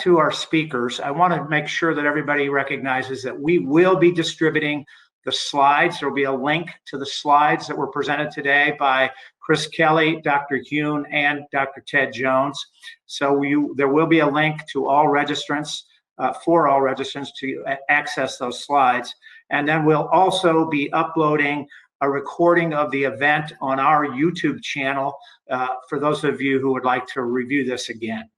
to our speakers. I want to make sure that everybody recognizes that we will be distributing the slides. There will be a link to the slides that were presented today by Chris Kelly, Dr. Yoon, and Dr. Ted Jones. So there will be a link to all registrants, for all registrants to access those slides. And then we'll also be uploading a recording of the event on our YouTube channel for those of you who would like to review this again.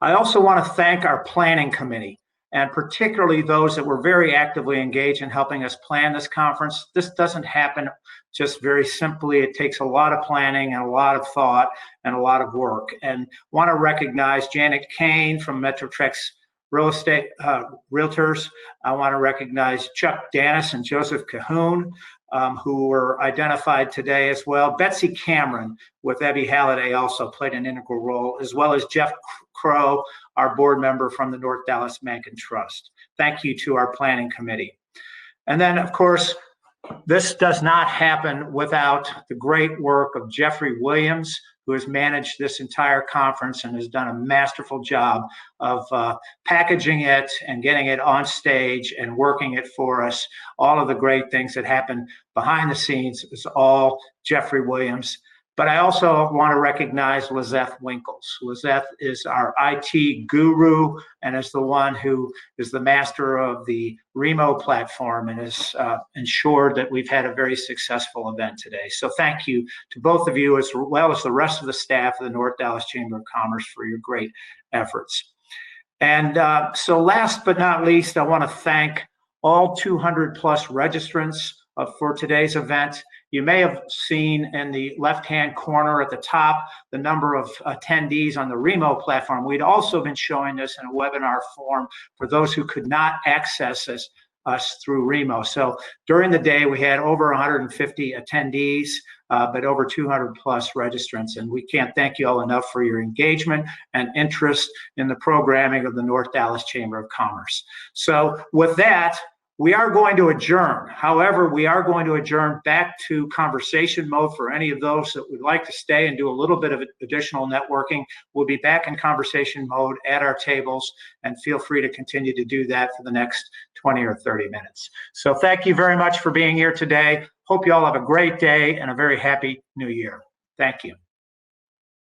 I also want to thank our planning committee, and particularly those that were very actively engaged in helping us plan this conference. This doesn't happen just very simply. It takes a lot of planning and a lot of thought and a lot of work. And want to recognize Janet Kane from Metrotrex Real Estate Realtors. I want to recognize Chuck Danis and Joseph Cahoon, who were identified today as well. Betsy Cameron with Ebby Halliday also played an integral role, as well as Jeff Crow, our board member from the North Dallas Bank and Trust. Thank you to our planning committee. And then, of course, this does not happen without the great work of Jeffrey Williams, who has managed this entire conference and has done a masterful job of packaging it and getting it on stage and working it for us. All of the great things that happen behind the scenes is all Jeffrey Williams. But I also want to recognize Lizeth Winkles. Lizeth is our IT guru and is the one who is the master of the Remo platform and has ensured that we've had a very successful event today. So thank you to both of you, as well as the rest of the staff of the North Dallas Chamber of Commerce, for your great efforts. And so last but not least, I want to thank all 200 plus registrants for today's event. You may have seen in the left-hand corner at the top the number of attendees on the Remo platform. We'd also been showing this in a webinar form for those who could not access us through Remo. So during the day, we had over 150 attendees, but over 200 plus registrants. And we can't thank you all enough for your engagement and interest in the programming of the North Dallas Chamber of Commerce. So with that, we are going to adjourn. However, we are going to adjourn back to conversation mode for any of those that would like to stay and do a little bit of additional networking. We'll be back in conversation mode at our tables, and feel free to continue to do that for the next 20 or 30 minutes. So thank you very much for being here today. Hope you all have a great day and a very happy new year. Thank you.